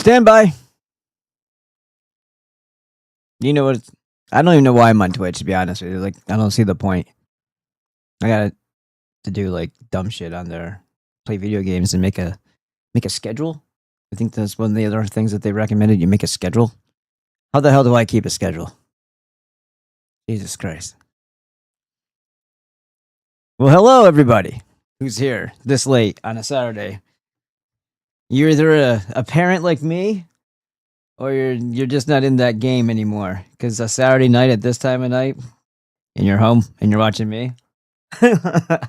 Stand by. You know what? I don't even know why I'm on Twitch, to be honest with you. Like, I don't see the point. I got to do like dumb shit on there, play video games, and make a schedule. I think that's one of the other things that they recommended. You make a schedule. How the hell do I keep a schedule? Jesus Christ. Well, hello everybody who's here this late on a Saturday. You're either a parent like me, or you're just not in that game anymore. Because a Saturday night at this time of night, and you're home and you're watching me. I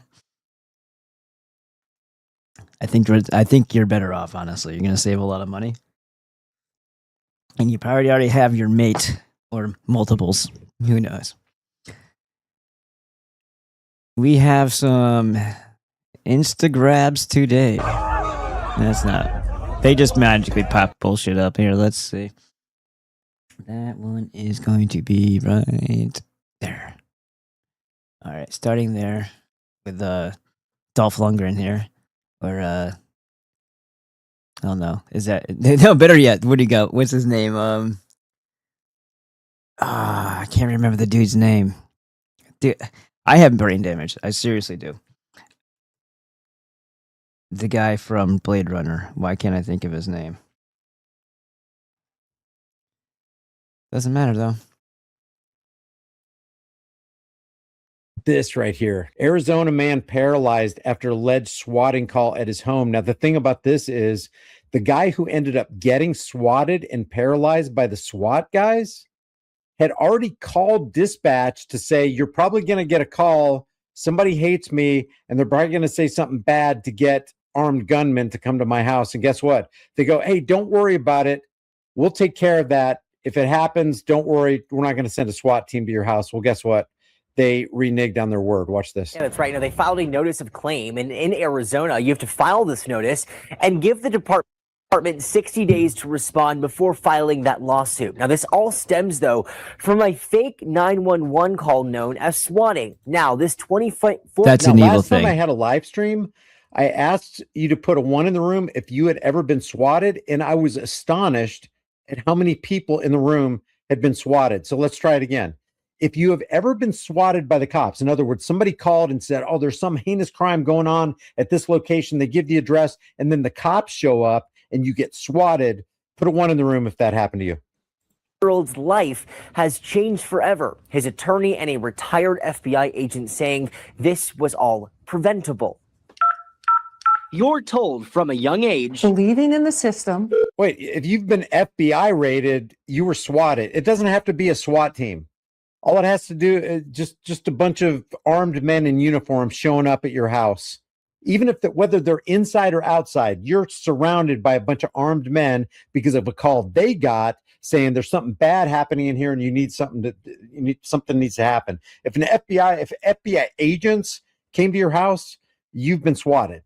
think you're better off. Honestly, you're gonna save a lot of money, and you probably already have your mate or multiples. Who knows? We have some Instagrabs today. That's not. They just magically pop bullshit up here. Let's see. That one is going to be right there. All right, starting there with Dolph Lundgren here, or I don't know. Is that no? Better yet, what do you got? What's his name? I can't remember the dude's name. Dude, I have brain damage. I seriously do. The guy from Blade Runner. Why can't I think of his name? Doesn't matter though. This right here. Arizona man paralyzed after alleged swatting call at his home. Now, the thing about this is the guy who ended up getting swatted and paralyzed by the SWAT guys had already called dispatch to say, you're probably going to get a call. Somebody hates me, and they're probably going to say something bad to get armed gunmen to come to my house. And guess what? They go, hey, don't worry about it. We'll take care of that. If it happens, don't worry. We're not going to send a SWAT team to your house. Well, guess what? They reneged on their word. Watch this. Yeah, that's right. Now, they filed a notice of claim, and in Arizona, you have to file this notice and give the department 60 days to respond before filing that lawsuit. Now, this all stems, though, from a fake 911 call known as swatting. Now, this 24... That's an evil thing. Last time I had a live stream, I asked you to put a 1 in the room if you had ever been swatted, and I was astonished at how many people in the room had been swatted. So let's try it again. If you have ever been swatted by the cops, in other words, somebody called and said, oh, there's some heinous crime going on at this location, they give the address, and then the cops show up and you get swatted, put a 1 in the room if that happened to you. Year-old's life has changed forever. His attorney and a retired FBI agent saying this was all preventable. You're told from a young age. Believing in the system. Wait, if you've been FBI rated, you were swatted. It doesn't have to be a SWAT team. All it has to do is just a bunch of armed men in uniform showing up at your house. Even if whether they're inside or outside, you're surrounded by a bunch of armed men because of a call they got saying there's something bad happening in here and you need something needs to happen. If FBI agents came to your house, you've been swatted.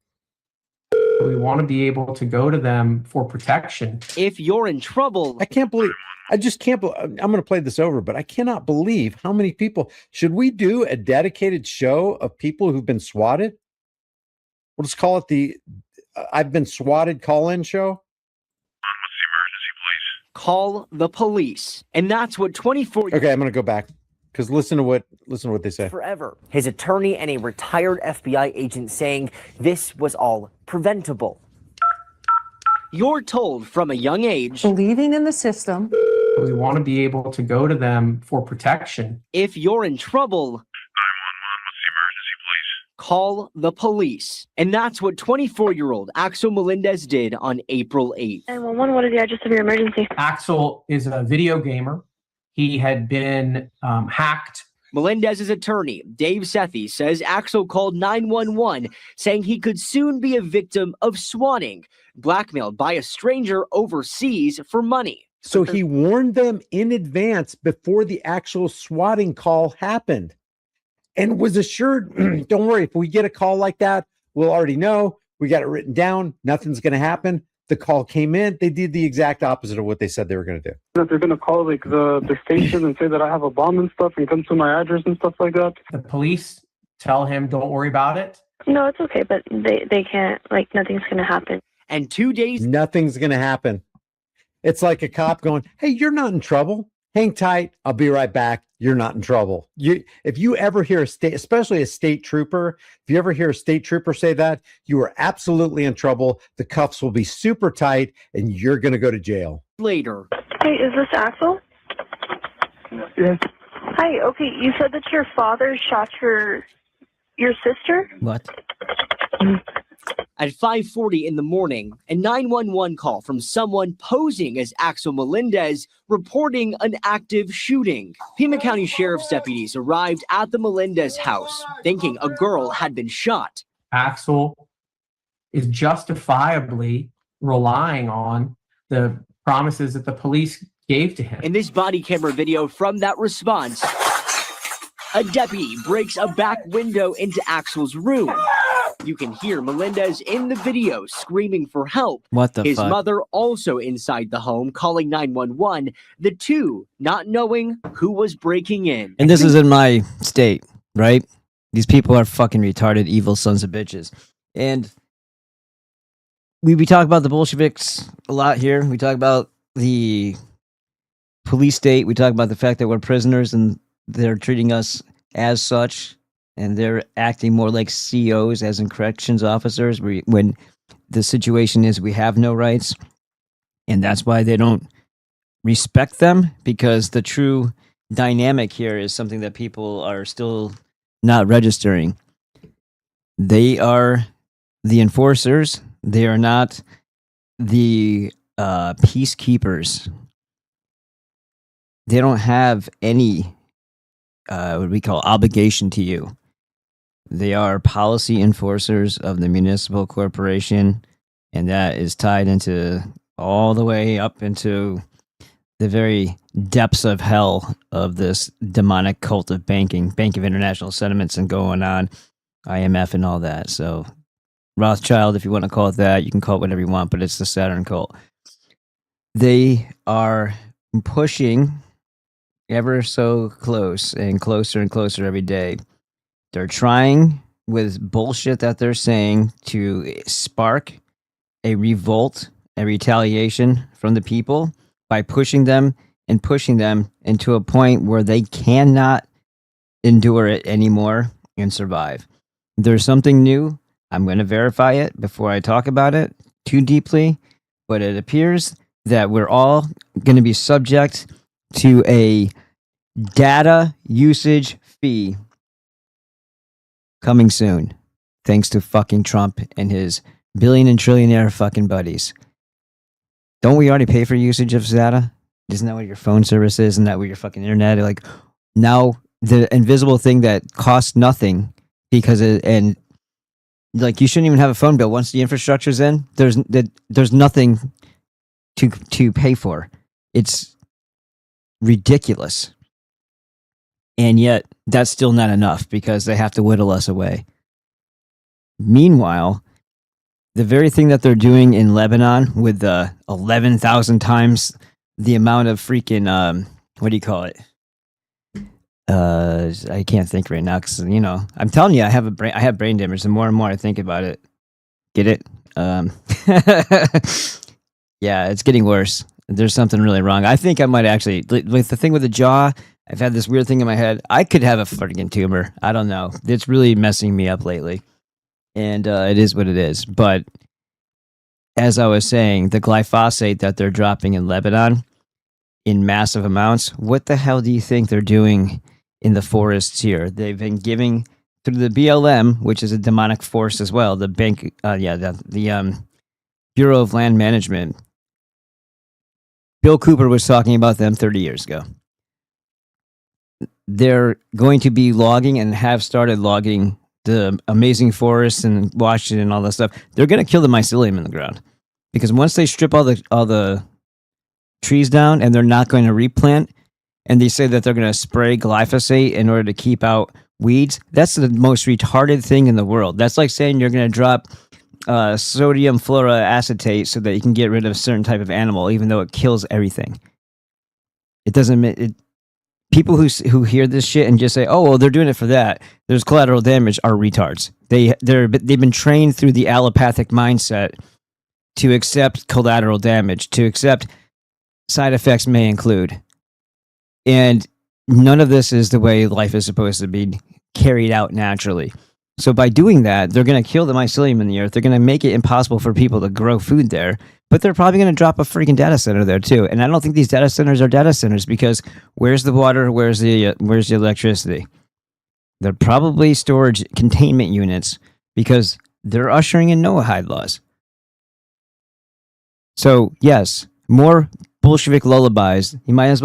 We want to be able to go to them for protection. If you're in trouble. I just can't believe, I'm going to play this over, but I cannot believe how many people. Should we do a dedicated show of people who've been swatted? We'll just call it the I've been swatted call-in show. What's the emergency, please? Call the police. And that's what 24... Okay, I'm going to go back because listen to what they say. Forever. His attorney and a retired FBI agent saying this was all preventable. You're told from a young age. Believing in the system. We want to be able to go to them for protection. If you're in trouble. 911, what's the emergency, please? Call the police. And that's what 24-year-old Axel Melendez did on April 8th. 911, what is the address of your emergency? Axel is a video gamer. He had been hacked. Melendez's attorney, Dave Sethi, says Axel called 911 saying he could soon be a victim of swatting, blackmailed by a stranger overseas for money. So he warned them in advance before the actual swatting call happened and was assured, don't worry, if we get a call like that, we'll already know. We got it written down. Nothing's going to happen. The call came in. They did the exact opposite of what they said they were going to do. That they're going to call like the station and say that I have a bomb and stuff and come to my address and stuff like that. The police tell him, don't worry about it. No, it's okay, but they can't, like, nothing's going to happen. And 2 days... Nothing's going to happen. It's like a cop going, "Hey, you're not in trouble. Hang tight. I'll be right back. You're not in trouble." If you ever hear a state, especially a state trooper, if you ever hear a state trooper say that, you are absolutely in trouble. The cuffs will be super tight and you're going to go to jail. Later. Hey, is this Axel? Yes. Hi. Okay, you said that your father shot your sister. What? At 5:40 in the morning, a 911 call from someone posing as Axel Melendez reporting an active shooting. Pima County Sheriff's deputies arrived at the Melendez house, thinking a girl had been shot. Axel is justifiably relying on the promises that the police gave to him. In this body camera video from that response, a deputy breaks a back window into Axel's room. You can hear Melendez in the video screaming for help. What the His fuck? mother also inside the home calling 911, the two not knowing who was breaking in. And this is in my state, right? These people are fucking retarded, evil sons of bitches. And we talk about the Bolsheviks a lot here. We talk about the police state. We talk about the fact that we're prisoners and they're treating us as such. And they're acting more like COs, as in corrections officers, when the situation is we have no rights. And that's why they don't respect them, because the true dynamic here is something that people are still not registering. They are the enforcers. They are not the peacekeepers. They don't have any what we call obligation to you. They are policy enforcers of the municipal corporation, and that is tied into all the way up into the very depths of hell of this demonic cult of banking, Bank of International Settlements, and going on, IMF and all that. So Rothschild, if you want to call it that, you can call it whatever you want, but it's the Saturn cult. They are pushing ever so close and closer and closer every day. They're trying with bullshit that they're saying to spark a revolt, a retaliation from the people by pushing them into a point where they cannot endure it anymore and survive. There's something new. I'm going to verify it before I talk about it too deeply, but it appears that we're all going to be subject to a data usage fee coming soon, thanks to fucking Trump and his billion and trillionaire fucking buddies. Don't we already pay for usage of data? Isn't that what your phone service is? Isn't that what your fucking internet? Like, now the invisible thing that costs nothing because and like you shouldn't even have a phone bill once the infrastructure's in. There's nothing to pay for. It's ridiculous. And yet, that's still not enough because they have to whittle us away. Meanwhile, the very thing that they're doing in Lebanon with the 11,000 times the amount of freaking, what do you call it? I can't think right now because, I'm telling you, I have brain damage. The more and more I think about it, get it? Yeah, it's getting worse. There's something really wrong. I think I might actually, with the thing with the jaw, I've had this weird thing in my head. I could have a freaking tumor. I don't know. It's really messing me up lately. And it is what it is. But as I was saying, the glyphosate that they're dropping in Lebanon in massive amounts, what the hell do you think they're doing in the forests here? They've been giving through the BLM, which is a demonic force as well, the Bureau of Land Management. Bill Cooper was talking about them 30 years ago. They're going to be logging and have started logging the amazing forests in Washington and all that stuff. They're going to kill the mycelium in the ground because once they strip all the trees down and they're not going to replant, and they say that they're going to spray glyphosate in order to keep out weeds, that's the most retarded thing in the world. That's like saying you're going to drop sodium fluoroacetate so that you can get rid of a certain type of animal, even though it kills everything. It doesn't. People who hear this shit and just say, "Oh, well, they're doing it for that," there's collateral damage, are retards. They've been trained through the allopathic mindset to accept collateral damage, to accept side effects may include. And none of this is the way life is supposed to be carried out naturally. So by doing that, they're going to kill the mycelium in the earth. They're going to make it impossible for people to grow food there. But they're probably going to drop a freaking data center there too. And I don't think these data centers are data centers because where's the water? Where's the electricity? They're probably storage containment units because they're ushering in Noahide laws. So yes, more Bolshevik lullabies. I may as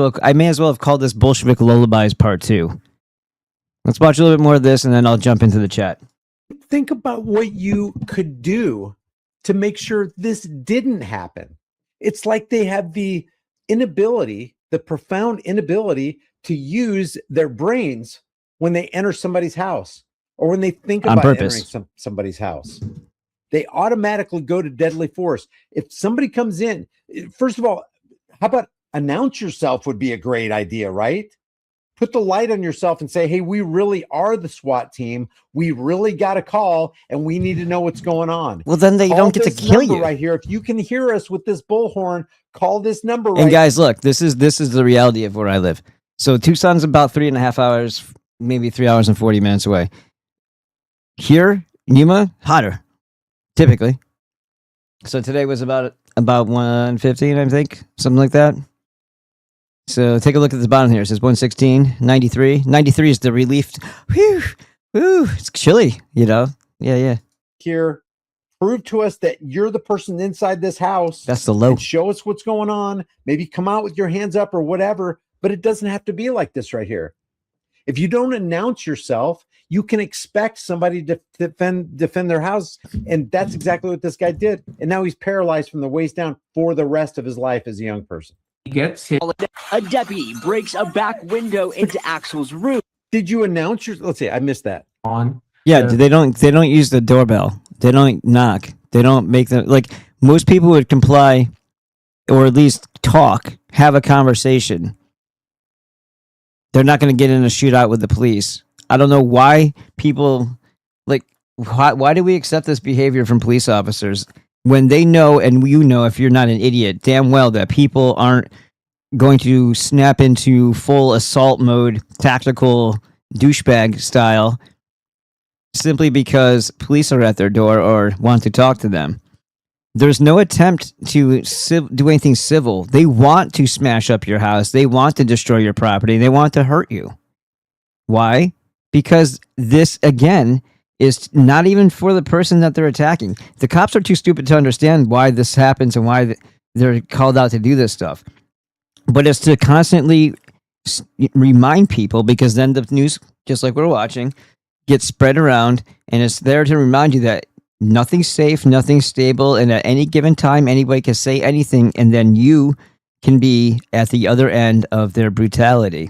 well have called this Bolshevik lullabies part 2. Let's watch a little bit more of this and then I'll jump into the chat. Think about what you could do to make sure this didn't happen. It's like they have the profound inability to use their brains when they enter somebody's house or when they think about entering somebody's house. They automatically go to deadly force. If somebody comes in, first of all, how about announce yourself would be a great idea, right? Put the light on yourself and say, hey, we really are the SWAT team. We really got a call and we need to know what's going on. Well, then they don't get to kill you. Right here. If you can hear us with this bullhorn, call this number right. And guys, look, this is the reality of where I live. So Tucson's about 3.5 hours, maybe 3 hours and 40 minutes away. Here, Yuma, hotter, typically. So today was about 115, I think, something like that. So take a look at the bottom here. It says 116, 93. 93 is the relief. Whew, whew, it's chilly, you know? Yeah. Here, prove to us that you're the person inside this house. That's the low. And show us what's going on. Maybe come out with your hands up or whatever, but it doesn't have to be like this right here. If you don't announce yourself, you can expect somebody to defend their house. And that's exactly what this guy did. And now he's paralyzed from the waist down for the rest of his life as a young person. Gets hit. A deputy breaks a back window into Axel's room. Did you announce your? Let's see, I missed that. On. Yeah, they don't use the doorbell. They don't knock. They don't make them like most people would comply, or at least talk, have a conversation. They're not going to get in a shootout with the police. I don't know why people why do we accept this behavior from police officers when they know, and you know, if you're not an idiot, damn well that people aren't going to snap into full assault mode, tactical douchebag style, simply because police are at their door or want to talk to them. There's no attempt to do anything civil. They want to smash up your house. They want to destroy your property. They want to hurt you. Why? Because this, again, is not even for the person that they're attacking. The cops are too stupid to understand why this happens and why they're called out to do this stuff. But it's to constantly remind people, because then the news, just like we're watching, gets spread around, and it's there to remind you that nothing's safe, nothing's stable, and at any given time, anybody can say anything, and then you can be at the other end of their brutality.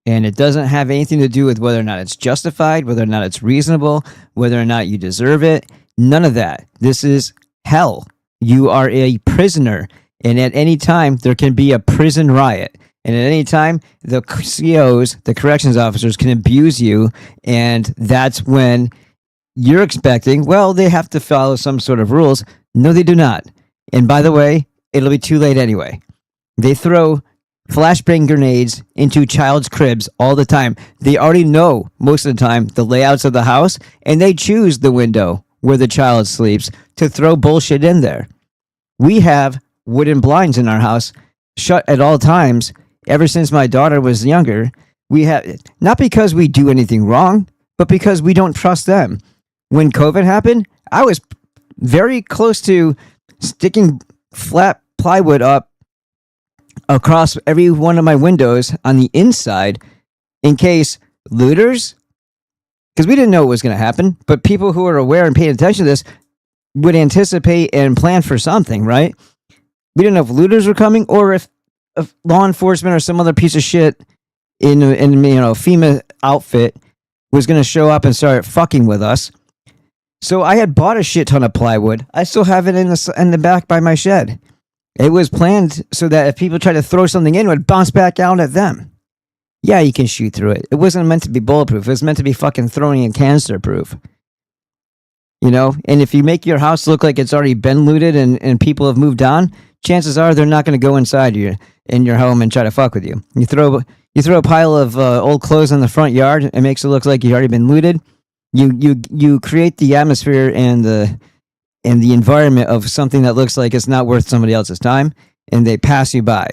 And it doesn't have anything to do with whether or not it's justified, whether or not it's reasonable, whether or not you deserve it. None of that. This is hell. You are a prisoner. And at any time, there can be a prison riot. And at any time, the COs, the corrections officers, can abuse you. And that's when you're expecting, well, they have to follow some sort of rules. No, they do not. And by the way, it'll be too late anyway. They throw flashbang grenades into child's cribs all the time. They already know, most of the time, the layouts of the house, and they choose the window where the child sleeps to throw bullshit in there. We have wooden blinds in our house, shut at all times, ever since my daughter was younger. We have, not because we do anything wrong, but because we don't trust them. When COVID happened, I was very close to sticking flat plywood up across every one of my windows on the inside in case looters, because we didn't know what was going to happen, but people who are aware and paying attention to this would anticipate and plan for something, right? We didn't know if looters were coming or if law enforcement or some other piece of shit in FEMA outfit was going to show up and start fucking with us. So I had bought a shit ton of plywood. I still have it in the back by my shed. It was planned so that if people try to throw something in, it would bounce back out at them. Yeah, you can shoot through it. It wasn't meant to be bulletproof. It was meant to be fucking throwing and canister proof. you know. And if you make your house look like it's already been looted and people have moved on, chances are they're not going to go inside in your home and try to fuck with you. You throw a pile of old clothes in the front yard, it makes it look like you've already been looted. You create the atmosphere and the environment of something that looks like it's not worth somebody else's time, and they pass you by.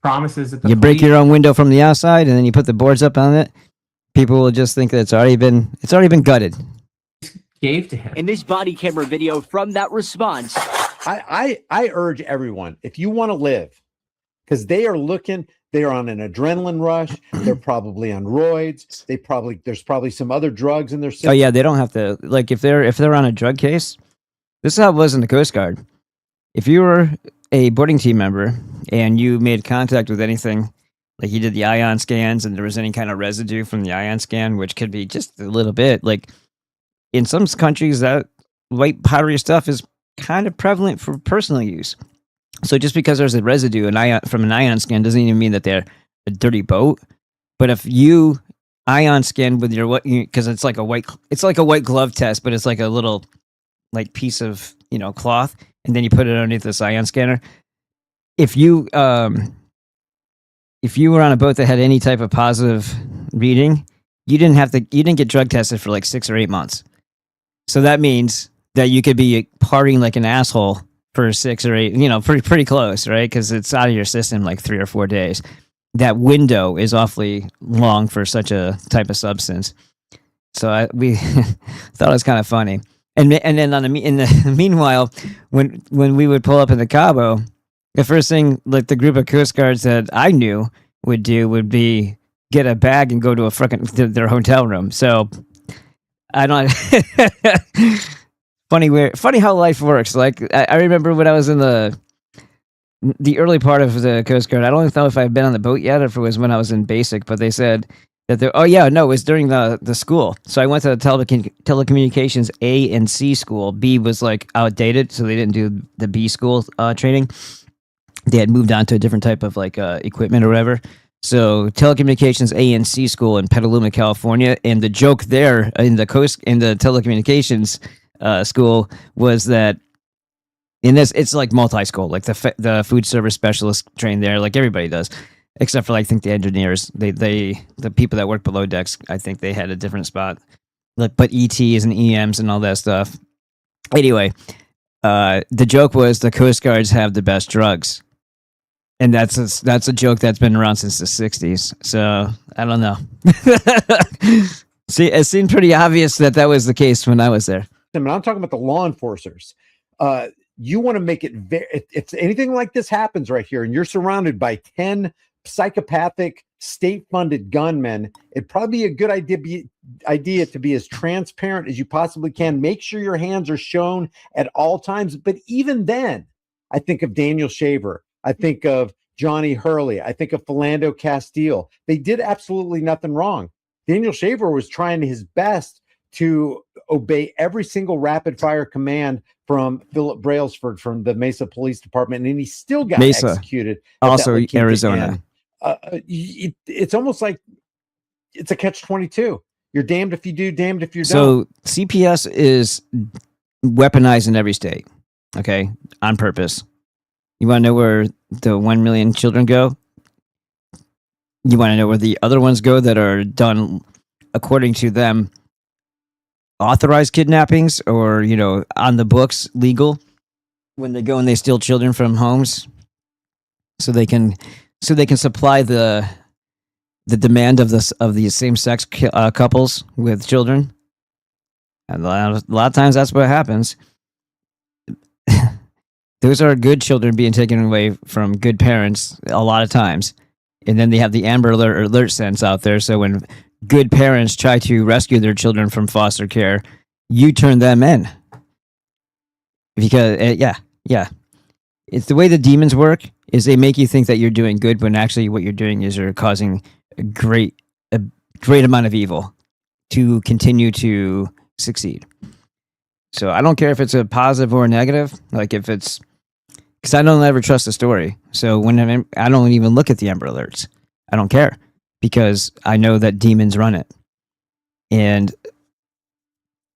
Promises that You break your own window from the outside, and then you put the boards up on it. People will just think that it's already been gutted. gave to him. In this body camera video from that response, I urge everyone, if you want to live, because they are on an adrenaline rush. They're probably on roids. There's probably some other drugs in their system. Oh yeah, they don't have to, like, if they're on a drug case. This is how it was in the Coast Guard. If you were a boarding team member and you made contact with anything, like you did the ion scans and there was any kind of residue from the ion scan, which could be just a little bit, like in some countries that white powdery stuff is kind of prevalent for personal use. So just because there's a residue from an ion scan doesn't even mean that they're a dirty boat. But if you ion scan with your, because it's like a white glove test, but it's like a little like piece of, cloth, and then you put it underneath this ion scanner. If you were on a boat that had any type of positive reading, you didn't get drug tested for like 6 or 8 months. So that means that you could be partying like an asshole for 6 or 8, pretty close, right? Because it's out of your system like 3 or 4 days. That window is awfully long for such a type of substance. So we thought it was kind of funny. And then in the meanwhile, when we would pull up in the Cabo, the first thing like the group of Coast Guards that I knew would do would be get a bag and go to their hotel room. So I don't. Funny how life works. Like I remember when I was in the early part of the Coast Guard. I don't know if I've been on the boat yet, or if it was when I was in basic. But they said that it was during the school. So I went to the telecommunications A and C school. B was like outdated, so they didn't do the B school training. They had moved on to a different type of like equipment or whatever. So telecommunications A and C school in Petaluma, California, and the joke there in the telecommunications school was that in this, it's like multi-school, like the food service specialists train there, like everybody does, except for like, I think the engineers, the people that work below decks, I think they had a different spot, like, but ETs and EMs and all that stuff. Anyway, the joke was the Coast Guards have the best drugs. And that's a joke that's been around since the 60s. So I don't know. See, it seemed pretty obvious that was the case when I was there. I'm talking about the law enforcers. You want to make it if anything like this happens right here, and you're surrounded by 10 psychopathic state-funded gunmen, it'd probably be a good idea to be as transparent as you possibly can. Make sure your hands are shown at all times. But even then, I think of Daniel Shaver. I think of Johnny Hurley. I think of Philando Castile. They did absolutely nothing wrong. Daniel Shaver was trying his best to obey every single rapid fire command from Philip Brailsford from the Mesa Police Department, and he still got executed. Also, Arizona. It's almost like it's a catch-22. You're damned if you do, damned if you don't. So CPS is weaponized in every state, okay, on purpose. You want to know where the 1 million children go? You want to know where the other ones go that are done according to them authorized kidnappings or, on the books legal, when they go and they steal children from homes so they can supply the demand of the same-sex couples with children. And a lot of times that's what happens. Those are good children being taken away from good parents a lot of times. And then they have the Amber Alert sense out there. So when good parents try to rescue their children from foster care, you turn them in. Because, yeah. It's the way the demons work is they make you think that you're doing good when actually what you're doing is you're causing a great amount of evil to continue to succeed. So I don't care if it's a positive or a negative. Like if it's... Because I don't ever trust a story. So when I don't even look at the Amber Alerts. I don't care. Because I know that demons run it. And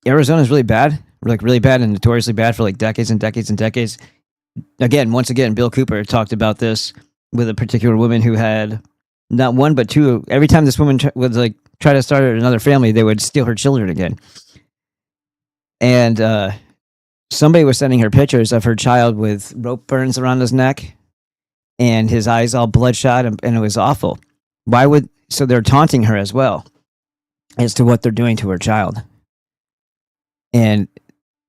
Arizona is really bad, like really bad and notoriously bad for like decades and decades and decades. Once again, Bill Cooper talked about this with a particular woman who had not one but two. Every time this woman would like try to start another family, they would steal her children again. And somebody was sending her pictures of her child with rope burns around his neck and his eyes all bloodshot, and it was awful. So they're taunting her as well as to what they're doing to her child. And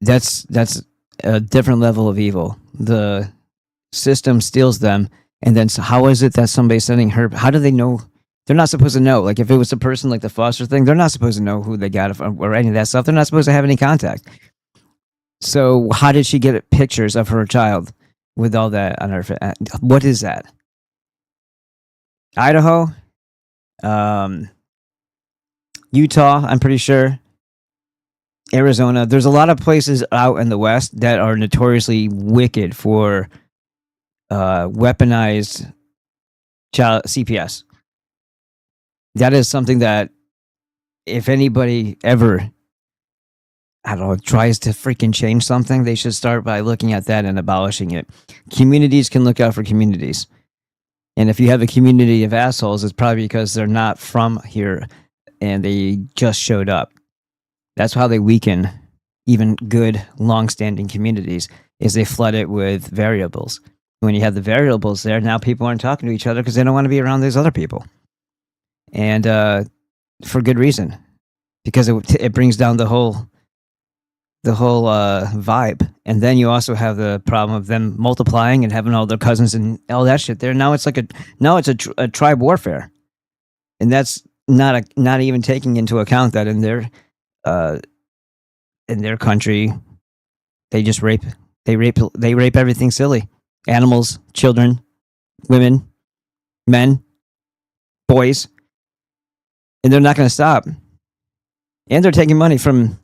that's a different level of evil. The system steals them, and then so how is it that somebody's sending her? How do they know? They're not supposed to know. Like if it was a person like the foster thing, they're not supposed to know who they got it from or any of that stuff. They're not supposed to have any contact. So how did she get pictures of her child with all that on her? What is that? Idaho, Utah, I'm pretty sure. Arizona. There's a lot of places out in the West that are notoriously wicked for weaponized child CPS. That is something that if anybody ever, I don't know, tries to freaking change something, they should start by looking at that and abolishing it. Communities can look out for communities. And if you have a community of assholes, it's probably because they're not from here and they just showed up. That's how they weaken even good, long-standing communities, is they flood it with variables. When you have the variables there, now people aren't talking to each other because they don't want to be around these other people. And for good reason, because it brings down the whole vibe. And then you also have the problem of them multiplying and having all their cousins and all that shit there. Now it's like a tribe warfare, and that's not even taking into account that in their country they just rape everything silly, animals, children, women, men, boys, and they're not going to stop. And they're taking money from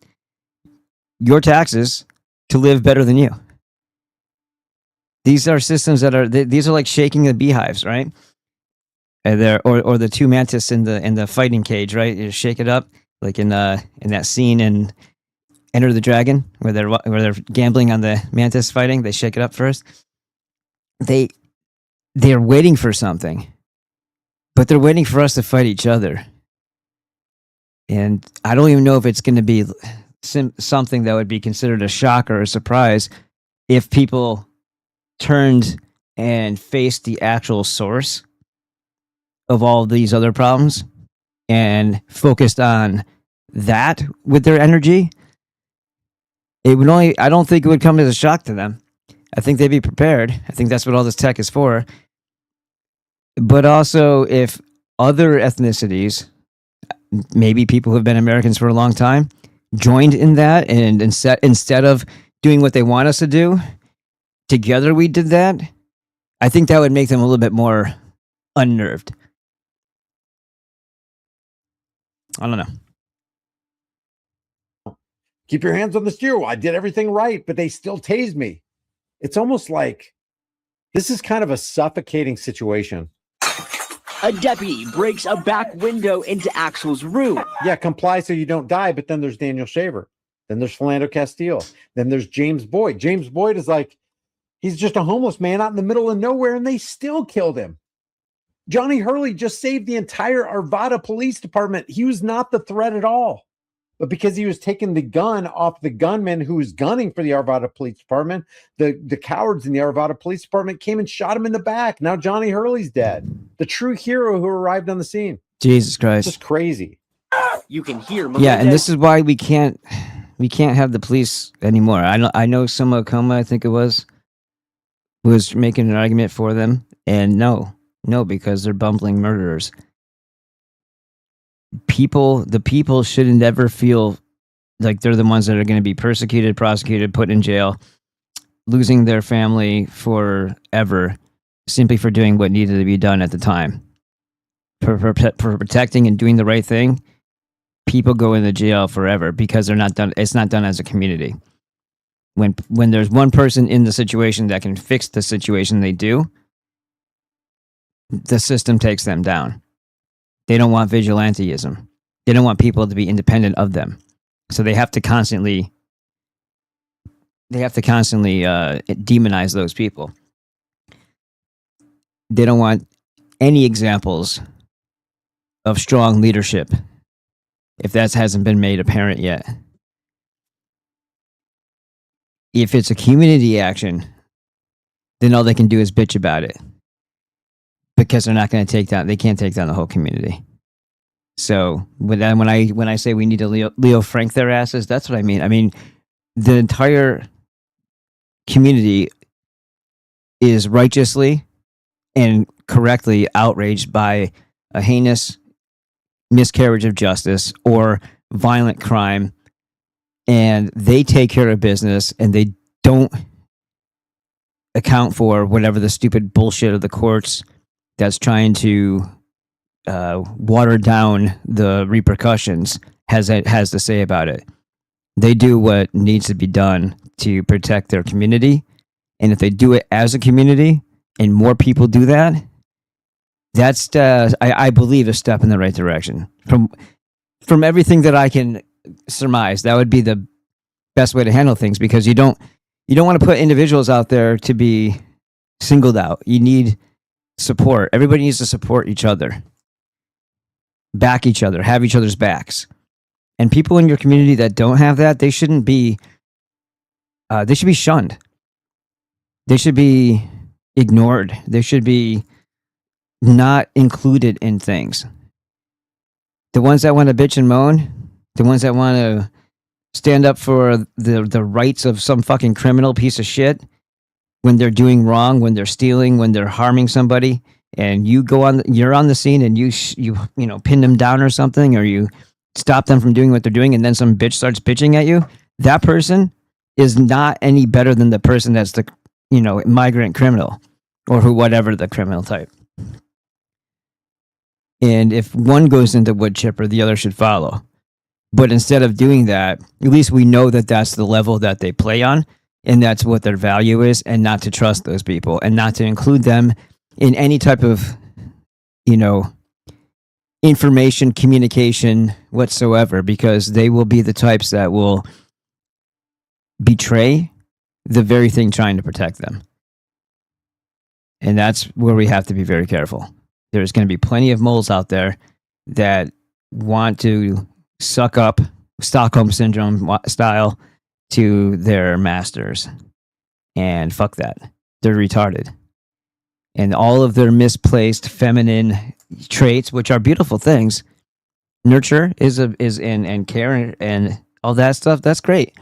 your taxes to live better than you. These are systems these are like shaking the beehives, right? And or the two mantis in the fighting cage, right? You shake it up, like in that scene in Enter the Dragon, where they're gambling on the mantis fighting. They shake it up first. They're waiting for something, but they're waiting for us to fight each other. And I don't even know if it's going to be something that would be considered a shock or a surprise if people turned and faced the actual source of all of these other problems and focused on that with their energy. I don't think it would come as a shock to them. I think they'd be prepared. I think that's what all this tech is for. But also, if other ethnicities, maybe people who have been Americans for a long time, joined in that, and instead of doing what they want us to do, together we did that, I think that would make them a little bit more unnerved. I don't know. Keep your hands on the steering wheel. I did everything right, but they still tased me. It's almost like this is kind of a suffocating situation. A deputy breaks a back window into Axel's room. Yeah, comply so you don't die. But then there's Daniel Shaver. Then there's Philando Castile. Then there's James Boyd. James Boyd is like, he's just a homeless man out in the middle of nowhere, and they still killed him. Johnny Hurley just saved the entire Arvada Police Department. He was not the threat at all. But because he was taking the gun off the gunman who was gunning for the Arvada Police Department, the cowards in the Arvada Police Department came and shot him in the back. Now Johnny Hurley's dead. The true hero who arrived on the scene. Jesus Christ. It's just crazy. You can hear Melendez. Yeah, and this is why we can't have the police anymore. I know Somokoma, I think it was making an argument for them, and no, because they're bumbling murderers. The people shouldn't ever feel like they're the ones that are going to be persecuted, prosecuted, put in jail, losing their family forever, simply for doing what needed to be done at the time. For protecting and doing the right thing, people go into jail forever because they're not done. It's not done as a community. When there's one person in the situation that can fix the situation, they do. The system takes them down. They don't want vigilanteism. They don't want people to be independent of them. So they have to constantly demonize those people. They don't want any examples of strong leadership if that hasn't been made apparent yet. If it's a community action, then all they can do is bitch about it, because they're not going to take down. They can't take down the whole community. So when I say we need to Leo Frank their asses, that's what I mean. I mean, the entire community is righteously and correctly outraged by a heinous miscarriage of justice or violent crime, and they take care of business and they don't account for whatever the stupid bullshit of the courts that's trying to water down the repercussions has to say about it. They do what needs to be done to protect their community, and if they do it as a community and more people do that, that's I believe a step in the right direction. From everything that I can surmise, that would be the best way to handle things, because you don't want to put individuals out there to be singled out. You need support. Everybody needs to support each other, back each other, have each other's backs. And people in your community that don't have that, they shouldn't be. They should be shunned. They should be ignored. They should be not included in things. The ones that want to bitch and moan, the ones that want to stand up for the rights of some fucking criminal piece of shit when they're doing wrong, when they're stealing, when they're harming somebody, and you're on the scene and you pin them down or something, or you stop them from doing what they're doing, and then some bitch starts bitching at you. That person is not any better than the person that's the migrant criminal or whatever the criminal type. And if one goes into wood chipper, the other should follow. But instead of doing that, at least we know that that's the level that they play on, and that's what their value is, and not to trust those people and not to include them in any type of, information, communication whatsoever, because they will be the types that will betray the very thing trying to protect them. And that's where we have to be very careful. There's going to be plenty of moles out there that want to suck up Stockholm Syndrome style to their masters. And fuck that. They're retarded. And all of their misplaced feminine traits, which are beautiful things, nurture and care and all that stuff, that's great.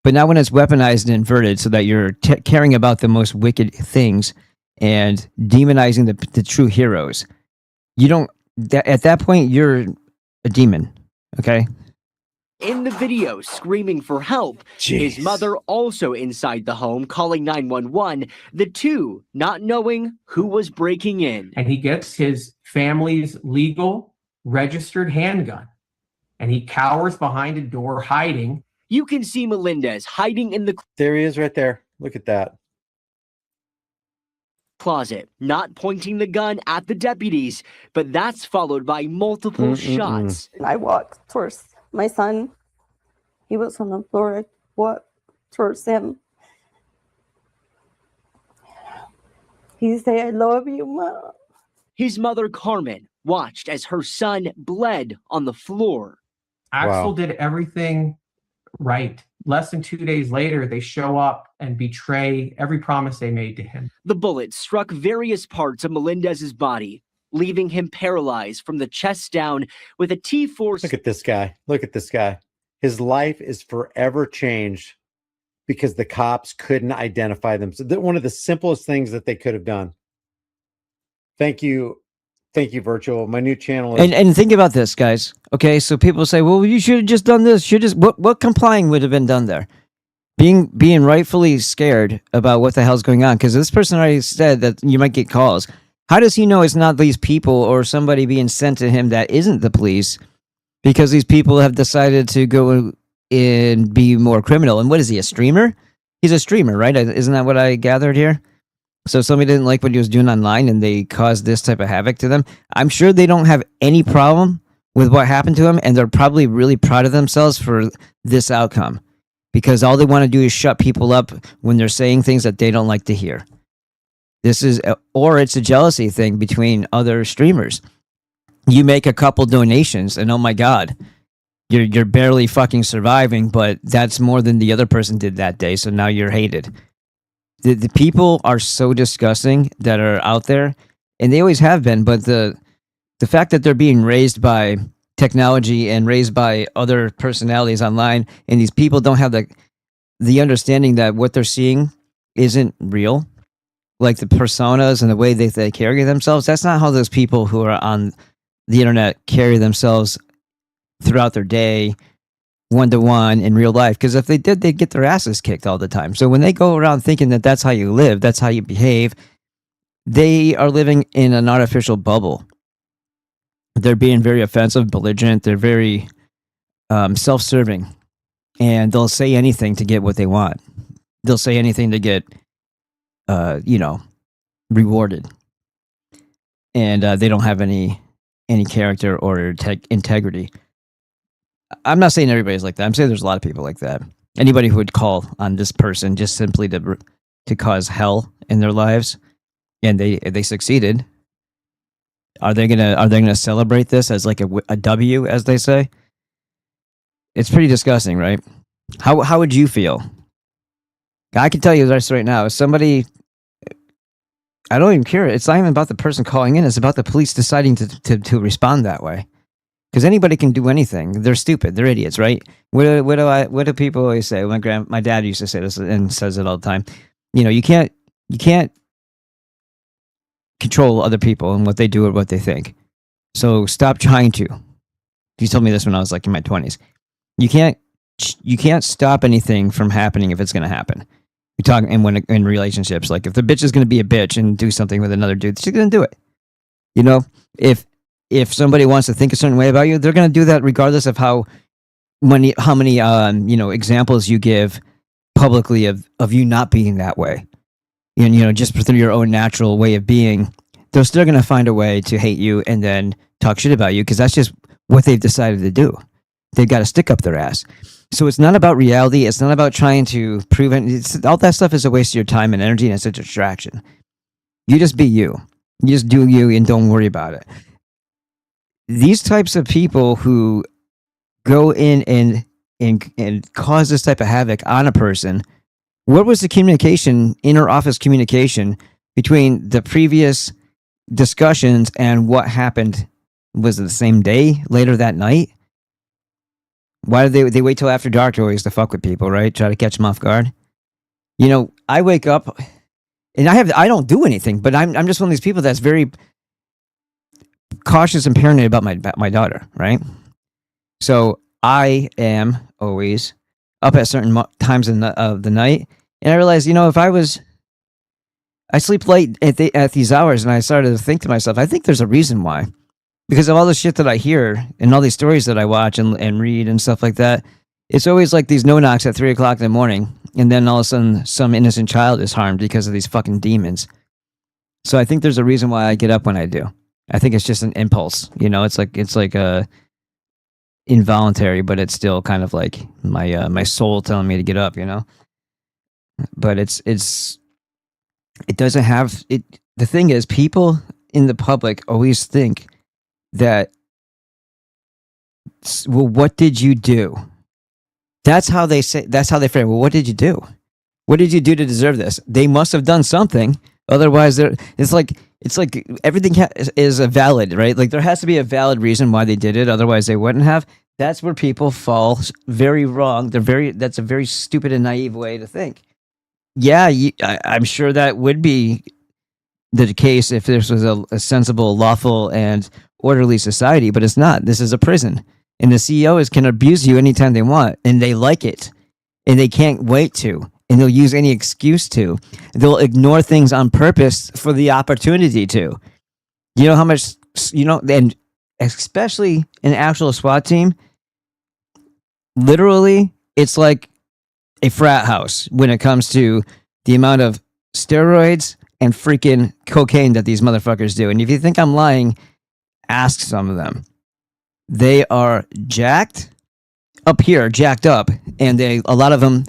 But not when it's weaponized and inverted so that you're caring about the most wicked things and demonizing the true heroes. At that point, you're a demon, okay? In the video, screaming for help, his mother also inside the home calling 911, the two not knowing who was breaking in. And he gets his family's legal registered handgun and he cowers behind a door hiding. You can see Melendez hiding in the There he is right there. Look at that. closet, not pointing the gun at the deputies, but that's followed by multiple shots. I walked towards my son. He was on the floor. I walked towards him. He said, "I love you, Mom." His mother, Carmen, watched as her son bled on the floor. Axel did everything right. Less than 2 days later, they show up and betray every promise they made to him. The bullet struck various parts of Melendez's body, leaving him paralyzed from the chest down with a T4. Look at this guy. Look at this guy. His life is forever changed because the cops couldn't identify them. So one of the simplest things that they could have done. Thank you. Thank you, Virtual. My new channel is... And think about this, guys. Okay, so people say, well, you should have just done this. What complying would have been done there? Being rightfully scared about what the hell's going on, because this person already said that you might get calls. How does he know it's not these people or somebody being sent to him that isn't the police? Because these people have decided to go and be more criminal. And what is he, a streamer? He's a streamer, right? Isn't that what I gathered here? So somebody didn't like what he was doing online and they caused this type of havoc to them. I'm sure they don't have any problem with what happened to them, and they're probably really proud of themselves for this outcome, because all they want to do is shut people up when they're saying things that they don't like to hear. Or it's a jealousy thing between other streamers. You make a couple donations, and oh my god, you're barely fucking surviving, but that's more than the other person did that day, so now you're hated. The people are so disgusting that are out there, and they always have been, but the fact that they're being raised by technology and raised by other personalities online, and these people don't have the understanding that what they're seeing isn't real, like the personas and the way they carry themselves, that's not how those people who are on the internet carry themselves throughout their day, one-to-one in real life. Because if they did, they'd get their asses kicked all the time. So when they go around thinking that that's how you live, that's how you behave, they are living in an artificial bubble. They're being very offensive, belligerent. They're very self-serving, and they'll say anything to get what they want. They'll say anything to get, rewarded, and they don't have any character or integrity. I'm not saying everybody's like that. I'm saying there's a lot of people like that. Anybody who would call on this person just simply to cause hell in their lives, and they succeeded. Are they gonna celebrate this as like a W, as they say? It's pretty disgusting, right? How would you feel? I can tell you this right now. If somebody, I don't even care. It's not even about the person calling in. It's about the police deciding to respond that way. Because anybody can do anything. They're stupid. They're idiots, right? What do people always say? My dad used to say this and says it all the time. You can't control other people and what they do or what they think. So stop trying to. He told me this when I was like in my 20s. You can't stop anything from happening if it's going to happen. We talk in relationships, like if the bitch is going to be a bitch and do something with another dude, she's going to do it. If somebody wants to think a certain way about you, they're going to do that regardless of how many examples you give publicly of you not being that way. And just through your own natural way of being, they're still going to find a way to hate you and then talk shit about you, because that's just what they've decided to do. They've got to stick up their ass. So it's not about reality. It's not about trying to prove it. All that stuff is a waste of your time and energy, and it's a distraction. You just be you. You just do you and don't worry about it. These types of people who go in and cause this type of havoc on a person, what was the communication, inner office communication, between the previous discussions and what happened? Was it the same day, later that night? Why do they wait till after dark always to fuck with people, right? Try to catch them off guard. I wake up and I don't do anything, but I'm just one of these people that's very cautious and paranoid about my daughter, right? So I am always up at certain times of the night, and I realized, if I sleep late at these hours, and I started to think to myself, I think there's a reason why. Because of all the shit that I hear and all these stories that I watch and read and stuff like that, it's always like these no-knocks at 3 o'clock in the morning, and then all of a sudden some innocent child is harmed because of these fucking demons. So I think there's a reason why I get up when I do. I think it's just an impulse. It's like a involuntary, but it's still kind of like my soul telling me to get up. But it doesn't have it. The thing is, people in the public always think that, well, what did you do? That's how they say. That's how they frame. Well, what did you do? What did you do to deserve this? They must have done something. Otherwise, it's like everything is a valid, right? Like there has to be a valid reason why they did it. Otherwise, they wouldn't have. That's where people fall very wrong. That's a very stupid and naive way to think. Yeah, I'm sure that would be the case if this was a sensible, lawful, and orderly society, but it's not. This is a prison, and the CEOs can abuse you anytime they want, and they like it, and they can't wait to, and they'll use any excuse to. They'll ignore things on purpose for the opportunity to. You know how much, and especially an actual SWAT team, literally, it's like a frat house when it comes to the amount of steroids and freaking cocaine that these motherfuckers do. And if you think I'm lying, ask some of them. they are jacked up here, jacked up, and a lot of them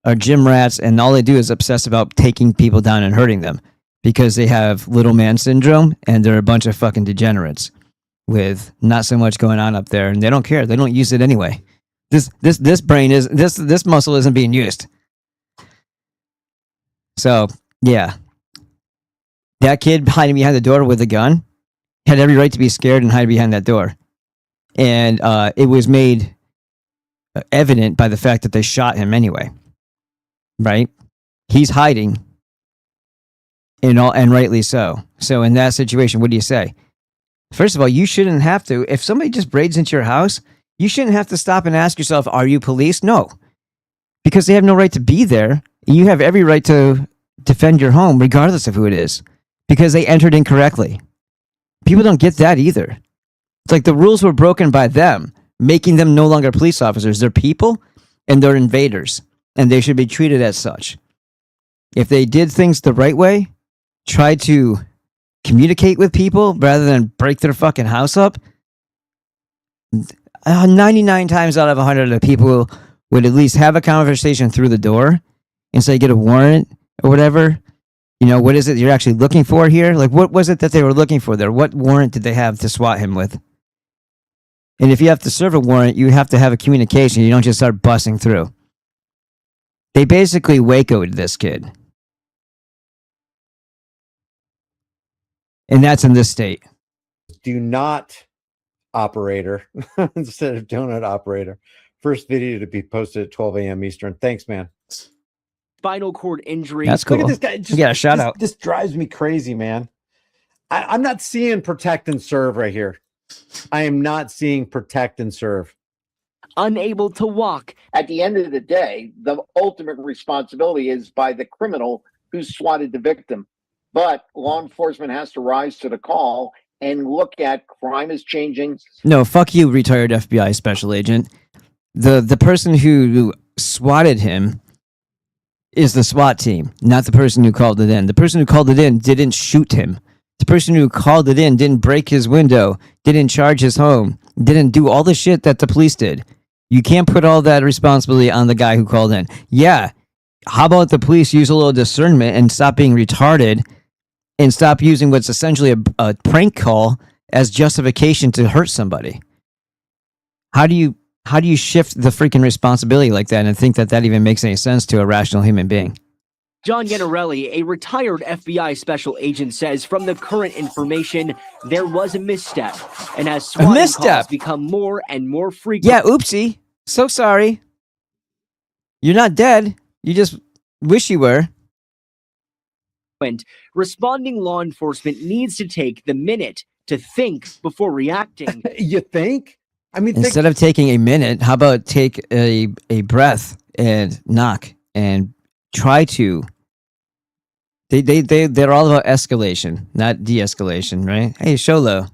are gym rats, and all they do is obsess about taking people down and hurting them because they have little man syndrome, and they're a bunch of fucking degenerates with not so much going on up there, and they don't care. They don't use it anyway. This brain is this muscle isn't being used. So yeah, that kid hiding behind the door with a gun had every right to be scared and hide behind that door, and it was made evident by the fact that they shot him anyway. Right? He's hiding, and rightly so. So in that situation, what do you say? First of all, you shouldn't have to. If somebody just breaks into your house, you shouldn't have to stop and ask yourself, "Are you police?" No, because they have no right to be there. You have every right to defend your home, regardless of who it is, because they entered incorrectly. People don't get that either. It's like the rules were broken by them, making them no longer police officers. They're people, and they're invaders, and they should be treated as such. If they did things the right way, try to communicate with people rather than break their fucking house up, 99 times out of 100 the people would at least have a conversation through the door and say, get a warrant or whatever. You know, what is it you're actually looking for here? Like, what was it that they were looking for there? What warrant did they have to swat him with? And if you have to serve a warrant, you have to have a communication. You don't just start busting through. They basically Waco'd this kid. And that's in this state. Do not, operator, instead of donut operator. First video to be posted at 12 a.m. Eastern. Thanks, man. Spinal cord injury. That's cool. Look at this guy. Just, yeah, shout out. This drives me crazy, man. I'm not seeing protect and serve right here. I am not seeing protect and serve. Unable to walk. At the end of the day, the ultimate responsibility is by the criminal who swatted the victim. But law enforcement has to rise to the call and look at crime is changing. No, fuck you, retired FBI special agent. The person who swatted him is the SWAT team, not the person who called it in. The person who called it in didn't shoot him. The person who called it in didn't break his window, didn't charge his home, didn't do all the shit that the police did. You can't put all that responsibility on the guy who called in. Yeah, how about the police use a little discernment and stop being retarded and stop using what's essentially a prank call as justification to hurt somebody? How do you shift the freaking responsibility like that and think that that even makes any sense to a rational human being? John Yanarelli, a retired FBI special agent, says from the current information, there was a misstep. And as swatting calls become more and more frequent. Yeah, oopsie. So sorry. You're not dead. You just wish you were. Responding law enforcement needs to take the minute to think before reacting. You think? I mean, instead of taking a minute, how about take a breath and knock and try to. They're all about escalation, not de-escalation, right? Hey, Sholo,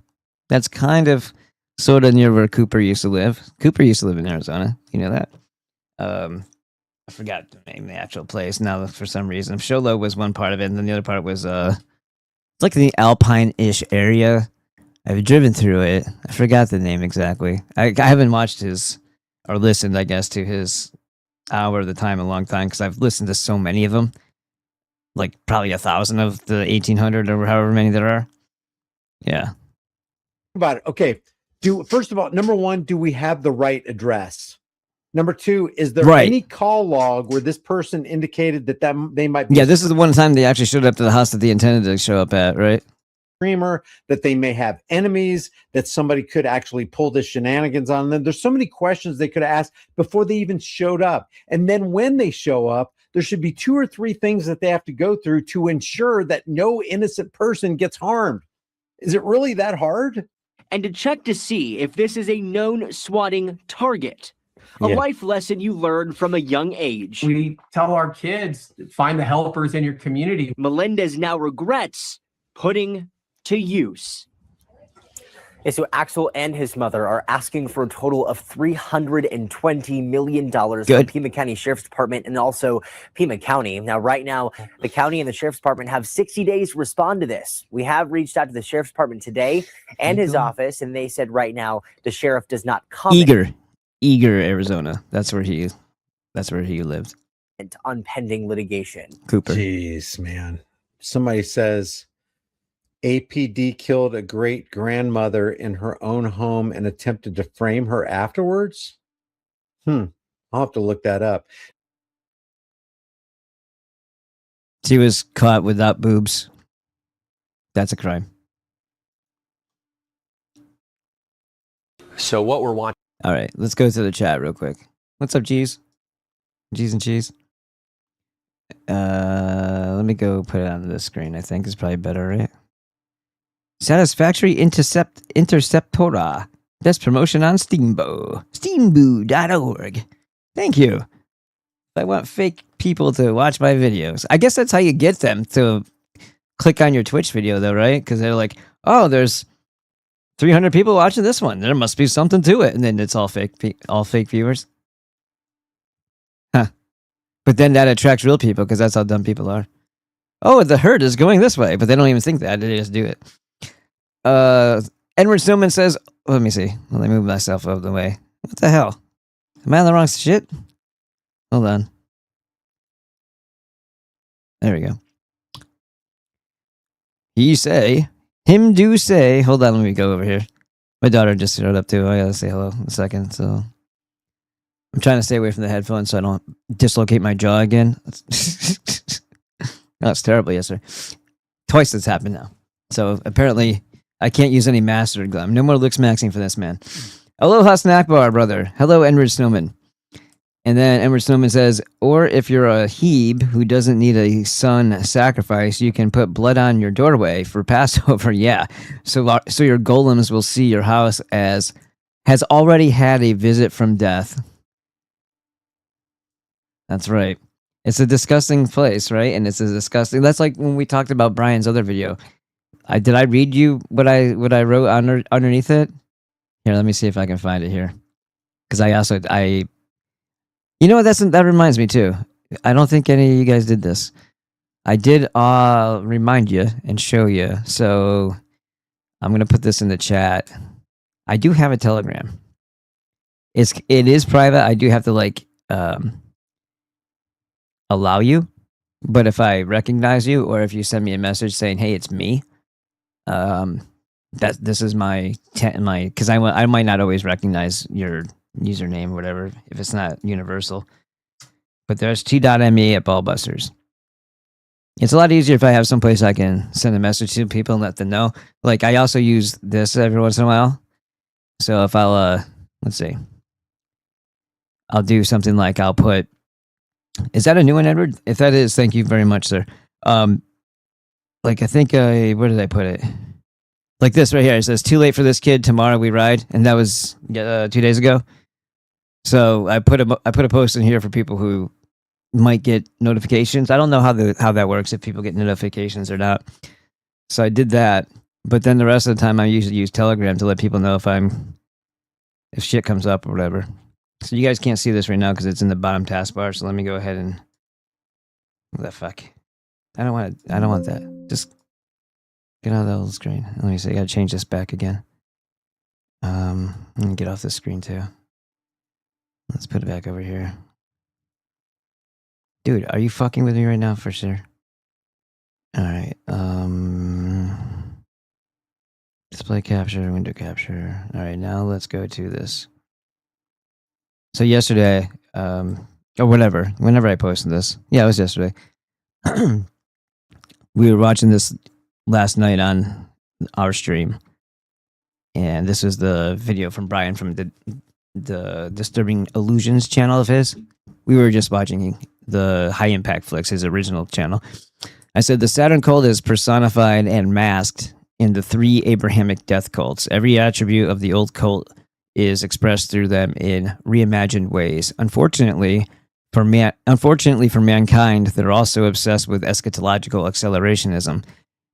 that's kind of sort of near where Cooper used to live. Cooper used to live in Arizona. You know that? I forgot the name of the actual place now for some reason. Sholo was one part of it, and then the other part was it's like in the Alpine-ish area. I've driven through it. I forgot the name exactly. I haven't watched his, or listened, I guess, to his hour of the time in a long time, because I've listened to so many of them. Like probably 1,000 of the 1,800 or however many there are. Yeah. About it. Okay. First of all, number one, do we have the right address? Number two, is there any call log where this person indicated that they might be? Yeah, this is the one time they actually showed up to the house that they intended to show up at, right? Screamer, that they may have enemies, that somebody could actually pull this shenanigans on them. There's so many questions they could have asked before they even showed up. And then when they show up, there should be 2 or 3 things that they have to go through to ensure that no innocent person gets harmed. Is it really that hard? And to check to see if this is a known swatting target. A life lesson you learn from a young age. We tell our kids, find the helpers in your community. Melendez now regrets putting to use. Yeah, so Axel and his mother are asking for a total of $320 million from Pima County Sheriff's Department and also Pima County. Now, right now, the county and the Sheriff's Department have 60 days to respond to this. We have reached out to the Sheriff's Department today and his office, and they said right now the sheriff does not comment. Eager, Arizona. That's where he lived. On pending litigation. Cooper. Jeez, man. Somebody says APD killed a great grandmother in her own home and attempted to frame her afterwards. I'll have to look that up. She was caught without boobs. That's a crime. So what we're watching. All right, let's go to the chat real quick. What's up, G's? G's and cheese. Let me go put it on the screen. I think is probably better, right? Satisfactory Interceptora. Best promotion on Steambo. Steamboo.org. Thank you. I want fake people to watch my videos. I guess that's how you get them to click on your Twitch video, though, right? Because they're like, oh, there's 300 people watching this one. There must be something to it. And then it's all fake viewers. Huh. But then that attracts real people because that's how dumb people are. Oh, the herd is going this way, but they don't even think that. They just do it. Edward Snowman says, let me see. Let me move myself out of the way. What the hell? Am I on the wrong shit? Hold on. There we go. Him do say, hold on, let me go over here. My daughter just showed up too. I gotta say hello in a second. So I'm trying to stay away from the headphones so I don't dislocate my jaw again. That was terrible yesterday. Twice it's happened now. So apparently I can't use any master glam. No more looks maxing for this man. Aloha snack bar, brother. Hello, Edward Snowman. And then Edward Snowman says, or if you're a Hebe who doesn't need a son sacrifice, you can put blood on your doorway for Passover. Yeah. So your golems will see your house as has already had a visit from death. That's right. It's a disgusting place, right? And it's a disgusting. That's like when we talked about Brian's other video. Did I read you what I wrote underneath it? Here, let me see if I can find it here. Because you know what? That reminds me too. I don't think any of you guys did this. I did remind you and show you. So I'm gonna put this in the chat. I do have a Telegram. It is private. I do have to allow you, but if I recognize you or if you send me a message saying, "Hey, it's me," this is my because I might not always recognize your username or whatever if it's not universal. But there's t.me at Ballbusters. It's a lot easier if I have someplace I can send a message to people and let them know. Like I also use this every once in a while. So if I'll let's see, I'll do something like I'll put. Is that a new one, Edward? If that is, thank you very much, sir. Like I think where did I put it? Like this right here. It says, "Too late for this kid. Tomorrow we ride," and that was 2 days ago. So I put a post in here for people who might get notifications. I don't know how that works, if people get notifications or not. So I did that, but then the rest of the time I usually use Telegram to let people know if shit comes up or whatever. So you guys can't see this right now because it's in the bottom taskbar. So let me go ahead and what the fuck? I don't want that. Just get out of the old screen. Let me see. I gotta change this back again. Let me get off the screen too. Let's put it back over here. Dude, are you fucking with me right now for sure? All right. Display capture, window capture. All right, now let's go to this. So yesterday, or whenever I posted this. Yeah, it was yesterday. We were watching this last night on our stream. And this was the video from Brian from the Disturbing Illusions channel of his. We were just watching the High Impact Flicks, his original channel. I said the Saturn cult is personified and masked in the 3 Abrahamic death cults. Every attribute of the old cult is expressed through them in reimagined ways. Unfortunately for mankind, they're also obsessed with eschatological accelerationism.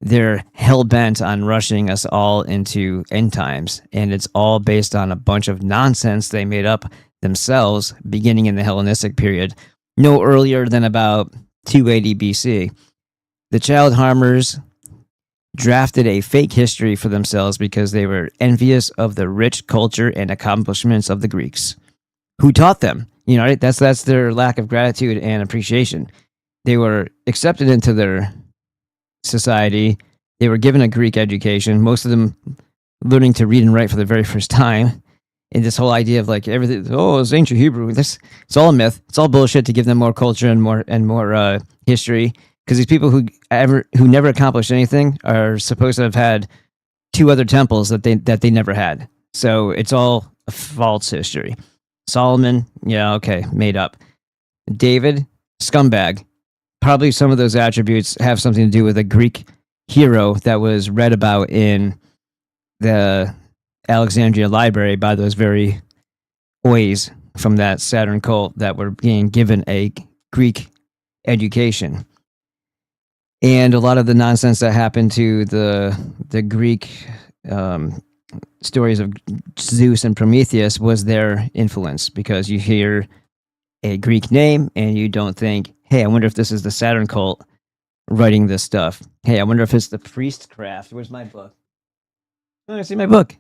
they're hell-bent on rushing us all into end times, and it's all based on a bunch of nonsense they made up themselves beginning in the Hellenistic period, no earlier than about 280 BC. The child harmers drafted a fake history for themselves because they were envious of the rich culture and accomplishments of the Greeks. Who taught them? You know, right? That's their lack of gratitude and appreciation. They were accepted into their society. They were given a Greek education, most of them learning to read and write for the very first time. And this whole idea of like everything, oh, it's ancient Hebrew. It's all a myth. It's all bullshit to give them more culture and more history. Because these people who never accomplished anything are supposed to have had 2 other temples that they never had. So it's all a false history. Solomon, yeah, okay, made up. David, scumbag. Probably some of those attributes have something to do with a Greek hero that was read about in the Alexandria library by those very oys from that Saturn cult that were being given a Greek education. And a lot of the nonsense that happened to the Greek stories of Zeus and Prometheus was their influence, because you hear a Greek name and you don't think, hey, I wonder if this is the Saturn cult writing this stuff. Hey, I wonder if it's the priestcraft. Where's my book? Oh, I see my book.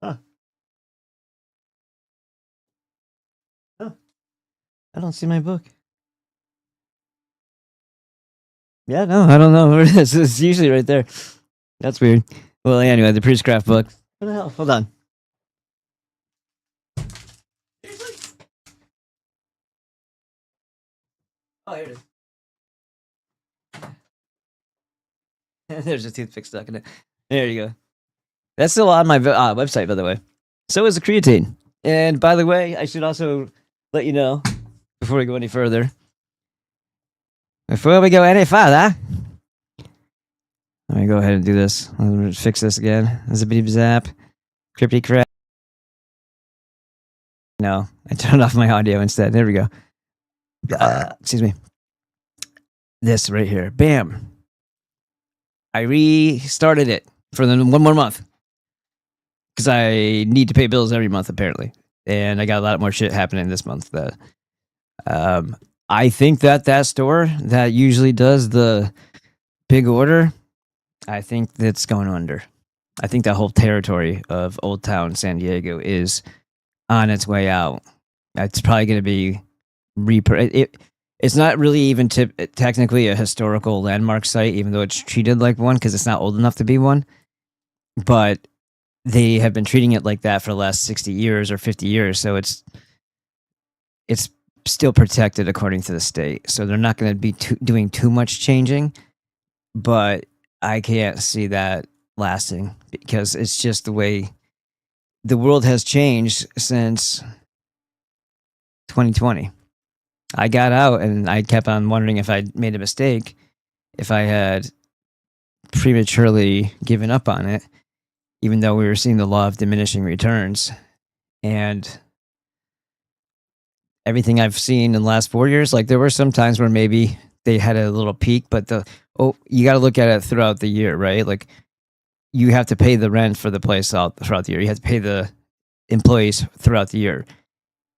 Huh. I don't see my book. Yeah, no, I don't know where it is. It's usually right there. That's weird. Well, anyway, the priestcraft book. What the hell? Hold on. Oh, here it is. There's a toothpick stuck in it. There you go. That's still on my website, by the way. So is the creatine. And by the way, I should also let you know, before we go any further, let me go ahead and do this. I'll fix this again. Zippity zap. Crypty crap. No, I turned off my audio instead. There we go. Excuse me. This right here. Bam. I restarted it for 1 more month. Because I need to pay bills every month, apparently. And I got a lot more shit happening this month. That I think that store that usually does the big order, I think that's going under. I think that whole territory of Old Town San Diego is on its way out. It's probably going to be it's not really even technically a historical landmark site, even though it's treated like one because it's not old enough to be one. But they have been treating it like that for the last 60 years or 50 years. So it's still protected according to the state. So they're not going to be doing too much changing. But I can't see that lasting because it's just the way the world has changed since 2020. I got out and I kept on wondering if I'd made a mistake, if I had prematurely given up on it, even though we were seeing the law of diminishing returns. And everything I've seen in the last 4 years, like there were some times where maybe they had a little peak, but you got to look at it throughout the year, right? Like you have to pay the rent for the place out throughout the year. You have to pay the employees throughout the year.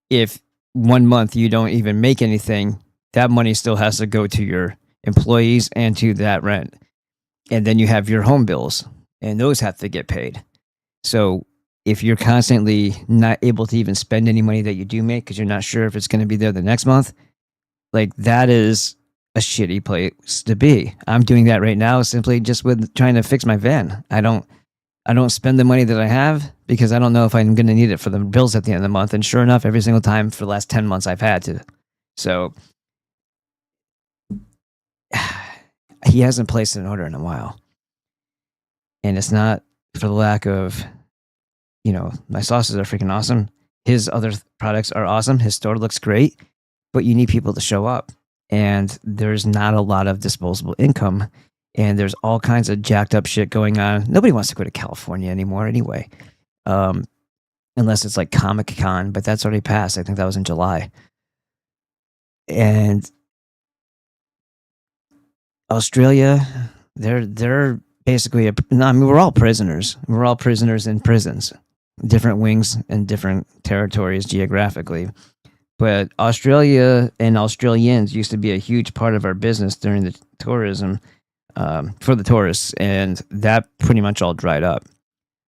If 1 month you don't even make anything, that money still has to go to your employees and to that rent. And then you have your home bills, and those have to get paid. So if you're constantly not able to even spend any money that you do make because you're not sure if it's going to be there the next month, like that is a shitty place to be. I'm doing that right now simply just with trying to fix my van. I don't spend the money that I have because I don't know if I'm going to need it for the bills at the end of the month. And sure enough, every single time for the last 10 months I've had to. So he hasn't placed an order in a while. And it's not for the lack of, my sauces are freaking awesome. His other products are awesome. His store looks great, but you need people to show up. And there's not a lot of disposable income. And there's all kinds of jacked up shit going on. Nobody wants to go to California anymore anyway. Unless it's like Comic-Con, but that's already passed. I think that was in July. And Australia, they're basically we're all prisoners. We're all prisoners in prisons, different wings and different territories geographically. But Australia and Australians used to be a huge part of our business during the tourism, for the tourists, and that pretty much all dried up.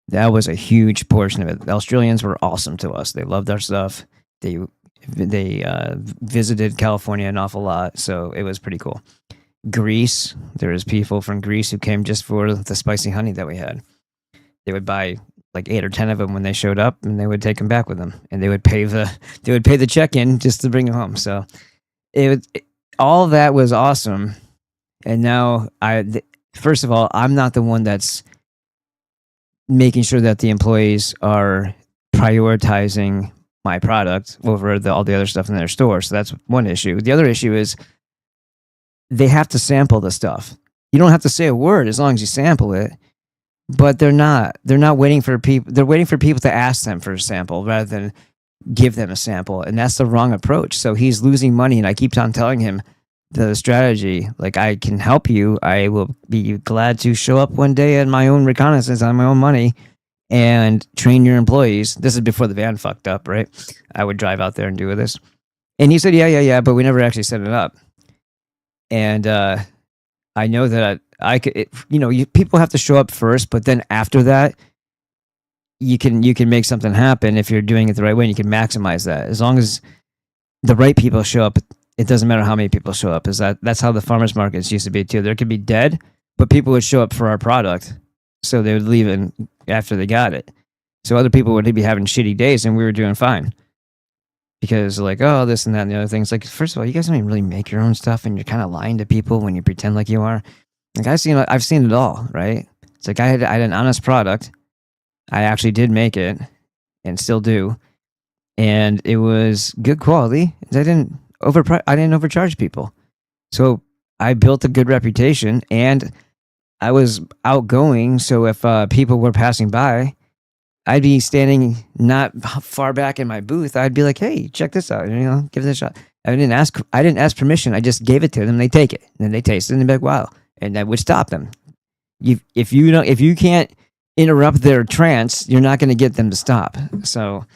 That was a huge portion of it. The Australians were awesome to us. They loved our stuff. They visited California an awful lot, so it was pretty cool. Greece, there was people from Greece who came just for the spicy honey that we had. They would buy like 8 or 10 of them when they showed up, and they would take them back with them, and they would pay the check-in just to bring them home. So all that was awesome. And now first of all, I'm not the one that's making sure that the employees are prioritizing my product over all the other stuff in their store. So that's one issue. The other issue is they have to sample the stuff. You don't have to say a word as long as you sample it, but they're not waiting for people. They're waiting for people to ask them for a sample rather than give them a sample. And that's the wrong approach. So he's losing money. And I keep on telling him the strategy, like, I can help you. I will be glad to show up one day at my own reconnaissance on my own money and train your employees. This is before the van fucked up, right? I would drive out there and do this. And he said, yeah, but we never actually set it up. And I know that I could, people have to show up first, but then after that, you can make something happen if you're doing it the right way, and you can maximize that. As long as the right people show up, it doesn't matter how many people show up. That's how the farmers markets used to be too. There could be dead, but people would show up for our product, so they would leave it after they got it. So other people would be having shitty days, and we were doing fine. Because like, oh, this and that and the other things. Like, first of all, you guys don't even really make your own stuff, and you're kind of lying to people when you pretend like you are. Like, I've seen it all, right? It's like I had an honest product. I actually did make it, and still do, and it was good quality. I didn't overcharge people, so I built a good reputation, and I was outgoing. So if people were passing by, I'd be standing not far back in my booth. I'd be like, "Hey, check this out. Give it a shot." I didn't ask permission. I just gave it to them. They take it, and then they taste it, and they'd be like, "Wow!" And that would stop them. If you can't interrupt their trance, you're not going to get them to stop. So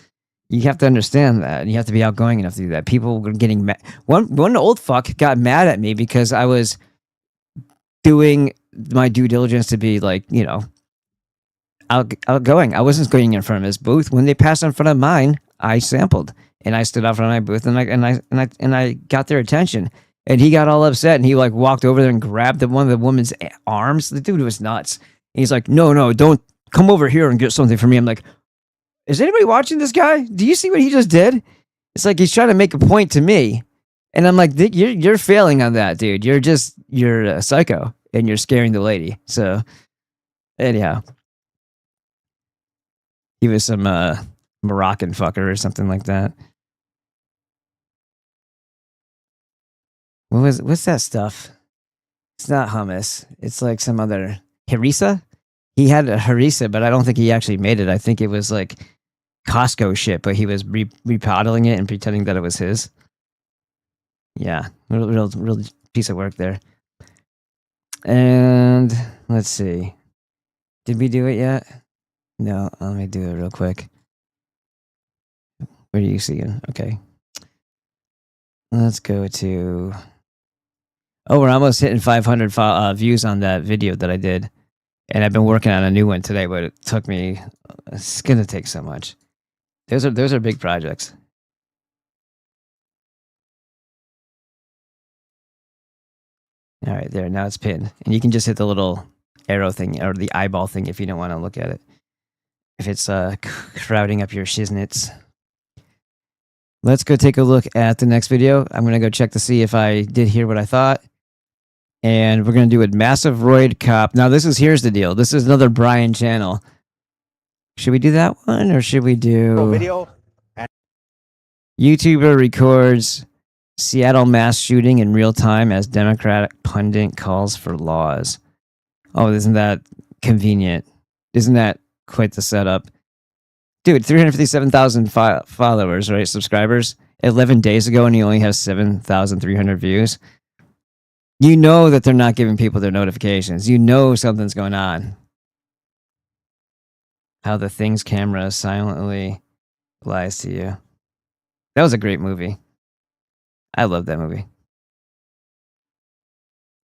you have to understand that, and you have to be outgoing enough to do that. People were getting mad. One old fuck got mad at me because I was doing my due diligence to be like, outgoing. I wasn't going in front of his booth. When they passed in front of mine, I sampled, and I stood out front of my booth, and I got their attention. And he got all upset, and he like walked over there and grabbed one of the woman's arms. The dude was nuts. And he's like, "No, don't come over here and get something for me." I'm like, "Is anybody watching this guy? Do you see what he just did?" It's like he's trying to make a point to me, and I'm like, "You're failing on that, dude. You're a psycho, and you're scaring the lady." So, anyhow. He was some Moroccan fucker or something like that. What's that stuff? It's not hummus. It's like some other harissa. He had a harissa, but I don't think he actually made it. I think it was like Costco shit, but he was remodeling it and pretending that it was his. Yeah, real piece of work there. And let's see. Did we do it yet? No, let me do it real quick. Where do you see it? Okay. Let's go to... Oh, we're almost hitting 500 views on that video that I did. And I've been working on a new one today, but it took me... It's going to take so much. Those are big projects. All right, there. Now it's pinned. And you can just hit the little arrow thing or the eyeball thing if you don't want to look at it. If it's crowding up your shiznits. Let's go take a look at the next video. I'm going to go check to see if I did hear what I thought. And we're going to do a massive roid cop. Now, here's the deal. This is another Brian channel. Should we do that one or should we do... Video. YouTuber records Seattle mass shooting in real time as Democratic pundit calls for laws. Oh, isn't that convenient? Isn't that quite the setup? Dude, 357,000 followers, right? Subscribers. 11 days ago, and he only has 7,300 views. You know that they're not giving people their notifications. You know something's going on. How the Things camera silently lies to you. That was a great movie. I love that movie.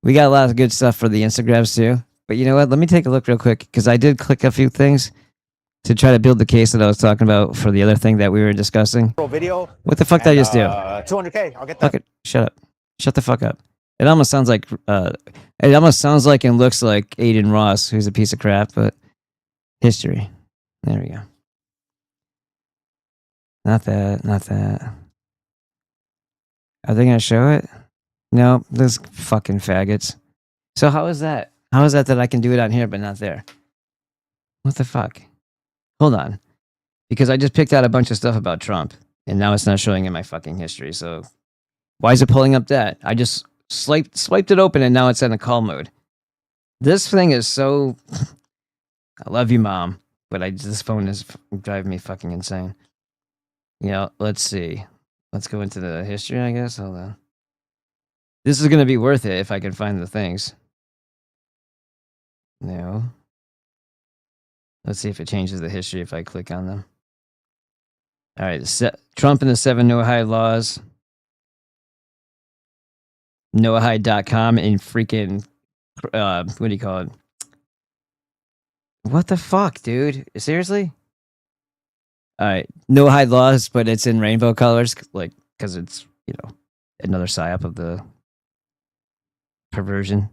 We got a lot of good stuff for the Instagrams too. But you know what? Let me take a look real quick because I did click a few things to try to build the case that I was talking about for the other thing that we were discussing. Video. What the fuck did I just do? 200K. I'll get that. Fuck it. Shut up. Shut the fuck up. It almost sounds like and looks like Aiden Ross, who's a piece of crap, but history. There we go. Not that. Not that. Are they gonna show it? No, those fucking faggots. So how is that? How is that I can do it on here but not there? What the fuck? Hold on. Because I just picked out a bunch of stuff about Trump and now it's not showing in my fucking history. So why is it pulling up that? I just swiped it open and now it's in a call mode. This thing is so... I love you, Mom. But this phone is driving me fucking insane. You know, let's see. Let's go into the history, I guess. Hold on. This is going to be worth it if I can find the things. No. Let's see if it changes the history if I click on them. All right. Trump and the 7 Noahide laws. Noahide.com and freaking... what do you call it? What the fuck, dude? Seriously? All right. Noahide laws, but it's in rainbow colors. Like, because it's, you know, another psyop of the perversion.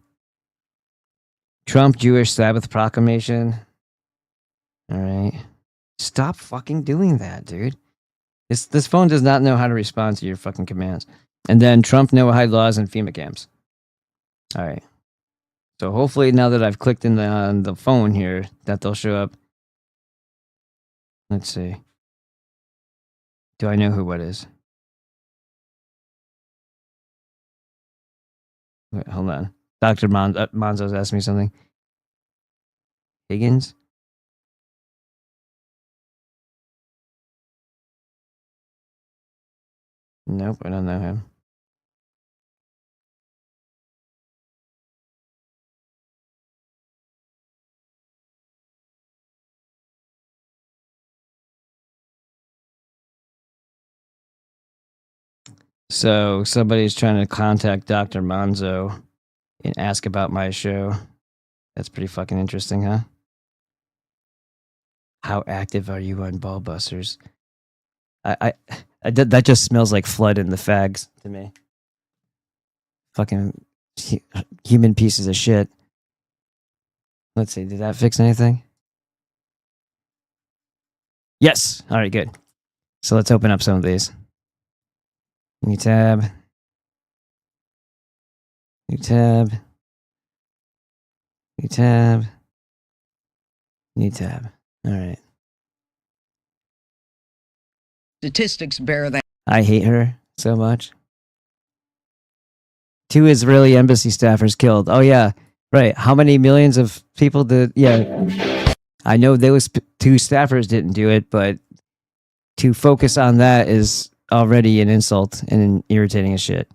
Trump Jewish Sabbath proclamation. All right. Stop fucking doing that, dude. This phone does not know how to respond to your fucking commands. And then Trump Noahide laws and FEMA camps. All right. So hopefully now that I've clicked on the phone here, that they'll show up. Let's see. Do I know who what is? Wait, hold on. Dr. Monzo's asked me something. Higgins? Nope, I don't know him. So somebody's trying to contact Dr. Monzo and ask about my show. That's pretty fucking interesting, huh? How active are you on Ballbusters? That just smells like flood in the fags to me. Fucking human pieces of shit. Let's see, did that fix anything? Yes! Alright, good. So let's open up some of these. New tab. New tab. New tab. New tab. Alright. Statistics bear that. I hate her so much. 2 Israeli embassy staffers killed. Oh yeah, right. How many millions of people did? Yeah, I know those 2 staffers didn't do it, but to focus on that is already an insult and irritating as shit.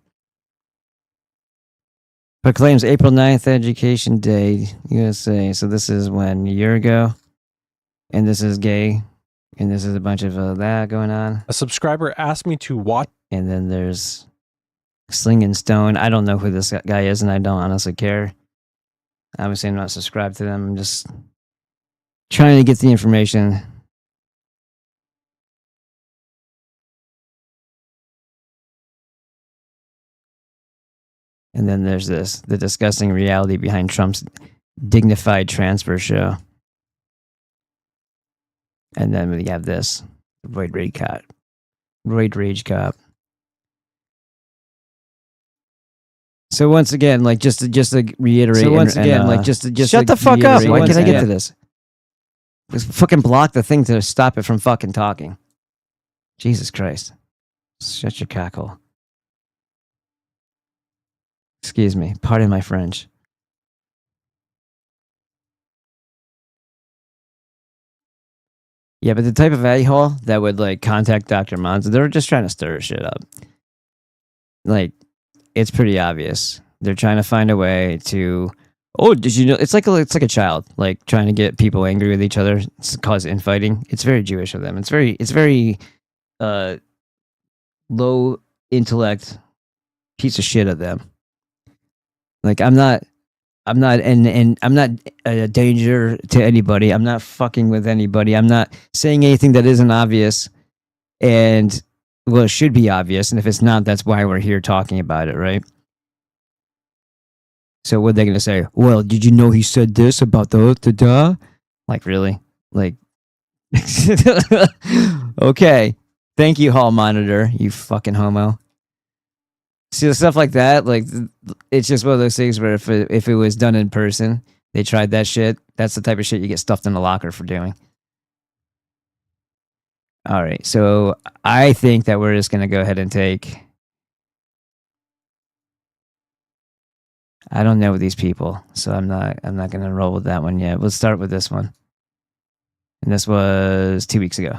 Proclaims April 9th Education Day, USA. So this is when? A year ago? And this is gay. And this is a bunch of that going on. A subscriber asked me to watch. And then there's Sling and Stone. I don't know who this guy is, and I don't honestly care. Obviously, I'm not subscribed to them. I'm just trying to get the information. And then there's this, the disgusting reality behind Trump's dignified transfer show. And then we have this, Roid Rage Cop. So once again, like just to reiterate. So once again, like just shut the fuck up. Why can't I get to this? Just fucking block the thing to stop it from fucking talking. Jesus Christ! Shut your cackle. Excuse me. Pardon my French. Yeah, but the type of a-hole that would like contact Dr. Monzo, they're just trying to stir shit up. Like, it's pretty obvious They're trying to find a way to. Oh, did you know? It's like a child, like trying to get people angry with each other, cause infighting. It's very Jewish of them. It's very low intellect piece of shit of them. Like I'm not and I'm not a danger to anybody. I'm not fucking with anybody. I'm not saying anything that isn't obvious. And well, it should be obvious. And if it's not, that's why we're here talking about it, right? So what are they going to say? Well, did you know he said this about the Like, really? Like, okay. Thank you, hall monitor, you fucking homo. See, the stuff like that, like, it's just one of those things where if it was done in person, they tried that shit, that's the type of shit you get stuffed in the locker for doing. All right, so I think that we're just going to go ahead and take... I don't know these people, so I'm not going to roll with that one yet. We'll start with this one. And this was 2 weeks ago.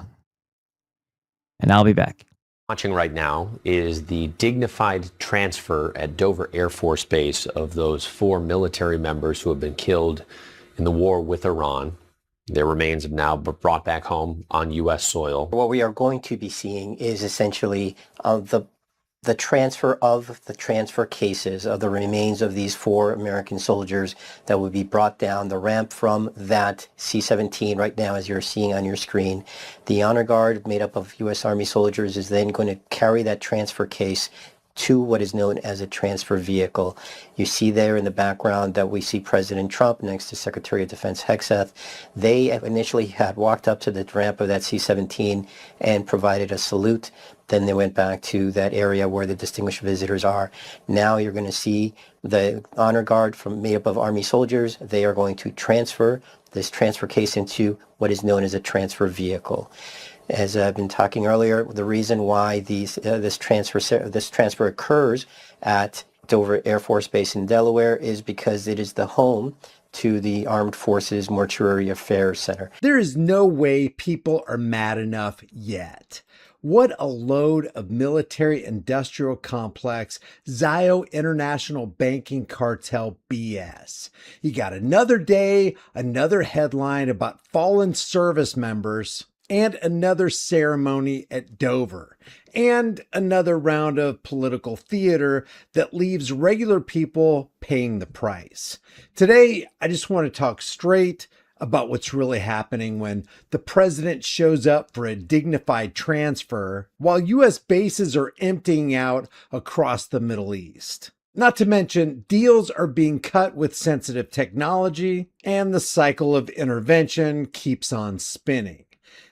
And I'll be back. Watching right now is the dignified transfer at Dover Air Force Base of those 4 military members who have been killed in the war with Iran. Their remains have now been brought back home on U.S. soil. What we are going to be seeing is essentially the transfer cases of the remains of these 4 American soldiers that would be brought down the ramp from that C-17 right now, as you're seeing on your screen. The honor guard, made up of U.S. Army soldiers, is then going to carry that transfer case to what is known as a transfer vehicle. You see there in the background that we see President Trump next to Secretary of Defense Hegseth. They initially had walked up to the ramp of that C-17 and provided a salute. Then they went back to that area where the distinguished visitors are. Now you're going to see the honor guard made up of Army soldiers. They are going to transfer this transfer case into what is known as a transfer vehicle. As I've been talking earlier, the reason why this transfer occurs at Dover Air Force Base in Delaware is because it is the home to the Armed Forces Mortuary Affairs Center. There is no way people are mad enough yet. What a load of military industrial complex, Zio international banking cartel BS. You got another day, another headline about fallen service members, and another ceremony at Dover, and another round of political theater that leaves regular people paying the price. Today, I just want to talk straight about what's really happening when the president shows up for a dignified transfer while U.S. bases are emptying out across the Middle East. Not to mention, deals are being cut with sensitive technology, and the cycle of intervention keeps on spinning.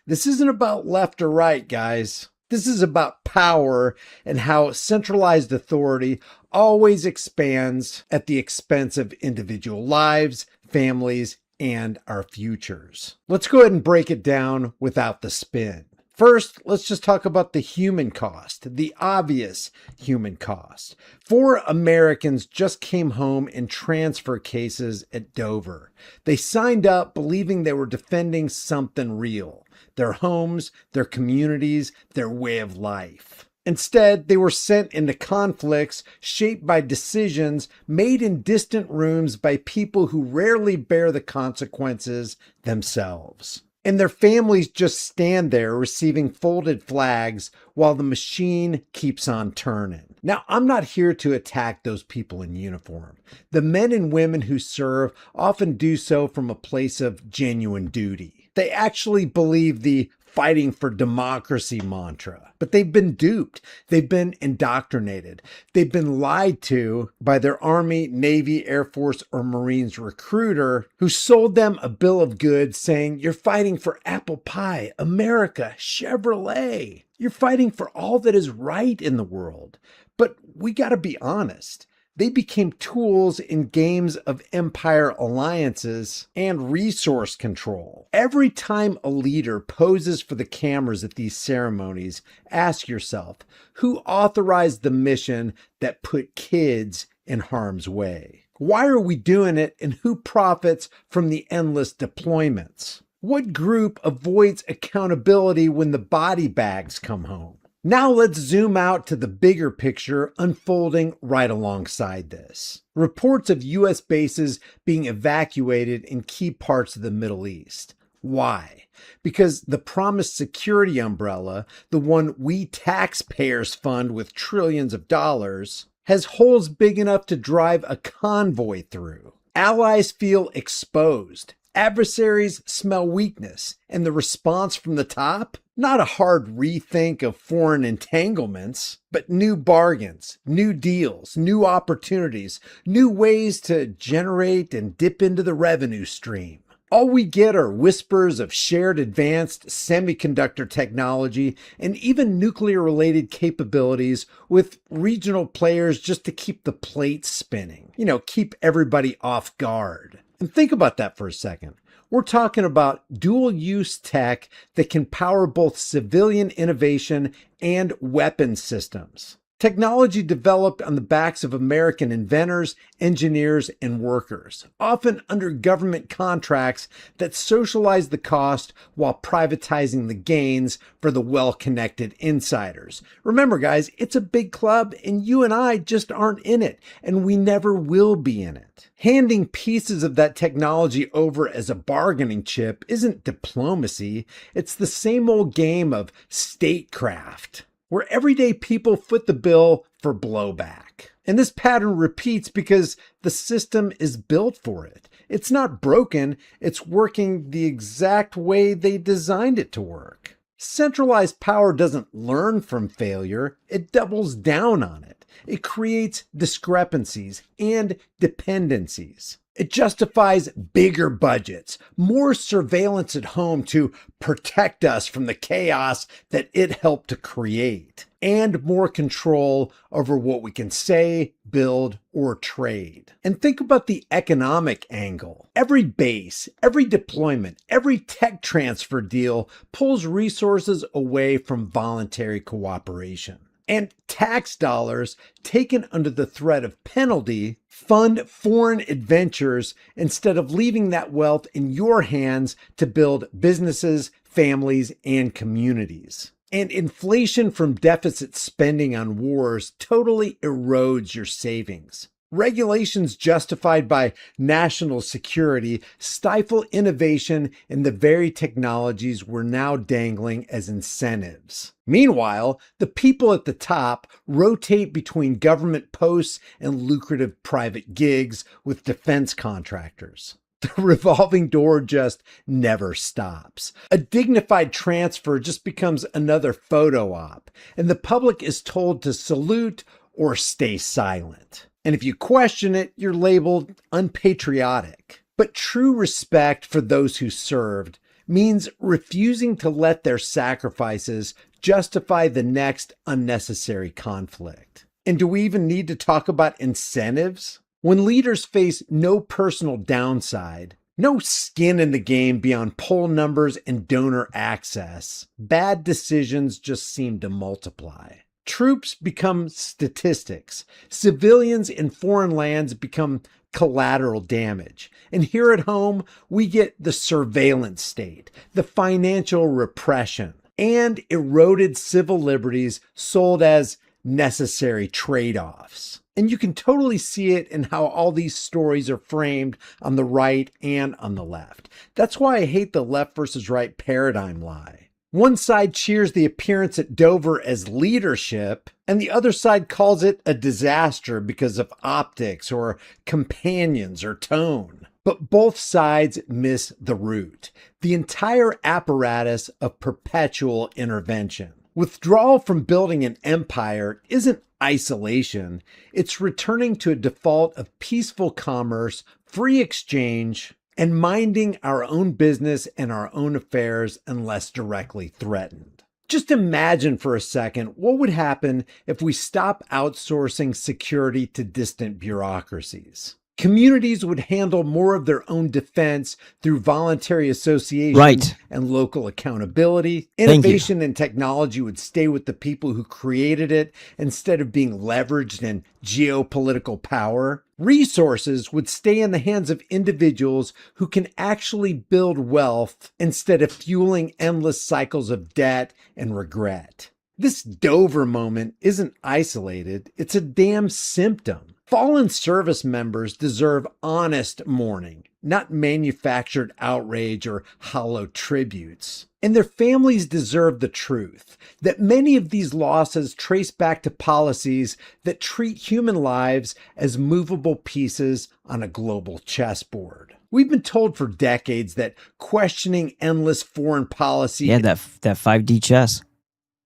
This isn't about left or right, guys. This is about power and how centralized authority always expands at the expense of individual lives, families, and our futures. Let's go ahead and break it down without the spin. First, let's just talk about the human cost, the obvious human cost. 4 Americans just came home in transfer cases at Dover. They signed up believing they were defending something real, their homes, their communities, their way of life. Instead, they were sent into conflicts shaped by decisions made in distant rooms by people who rarely bear the consequences themselves. And their families just stand there receiving folded flags while the machine keeps on turning. Now, I'm not here to attack those people in uniform. The men and women who serve often do so from a place of genuine duty. They actually believe the fighting for democracy mantra, but they've been duped. They've been indoctrinated. They've been lied to by their Army, Navy, Air Force, or Marines recruiter who sold them a bill of goods saying, you're fighting for apple pie, America, Chevrolet. You're fighting for all that is right in the world. But we got to be honest. They became tools in games of empire alliances and resource control. Every time a leader poses for the cameras at these ceremonies, ask yourself, who authorized the mission that put kids in harm's way? Why are we doing it, and who profits from the endless deployments? What group avoids accountability when the body bags come home? Now let's zoom out to the bigger picture unfolding right alongside this. Reports of U.S. bases being evacuated in key parts of the Middle East. Why? Because the promised security umbrella, the one we taxpayers fund with trillions of dollars, has holes big enough to drive a convoy through. Allies feel exposed. Adversaries smell weakness. And the response from the top? Not a hard rethink of foreign entanglements, but new bargains, new deals, new opportunities, new ways to generate and dip into the revenue stream. All we get are whispers of shared advanced semiconductor technology and even nuclear-related capabilities with regional players just to keep the plate spinning. Keep everybody off guard. And think about that for a second. We're talking about dual-use tech that can power both civilian innovation and weapon systems. Technology developed on the backs of American inventors, engineers, and workers, often under government contracts that socialize the cost while privatizing the gains for the well-connected insiders. Remember, guys, it's a big club, and you and I just aren't in it, and we never will be in it. Handing pieces of that technology over as a bargaining chip isn't diplomacy. It's the same old game of statecraft, where everyday people foot the bill for blowback. And this pattern repeats because the system is built for it. It's not broken, it's working the exact way they designed it to work. Centralized power doesn't learn from failure, it doubles down on it. It creates discrepancies and dependencies. It justifies bigger budgets, more surveillance at home to protect us from the chaos that it helped to create, and more control over what we can say, build, or trade. And think about the economic angle. Every base, every deployment, every tech transfer deal pulls resources away from voluntary cooperation. And tax dollars taken under the threat of penalty fund foreign adventures instead of leaving that wealth in your hands to build businesses, families, and communities. And inflation from deficit spending on wars totally erodes your savings. Regulations justified by national security stifle innovation in the very technologies we're now dangling as incentives. Meanwhile, the people at the top rotate between government posts and lucrative private gigs with defense contractors. The revolving door just never stops. A dignified transfer just becomes another photo op, and the public is told to salute or stay silent. And if you question it, you're labeled unpatriotic. But true respect for those who served means refusing to let their sacrifices justify the next unnecessary conflict. And do we even need to talk about incentives? When leaders face no personal downside, no skin in the game beyond poll numbers and donor access, bad decisions just seem to multiply. Troops become statistics. Civilians in foreign lands become collateral damage. And here at home, we get the surveillance state, the financial repression, and eroded civil liberties sold as necessary trade-offs. And you can totally see it in how all these stories are framed on the right and on the left. That's why I hate the left versus right paradigm lie. One side cheers the appearance at Dover as leadership, and the other side calls it a disaster because of optics or companions or tone. But both sides miss the root, the entire apparatus of perpetual intervention. Withdrawal from building an empire isn't isolation, it's returning to a default of peaceful commerce, free exchange, and minding our own business and our own affairs unless directly threatened. Just imagine for a second what would happen if we stop outsourcing security to distant bureaucracies. Communities would handle more of their own defense through voluntary association and local accountability. Innovation and technology would stay with the people who created it instead of being leveraged in geopolitical power. Resources would stay in the hands of individuals who can actually build wealth instead of fueling endless cycles of debt and regret. This Dover moment isn't isolated, it's a damn symptom. Fallen service members deserve honest mourning, not manufactured outrage or hollow tributes. And their families deserve the truth that many of these losses trace back to policies that treat human lives as movable pieces on a global chessboard. We've been told for decades that questioning endless foreign policy that 5D chess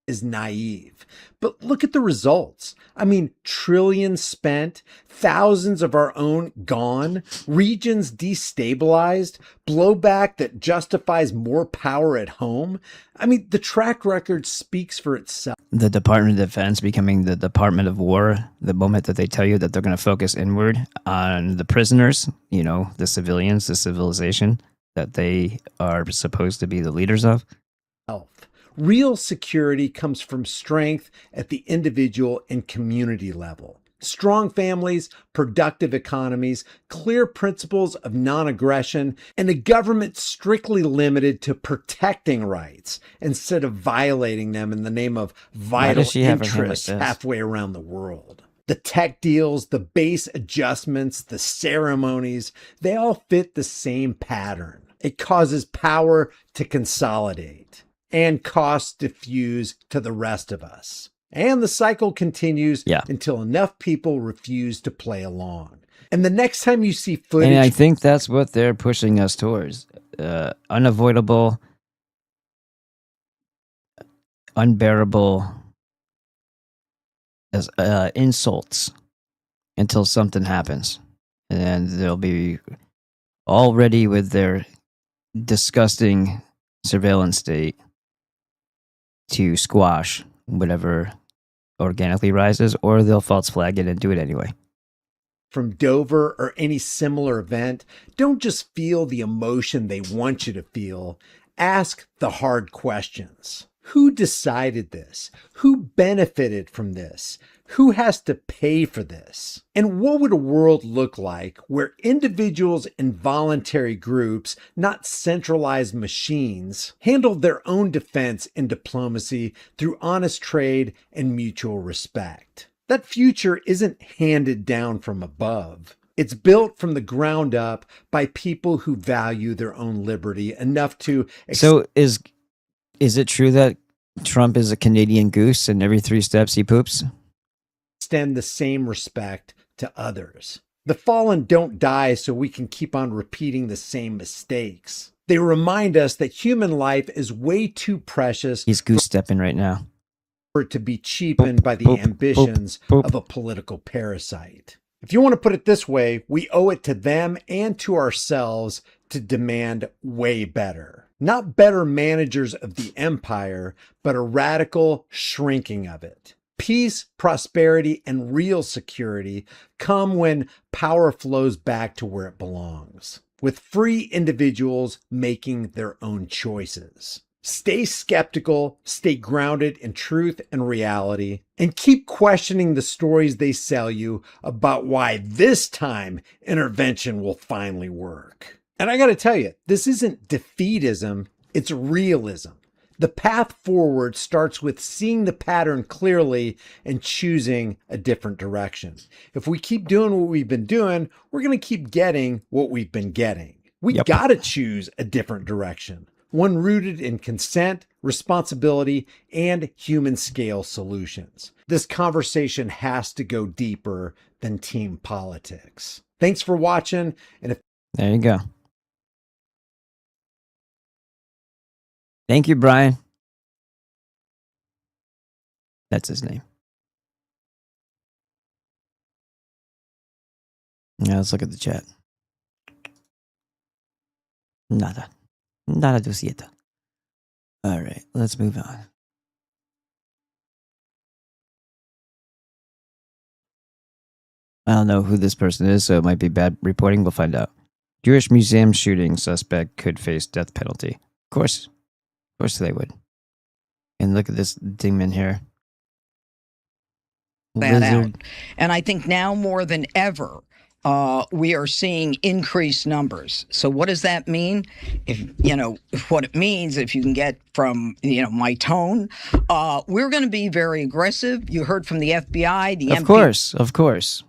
is naive. But look at the results. I mean, trillions spent, thousands of our own gone, regions destabilized, blowback that justifies more power at home. I mean, the track record speaks for itself. The Department of Defense becoming the Department of War, the moment that they tell you that they're going to focus inward on the prisoners, you know, the civilians, the civilization that they are supposed to be the leaders of. Real security comes from strength at the individual and community level. Strong families, productive economies, clear principles of non-aggression, and a government strictly limited to protecting rights instead of violating them in the name of vital interests halfway around the world. The tech deals, the base adjustments, the ceremonies, they all fit the same pattern. It causes power to consolidate and costs diffuse to the rest of us. And the cycle continues until enough people refuse to play along. And the next time you see footage... And I think that's what they're pushing us towards. Unavoidable, unbearable as insults until something happens. And they'll be all ready with their disgusting surveillance state to squash whatever organically rises, or they'll false flag it and do it anyway. From Dover or any similar event, don't just feel the emotion they want you to feel. Ask the hard questions. Who decided this? Who benefited from this? Who has to pay for this? And what would a world look like where individuals and voluntary groups, not centralized machines, handled their own defense and diplomacy through honest trade and mutual respect? That future isn't handed down from above. It's built from the ground up by people who value their own liberty enough to... So is it true that Trump is a Canadian goose and every 3 steps he poops? Extend the same respect to others. The fallen don't die so we can keep on repeating the same mistakes. They remind us that human life is way too precious. He's goose stepping right now. For it to be cheapened by the ambitions of a political parasite. If you want to put it this way, we owe it to them and to ourselves to demand way better. Not better managers of the empire, but a radical shrinking of it. Peace, prosperity, and real security come when power flows back to where it belongs, with free individuals making their own choices. Stay skeptical, stay grounded in truth and reality, and keep questioning the stories they sell you about why this time intervention will finally work. And I got to tell you, this isn't defeatism, it's realism. The path forward starts with seeing the pattern clearly and choosing a different direction. If we keep doing what we've been doing, we're going to keep getting what we've been getting. We got to choose a different direction, one rooted in consent, responsibility, and human scale solutions. This conversation has to go deeper than team politics. Thanks for watching. And if there you go. Thank you, Brian. That's his name. Now let's look at the chat. Nada. Nada do siete. All right, let's move on. I don't know who this person is, so it might be bad reporting. We'll find out. Jewish museum shooting suspect could face death penalty. Of course they would. And look at this dingman here. That out. And I think now more than ever, we are seeing increased numbers. So what does that mean? If what it means, if you can get from my tone, we're going to be very aggressive. You heard from the FBI, the MP. Of course,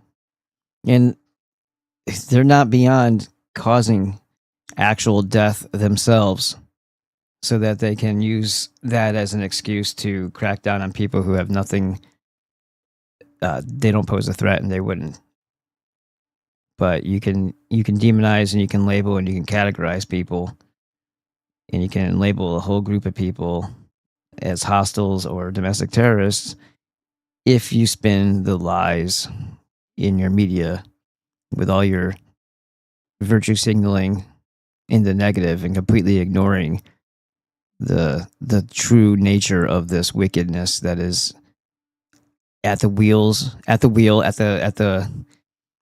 and they're not beyond causing actual death themselves, so that they can use that as an excuse to crack down on people who have nothing. They don't pose a threat, and they wouldn't. But you can demonize, and you can label, and you can categorize people, and you can label a whole group of people as hostiles or domestic terrorists if you spin the lies in your media with all your virtue signaling in the negative and completely ignoring the true nature of this wickedness that is at the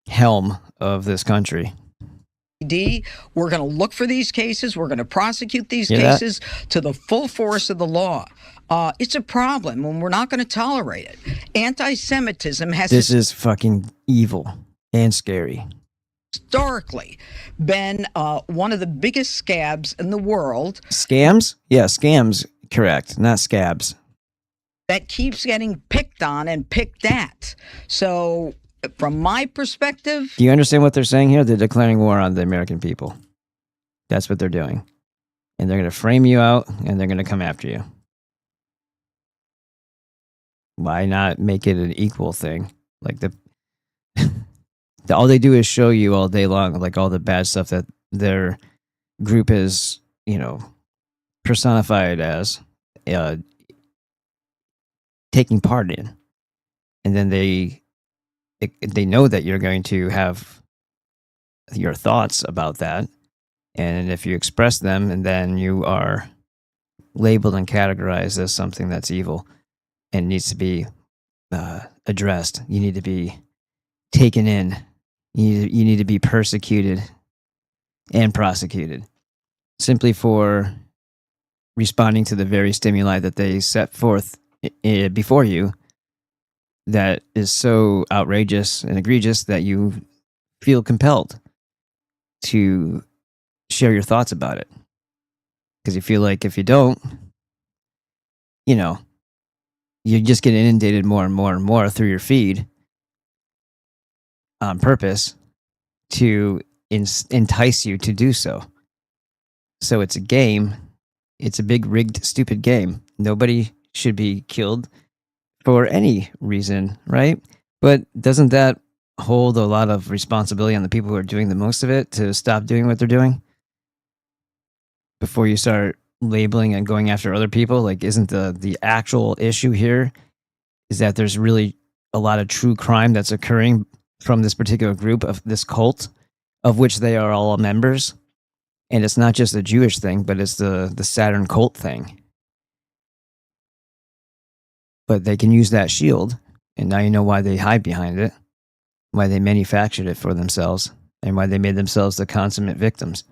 helm of this country. We're going to look for these cases. We're going to prosecute these Hear that? cases to the full force of the law. It's a problem, and we're not going to tolerate it. Anti-Semitism has This is fucking evil and scary. historically been one of the biggest scabs in the world. Scams? Yeah, scams. Correct. Not scabs. That keeps getting picked on and picked at. So, from my perspective, Do you understand what they're saying here? They're declaring war on the American people. That's what they're doing. And they're going to frame you out, and they're going to come after you. Why not make it an equal thing? Like all they do is show you all day long, like all the bad stuff that their group is, personified as taking part in. And then they know that you're going to have your thoughts about that. And if you express them, and then you are labeled and categorized as something that's evil and needs to be addressed, you need to be taken in. You need to be persecuted and prosecuted simply for responding to the very stimuli that they set forth before you that is so outrageous and egregious that you feel compelled to share your thoughts about it. Because you feel like if you don't, you just get inundated more and more and more through your feed on purpose to entice you to do so. So it's a game. It's a big rigged, stupid game. Nobody should be killed for any reason, right? But doesn't that hold a lot of responsibility on the people who are doing the most of it to stop doing what they're doing? Before you start labeling and going after other people, like, isn't the actual issue here is that there's really a lot of true crime that's occurring from this particular group of this cult, of which they are all members. And it's not just a Jewish thing, but it's the Saturn cult thing. But they can use that shield, and now you know why they hide behind it, why they manufactured it for themselves, and why they made themselves the consummate victims.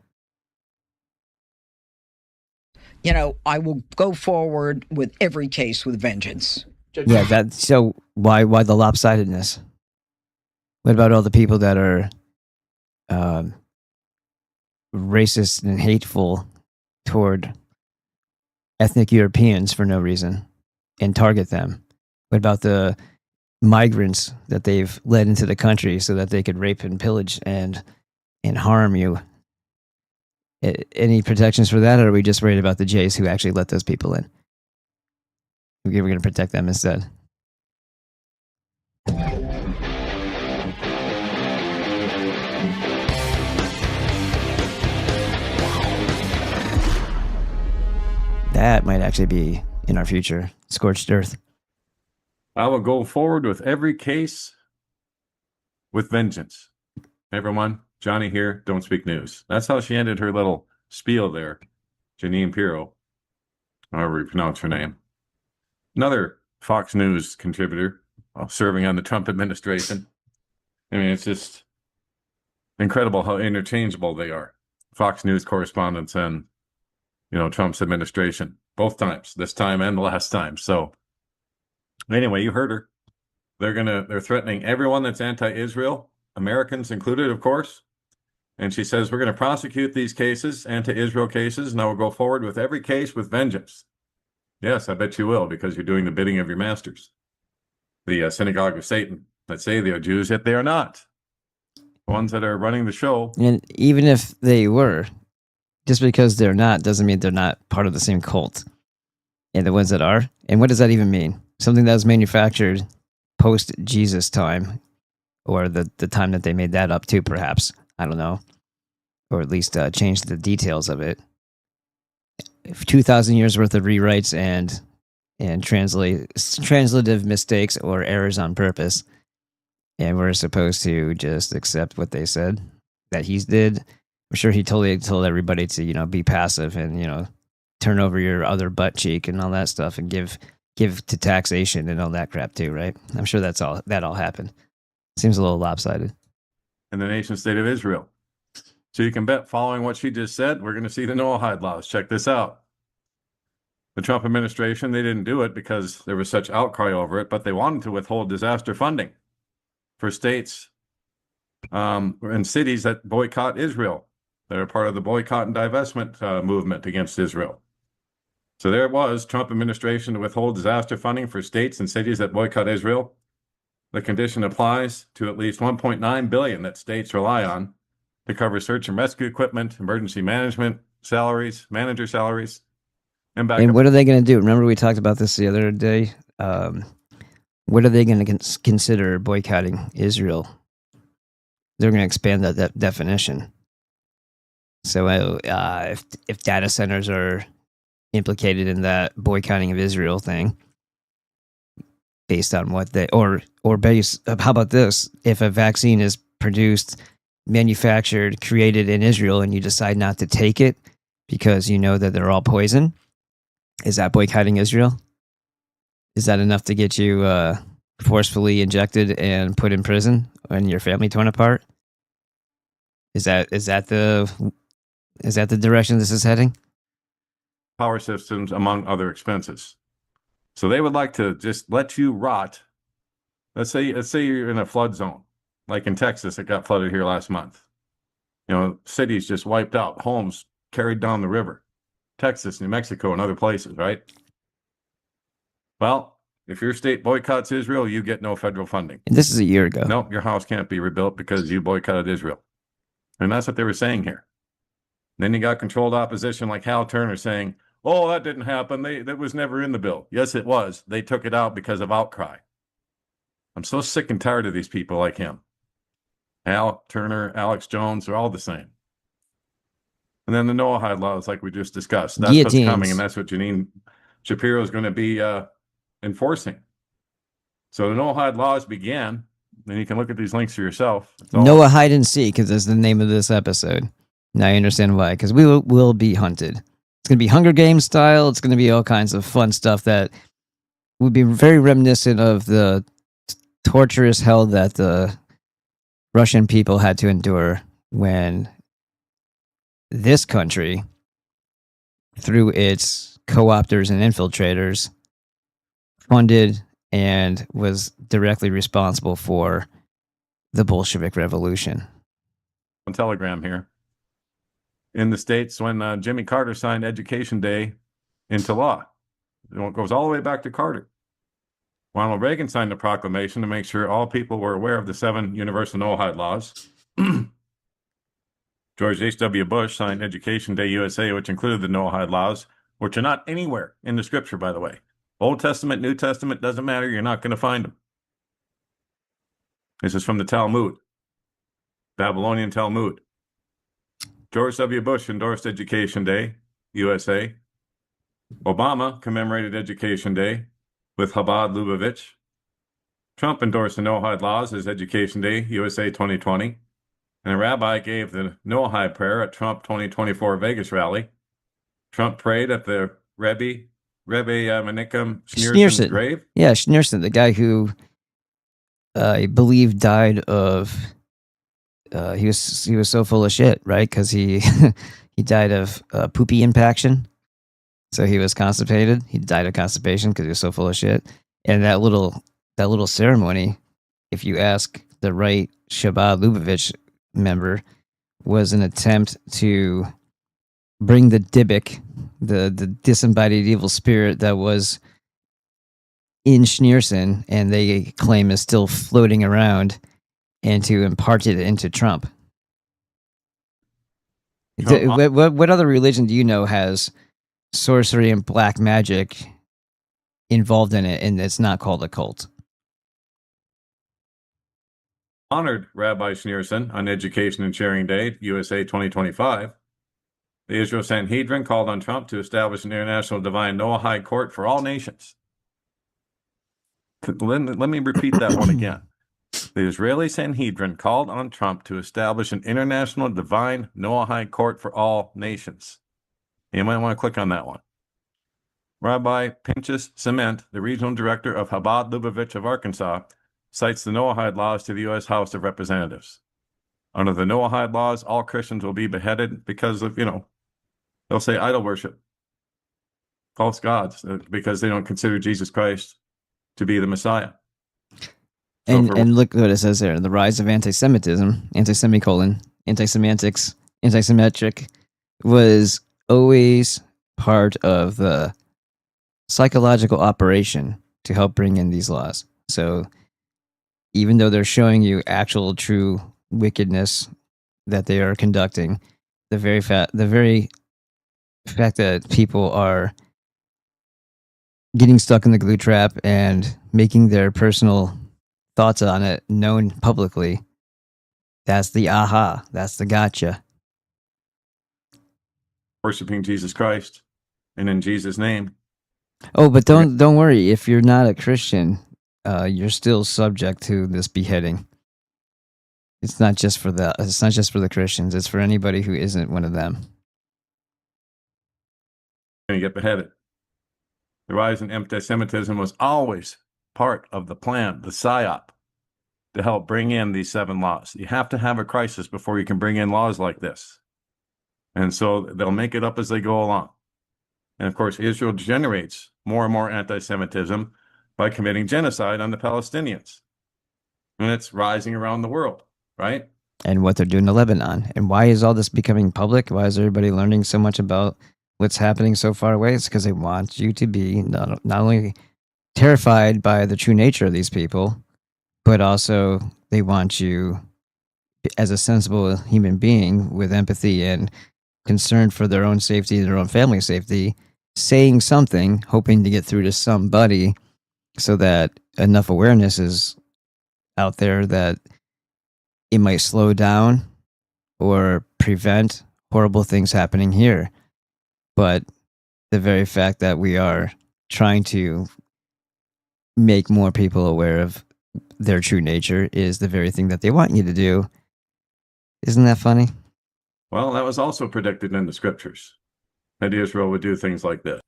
I will go forward with every case with vengeance. Yeah, so why the lopsidedness? What about all the people that are racist and hateful toward ethnic Europeans for no reason and target them? What about the migrants that they've led into the country so that they could rape and pillage and harm you? Any protections for that, or are we just worried about the Jays who actually let those people in? We're going to protect them instead. That might actually be in our future. Scorched earth. I will go forward with every case with vengeance. Hey everyone, Johnny here, Don't Speak News. That's how she ended her little spiel there. Janine Pirro, however you pronounce her name. Another Fox News contributor serving on the Trump administration. I mean, it's just incredible how interchangeable they are. Fox News correspondents and, Trump's administration, both times, this time and the last time. So anyway, you heard her. They're threatening everyone that's anti-Israel Americans included, of course. And she says, we're going to prosecute these cases, anti-Israel cases, and I will go forward with every case with vengeance. Yes, I bet you will, because you're doing the bidding of your masters. The synagogue of Satan that say they are Jews, yet they are not. The ones that are running the show. And even if they were, just because they're not doesn't mean they're not part of the same cult. And the ones that are, and what does that even mean? Something that was manufactured post-Jesus time, or the time that they made that up too, perhaps. I don't know. Or at least changed the details of it. 2,000 years worth of rewrites and translative mistakes or errors on purpose. And we're supposed to just accept what they said that he did. I'm sure he totally told everybody to, be passive and, turn over your other butt cheek and all that stuff and give to taxation and all that crap too, right? I'm sure that all happened. Seems a little lopsided. In the nation state of Israel. So you can bet, following what she just said, we're going to see the Noahide laws. Check this out. The Trump administration, they didn't do it because there was such outcry over it, but they wanted to withhold disaster funding for states and cities that boycott Israel, that are part of the boycott and divestment movement against Israel. So there it was, Trump administration to withhold disaster funding for states and cities that boycott Israel. The condition applies to at least $1.9 billion that states rely on to cover search and rescue equipment, emergency management salaries, manager salaries, and backup. And what are they going to do? Remember we talked about this the other day? What are they going to consider boycotting Israel? They're going to expand that definition. So if data centers are implicated in that boycotting of Israel thing, based on what they or base, how about this? If a vaccine is produced, manufactured, created in Israel, and you decide not to take it because you know that they're all poison, is that boycotting Israel? Is that enough to get you forcefully injected and put in prison and your family torn apart? Is that the direction this is heading? Power systems, among other expenses. So they would like to just let you rot. Let's say you're in a flood zone, like in Texas, it got flooded here last month. Cities just wiped out, homes carried down the river. Texas, New Mexico, and other places, right? Well, if your state boycotts Israel, you get no federal funding. And this is a year ago. No, your house can't be rebuilt because you boycotted Israel. And that's what they were saying here. Then you got controlled opposition like Hal Turner saying, oh, that didn't happen. That was never in the bill. Yes, it was. They took it out because of outcry. I'm so sick and tired of these people like him. Hal Turner, Alex Jones, they're all the same. And then the Noahide laws, like we just discussed. That's what's coming, and that's what Janine Shapiro is going to be enforcing. So the Noahide laws began, and you can look at these links for yourself. Noah hide and seek, because that's the name of this episode. Now you understand why, because we will be hunted. It's going to be Hunger Games style. It's going to be all kinds of fun stuff that would be very reminiscent of the torturous hell that the Russian people had to endure when this country, through its co-opters and infiltrators, funded and was directly responsible for the Bolshevik Revolution. On Telegram here. In the States, when Jimmy Carter signed Education Day into law. It goes all the way back to Carter. Ronald Reagan signed a proclamation to make sure all people were aware of the 7 universal Noahide laws. George H.W. Bush signed Education Day USA, which included the Noahide laws, which are not anywhere in the scripture, by the way. Old Testament, New Testament, doesn't matter. You're not going to find them. This is from the Talmud, Babylonian Talmud. George W. Bush endorsed Education Day, USA. Obama commemorated Education Day with Chabad Lubavitch. Trump endorsed the Noahide laws as Education Day, USA 2020. And a rabbi gave the Noahide prayer at Trump 2024 Vegas rally. Trump prayed at the Rebbe Menachem Schneerson's grave. Yeah, Schneerson, the guy who I believe died of... he was so full of shit, right? Because he he died of poopy impaction. So he was constipated. He died of constipation because he was so full of shit. And that little ceremony, if you ask the right Shabbat Lubavitch member was an attempt to bring the Dybbuk, the disembodied evil spirit that was in Schneerson, and they claim is still floating around, and to impart it into Trump. What other religion do you know has sorcery and black magic involved in it, and it's not called a cult? Honored Rabbi Schneerson on Education and Sharing Day, USA 2025. The Israel Sanhedrin called on Trump to establish an international divine Noahide court for all nations. Let me repeat that one again. The Israeli Sanhedrin called on Trump to establish an international divine Noahide court for all nations. You might want to click on that one. Rabbi Pinchas Cement, the regional director of Chabad Lubavitch of Arkansas, cites the Noahide laws to the U.S. House of Representatives. Under the Noahide laws, all Christians will be beheaded because of, they'll say idol worship, false gods, because they don't consider Jesus Christ to be the Messiah. And look what it says there: the rise of anti-Semitism, anti-semantics, anti-Semitic, was always part of the psychological operation to help bring in these laws. So even though they're showing you actual true wickedness that they are conducting, the very fact that people are getting stuck in the glue trap and making their personal thoughts on it known publicly, that's the aha, that's the gotcha. Worshiping Jesus Christ and in Jesus' name. Oh, but don't worry, if you're not a Christian, you're still subject to this beheading. It's not just for the Christians, it's for anybody who isn't one of them. Going to get beheaded. The rise in anti-Semitism was always part of the plan, the PSYOP, to help bring in these 7 laws. You have to have a crisis before you can bring in laws like this. And so they'll make it up as they go along. And of course, Israel generates more and more anti-Semitism by committing genocide on the Palestinians. And it's rising around the world, right? And what they're doing to Lebanon. And why is all this becoming public? Why is everybody learning so much about what's happening so far away? It's because they want you to be not only terrified by the true nature of these people, but also they want you, as a sensible human being with empathy and concern for their own safety, their own family safety, saying something, hoping to get through to somebody so that enough awareness is out there that it might slow down or prevent horrible things happening here. But the very fact that we are trying to make more people aware of their true nature is the very thing that they want you to do. Isn't that funny? Well, that was also predicted in the scriptures, that Israel would do things like this.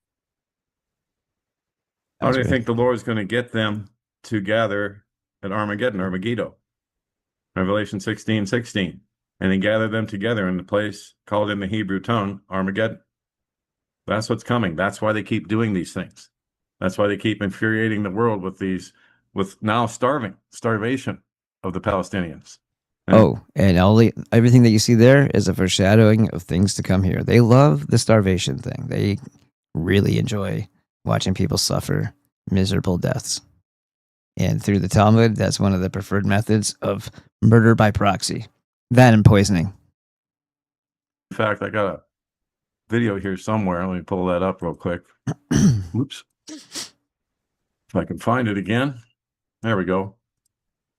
How do you think the Lord is going to get them to gather at Armageddon, or Megiddo? Revelation 16:16. And he gathered them together in the place called in the Hebrew tongue Armageddon. That's what's coming. That's why they keep doing these things. That's why they keep infuriating the world with now starvation of the Palestinians. And everything that you see there is a foreshadowing of things to come here. They love the starvation thing. They really enjoy watching people suffer miserable deaths. And through the Talmud, that's one of the preferred methods of murder by proxy. That and poisoning. In fact, I got a video here somewhere. Let me pull that up real quick. Oops. If I can find it again. There we go.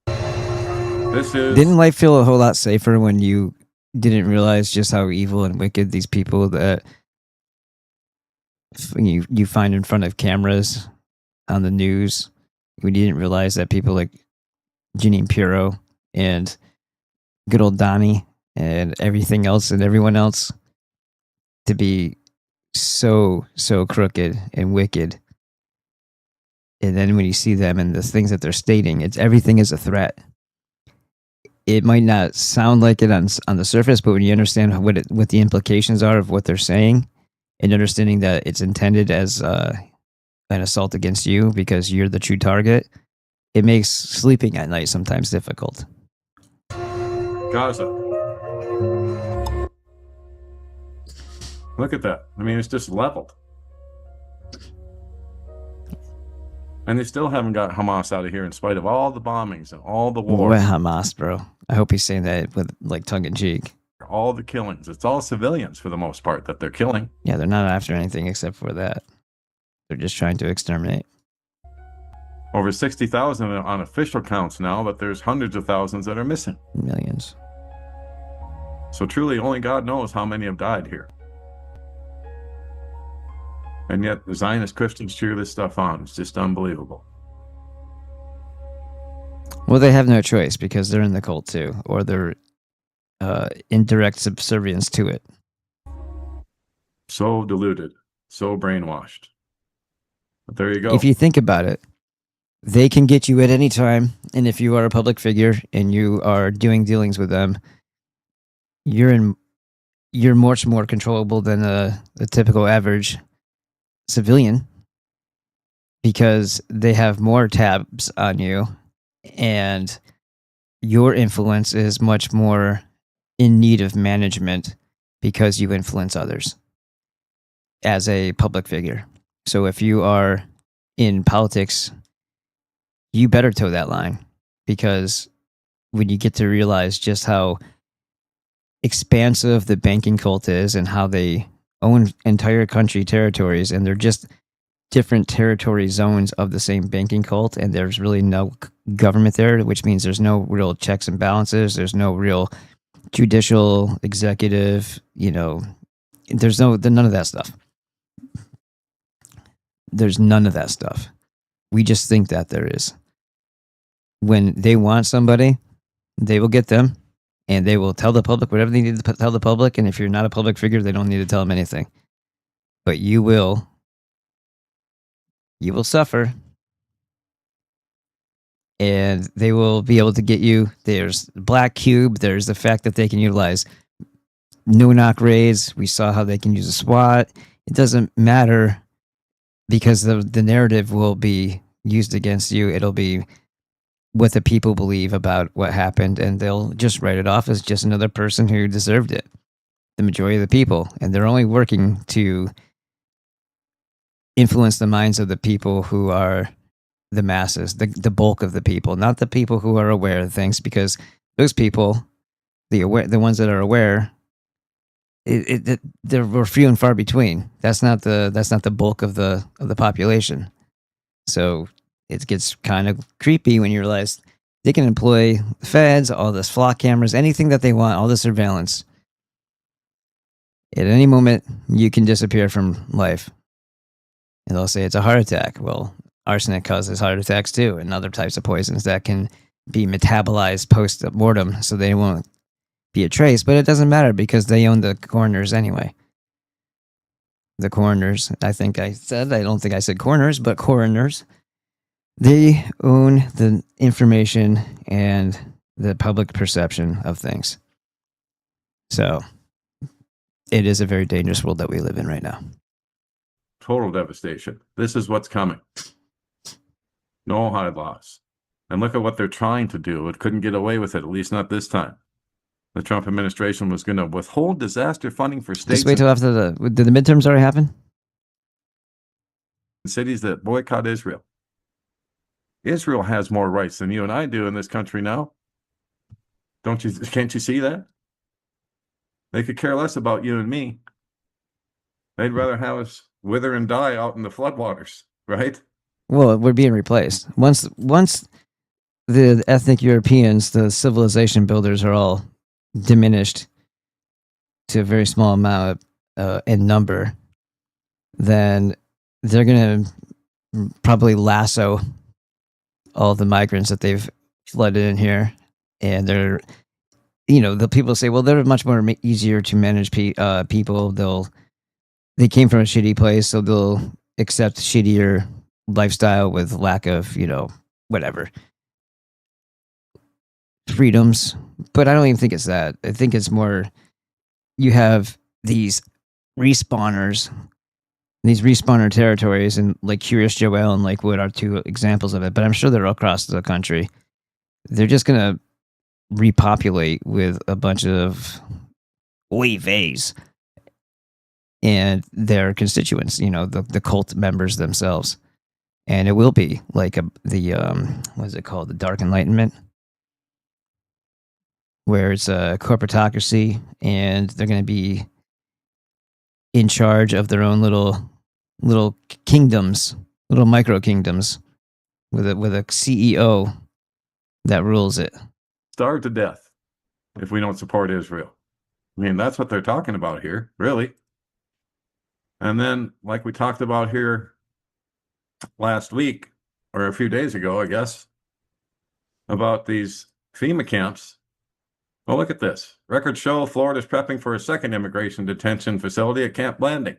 Didn't life feel a whole lot safer when you didn't realize just how evil and wicked these people that you find in front of cameras on the news? We didn't realize that people like Janine Pirro and good old Donnie and everything else and everyone else to be so crooked and wicked. And then when you see them and the things that they're stating, everything is a threat. It might not sound like it on the surface, but when you understand what the implications are of what they're saying, and understanding that it's intended as an assault against you because you're the true target, it makes sleeping at night sometimes difficult. Gaza. Look at that. I mean, it's just leveled. And they still haven't got Hamas out of here in spite of all the bombings and all the war. What Hamas, bro? I hope he's saying that with like tongue in cheek. All the killings. It's all civilians for the most part that they're killing. Yeah, they're not after anything except for that. They're just trying to exterminate. Over 60,000 on official counts now, but there's hundreds of thousands that are missing. Millions. So truly, only God knows how many have died here. And yet, the Zionist Christians cheer this stuff on. It's just unbelievable. Well, they have no choice because they're in the cult too, or they're in direct subservience to it. So deluded, so brainwashed. But there you go. If you think about it, they can get you at any time, and if you are a public figure and you are doing dealings with them, you're much more controllable than a typical average civilian because they have more tabs on you, and your influence is much more in need of management because you influence others as a public figure. So if you are in politics, you better toe that line, because when you get to realize just how expansive the banking cult is and how they own entire country territories, and they're just different territory zones of the same banking cult, and there's really no government there, which means there's no real checks and balances, there's no real judicial, executive, there's none of that stuff. There's none of that stuff. We just think that there is. When they want somebody, they will get them, and they will tell the public whatever they need to tell the public, and if you're not a public figure, they don't need to tell them anything. But you will suffer, and they will be able to get you. There's Black Cube, there's the fact that they can utilize no-knock raids. We saw how they can use a SWAT. It doesn't matter, because the narrative will be used against you. It'll be what the people believe about what happened, and they'll just write it off as just another person who deserved it. The majority of the people, and they're only working to influence the minds of the people who are the masses, the bulk of the people, not the people who are aware of things, because those people, the ones that are aware, they're few and far between. That's not the bulk of the population. So it gets kind of creepy when you realize they can employ the feds, all this flock cameras, anything that they want, all the surveillance. At any moment, you can disappear from life. And they'll say it's a heart attack. Well, arsenic causes heart attacks too, and other types of poisons that can be metabolized post-mortem, so they won't be a trace. But it doesn't matter because they own the coroners anyway. The coroners, I don't think I said coroners, but coroners. They own the information and the public perception of things. So it is a very dangerous world that we live in right now. Total devastation. This is what's coming. No hide loss. And look at what they're trying to do. It couldn't get away with it, at least not this time. The Trump administration was going to withhold disaster funding for states. Just wait till after did the midterms already happen? Cities that boycott Israel. Israel has more rights than you and I do in this country now. Can't you see that? They could care less about you and me. They'd rather have us wither and die out in the floodwaters, right? Well, we're being replaced. Once the ethnic Europeans, the civilization builders, are all diminished to a very small amount in number, then they're going to probably lasso all the migrants that they've flooded in here. And they're, the people say, well, they're much more easier to manage people. They came from a shitty place, so they'll accept shittier lifestyle with lack of, whatever freedoms. But I don't even think it's that. I think it's more, you have these respawner territories, and like Curious Joel and Lakewood are two examples of it, but I'm sure they're all across the country. They're just going to repopulate with a bunch of OEVs and their constituents, the cult members themselves. And it will be like what is it called? The Dark Enlightenment, where it's a corporatocracy and they're going to be in charge of their own little kingdoms, little micro kingdoms with a CEO that rules it. Starve to death if we don't support Israel. I mean, that's what they're talking about here, really. And then, like we talked about here last week, or a few days ago, I guess, about these FEMA camps. Well, look at this. Records show Florida's prepping for a second immigration detention facility at Camp Blanding.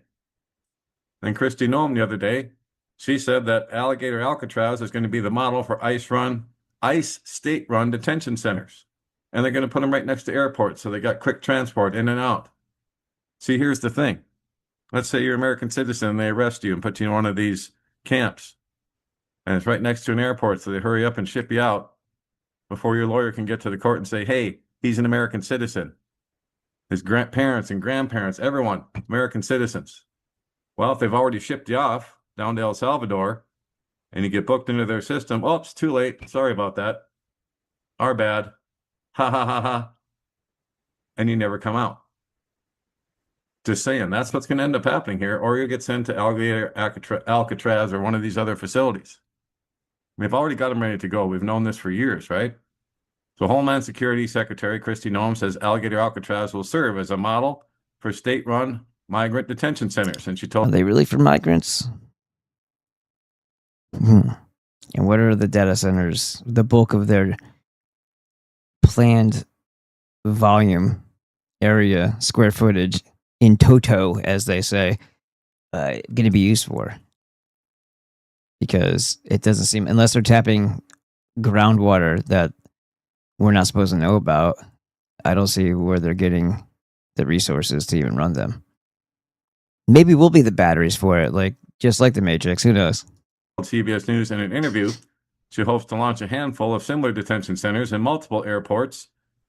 And Kristi Noem the other day, she said that Alligator Alcatraz is going to be the model for ICE state-run detention centers. And they're going to put them right next to airports, so they got quick transport in and out. See, here's the thing. Let's say you're an American citizen and they arrest you and put you in one of these camps. And it's right next to an airport, so they hurry up and ship you out before your lawyer can get to the court and say, hey, he's an American citizen. His parents and grandparents, everyone, American citizens. Well, if they've already shipped you off down to El Salvador and you get booked into their system, oh, it's too late. Sorry about that. Our bad. Ha ha ha ha. And you never come out. Just saying, that's what's going to end up happening here, or you'll get sent to Alligator Alcatraz or one of these other facilities. We've already got them ready to go. We've known this for years, right? So Homeland Security Secretary Kristi Noem says Alligator Alcatraz will serve as a model for state-run migrant detention centers. And she told... Are they really for migrants? And what are the data centers? The bulk of their planned volume, area, square footage, in toto, as they say, going to be used for? Because it doesn't seem, unless they're tapping groundwater that we're not supposed to know about, I don't see where they're getting the resources to even run them. Maybe we'll be the batteries for it, just like the Matrix. Who knows? CBS News in an interview, she hopes to launch a handful of similar detention centers in multiple airports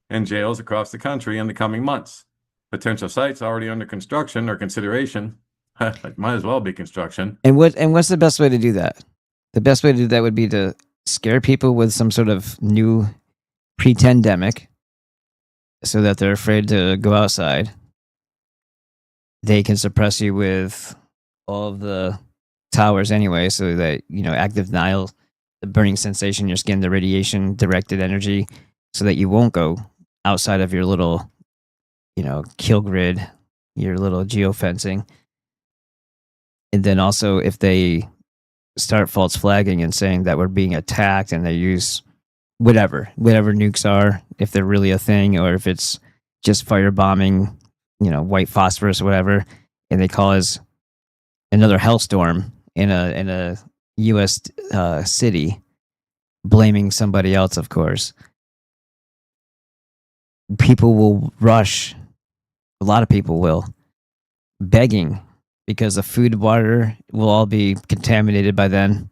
and jails across the country in the coming months. Potential sites already under construction or consideration. It might as well be construction. And what's the best way to do that? The best way to do that would be to scare people with some sort of new pretendemic so that they're afraid to go outside. They can suppress you with all of the towers anyway, so that, active denial, the burning sensation in your skin, the radiation directed energy, so that you won't go outside of your little, kill grid, your little geofencing. And then also, if they start false flagging and saying that we're being attacked, and they use whatever nukes are, if they're really a thing, or if it's just firebombing, white phosphorus or whatever, and they cause another hellstorm in a U.S. City, blaming somebody else, of course, people will rush. A lot of people will, begging, because the food and water will all be contaminated by then.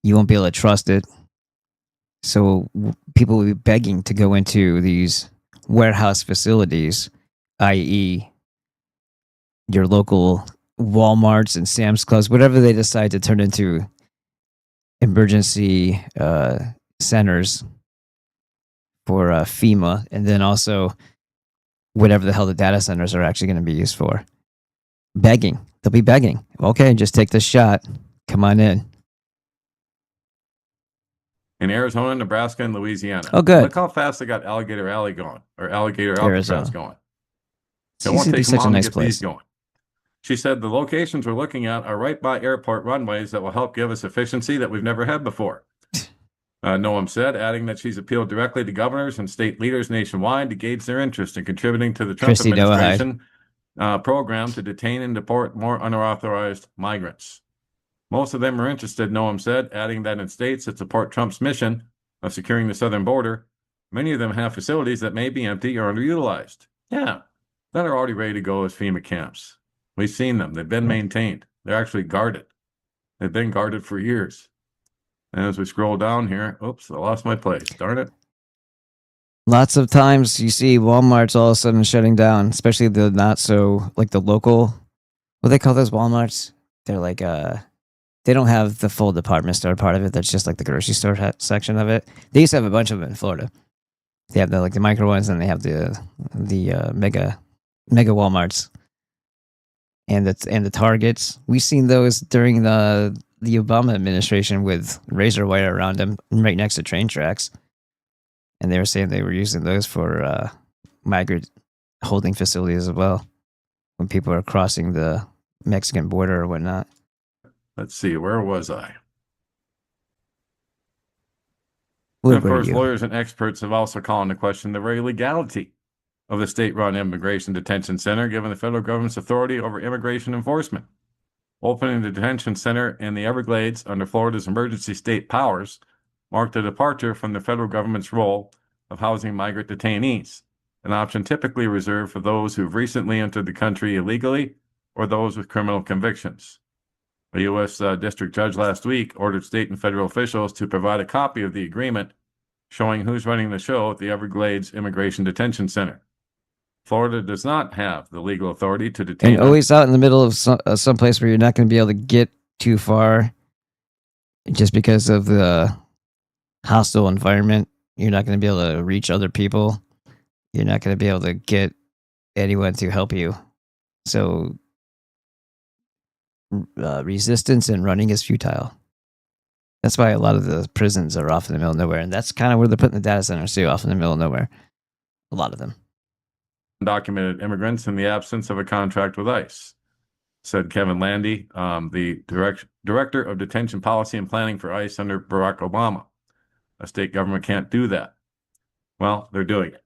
You won't be able to trust it. So people will be begging to go into these warehouse facilities, i.e. your local Walmarts and Sam's Clubs, whatever they decide to turn into emergency centers for FEMA, and then also whatever the hell the data centers are actually going to be used for. Begging. They'll be begging. Okay, just take this shot. Come on in. In Arizona, Nebraska, and Louisiana. Oh, good. Look how fast they got Alligator Alley going, or Alligator Alcatraz going. It Seems won't to be take them such a long to nice get place. these going. She said the locations we're looking at are right by airport runways that will help give us efficiency that we've never had before. Noem said, adding that she's appealed directly to governors and state leaders nationwide to gauge their interest in contributing to the Trump Kristi administration program to detain and deport more unauthorized migrants. Most of them are interested, Noem said, adding that in states that support Trump's mission of securing the southern border, many of them have facilities that may be empty or underutilized. Yeah, that are already ready to go as FEMA camps. We've seen them. They've been maintained. They're actually guarded. They've been guarded for years. And as we scroll down here, oops, I lost my place. Darn it. Lots of times you see Walmarts all of a sudden shutting down, especially the not so like the local. What do they call those Walmarts? They're like they don't have the full department store part of it. That's just like the grocery store section of it. They used to have a bunch of them in Florida. They have the like the micro ones, and they have the mega Walmarts, and the Targets. We've seen those during the Obama administration with razor wire around them, right next to train tracks. And they were saying they were using those for migrant holding facilities as well when people are crossing the Mexican border or whatnot. Let's see, where was I? Where of were course, you? lawyers and experts have also called into question the very legality of the state-run immigration detention center, given the federal government's authority over immigration enforcement. Opening the detention center in the Everglades under Florida's emergency state powers marked a departure from the federal government's role of housing migrant detainees, an option typically reserved for those who've recently entered the country illegally or those with criminal convictions. A U.S. district judge last week ordered state and federal officials to provide a copy of the agreement showing who's running the show at the Everglades Immigration Detention Center. Florida does not have the legal authority to detain. And always out in the middle of some place where you're not going to be able to get too far just because of the hostile environment. You're not going to be able to reach other people. You're not going to be able to get anyone to help you. So resistance and running is futile. That's why a lot of the prisons are off in the middle of nowhere. And that's kind of where they're putting the data centers too, off in the middle of nowhere. A lot of them. Undocumented immigrants in the absence of a contract with ICE, said Kevin Landy, the director of detention policy and planning for ICE under Barack Obama. A state government can't do that. Well, they're doing it.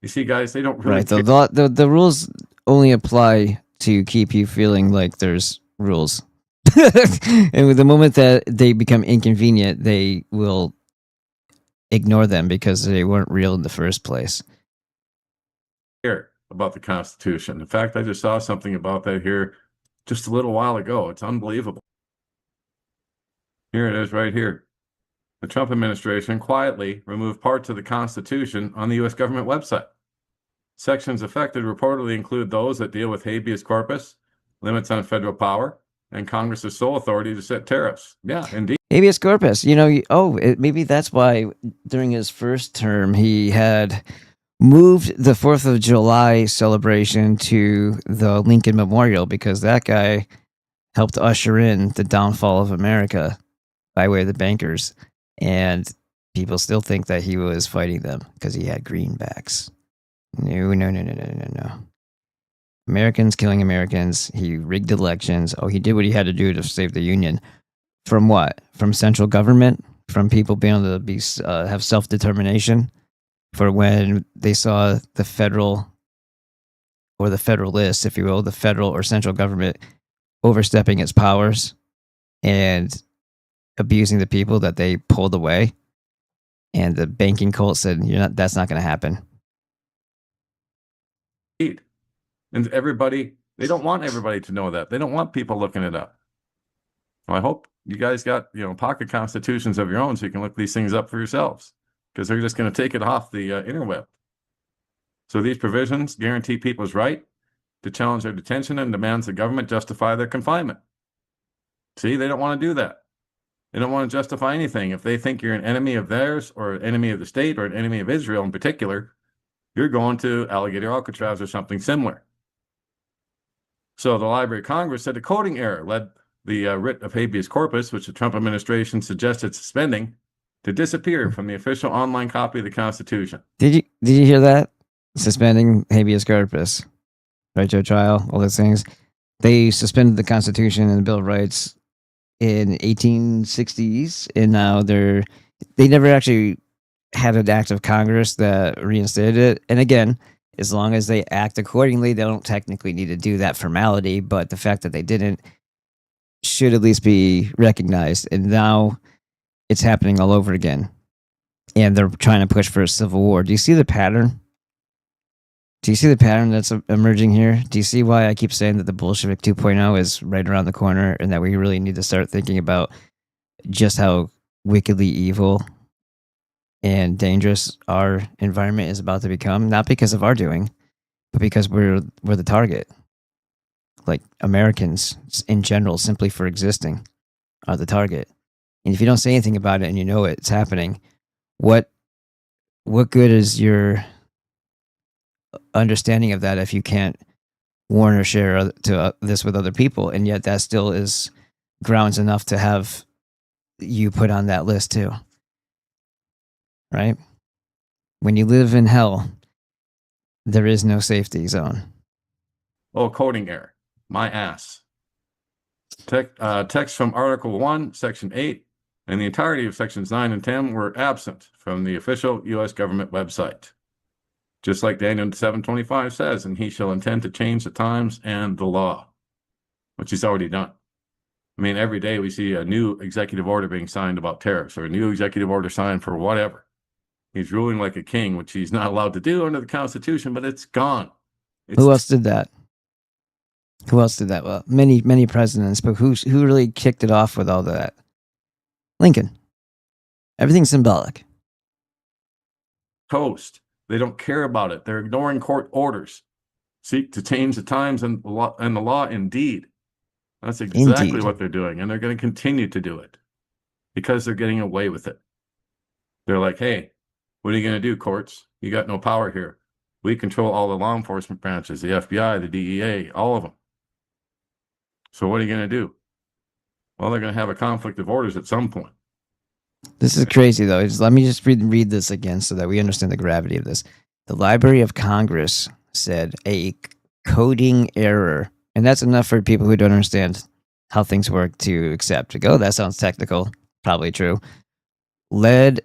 You see, guys, they don't really. Right. The rules only apply to keep you feeling like there's rules. And with the moment that they become inconvenient, they will ignore them because they weren't real in the first place. Here about the Constitution. In fact, I just saw something about that here just a little while ago. It's unbelievable. Here it is right here. The Trump administration quietly removed parts of the Constitution on the U.S. government website. Sections affected reportedly include those that deal with habeas corpus, limits on federal power, and Congress's sole authority to set tariffs. Yeah, indeed. Habeas corpus. Maybe that's why during his first term he had moved the 4th of July celebration to the Lincoln Memorial, because that guy helped usher in the downfall of America by way of the bankers. And people still think that he was fighting them because he had greenbacks. No. Americans killing Americans. He rigged elections. Oh, he did what he had to do to save the Union. From what? From central government? From people being able to have self-determination? For when they saw the federal, or the federalists, if you will, the federal or central government overstepping its powers and abusing the people, that they pulled away, and the banking cult said, that's not going to happen. And everybody, they don't want everybody to know that. They don't want people looking it up. Well, I hope you guys got, pocket constitutions of your own so you can look these things up for yourselves, because they're just going to take it off the interweb. So these provisions guarantee people's right to challenge their detention and demands the government justify their confinement. See, they don't want to do that. They don't want to justify anything. If they think you're an enemy of theirs, or an enemy of the state, or an enemy of Israel in particular, you're going to Alligator Alcatraz or something similar. So the Library of Congress said a coding error led the writ of habeas corpus, which the Trump administration suggested suspending, to disappear from the official online copy of the Constitution. Did you hear that? Suspending habeas corpus, right to a trial, all those things. They suspended the Constitution and the Bill of Rights in 1860s, and now they never actually had an act of Congress that reinstated it. And again, as long as they act accordingly, they don't technically need to do that formality, but the fact that they didn't should at least be recognized. And now it's happening all over again. And they're trying to push for a civil war. Do you see the pattern? Do you see the pattern that's emerging here? Do you see why I keep saying that the Bolshevik 2.0 is right around the corner, and that we really need to start thinking about just how wickedly evil and dangerous our environment is about to become, not because of our doing, but because we're the target. Like Americans in general, simply for existing, are the target. And if you don't say anything about it and you know it's happening, what good is your understanding of that if you can't warn or share this with other people? And yet that still is grounds enough to have you put on that list too. Right? When you live in hell, there is no safety zone. Oh, coding error. My ass. Text from Article 1, Section 8, and the entirety of Sections 9 and 10 were absent from the official U.S. government website. Just like Daniel 7:25 says, and he shall intend to change the times and the law, which he's already done. I mean, every day we see a new executive order being signed about tariffs or a new executive order signed for whatever. He's ruling like a king, which he's not allowed to do under the Constitution, but it's gone. Who else did that? Well, many presidents, but who really kicked it off with all that? Lincoln. Everything's symbolic. Toast. They don't care about it. They're ignoring court orders. Seek to change the times and the law indeed. That's exactly what they're doing, and they're going to continue to do it because they're getting away with it. They're like, hey, what are you going to do, courts? You got no power here. We control all the law enforcement branches, the FBI, the DEA, all of them. So what are you going to do? Well, they're going to have a conflict of orders at some point. This is crazy, though. Let me just read this again so that we understand the gravity of this. The Library of Congress said a coding error, and that's enough for people who don't understand how things work to accept. To go, that sounds technical, probably true. Led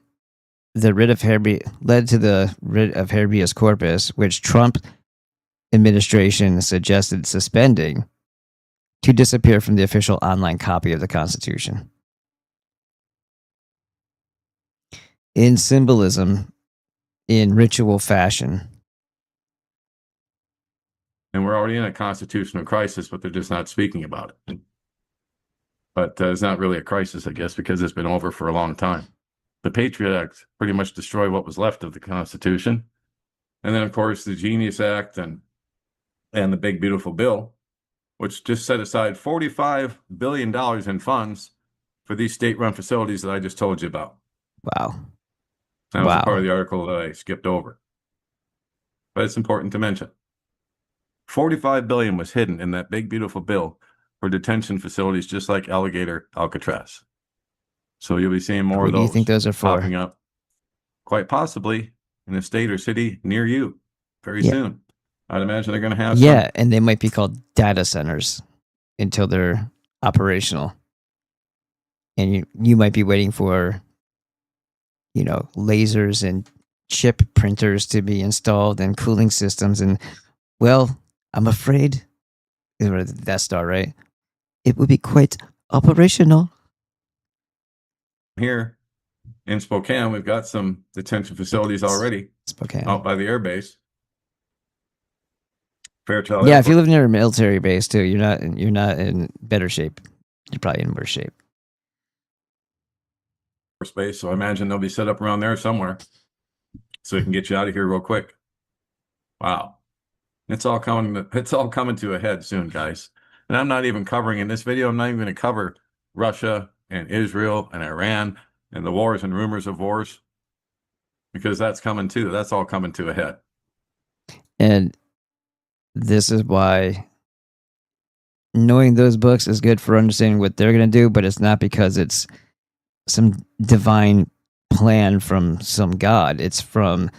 to the writ of habeas corpus, which Trump administration suggested suspending, to disappear from the official online copy of the Constitution. In symbolism, in ritual fashion. And we're already in a constitutional crisis, but they're just not speaking about it. But it's not really a crisis, I guess, because it's been over for a long time. The Patriot Act pretty much destroyed what was left of the Constitution. And then, of course, the Genius Act and the Big Beautiful Bill, which just set aside $45 billion in funds for these state-run facilities that I just told you about. Wow. That was a part of the article that I skipped over. But it's important to mention. $45 billion was hidden in that Big Beautiful Bill for detention facilities just like Alligator Alcatraz. So you'll be seeing more of those. What do you think those are for? Popping up, quite possibly in a state or city near you very soon. I'd imagine they're going to have some. And they might be called data centers until they're operational. And you might be waiting for, lasers and chip printers to be installed and cooling systems. And, well, I'm afraid, Death Star, right? It would be quite operational. Here in Spokane, we've got some detention facilities already. Spokane. Out by the air base. Fairchild. Yeah, if you live near a military base too, you're not in better shape. You're probably in worse shape. Space, so I imagine they'll be set up around there somewhere, so we can get you out of here real quick. Wow, it's all coming to a head soon, guys. And I'm not even covering in this video. I'm not even going to cover Russia and Israel and Iran and the wars and rumors of wars, because that's coming too. That's all coming to a head. And this is why knowing those books is good for understanding what they're going to do, but it's not because it's some divine plan from some god. It's from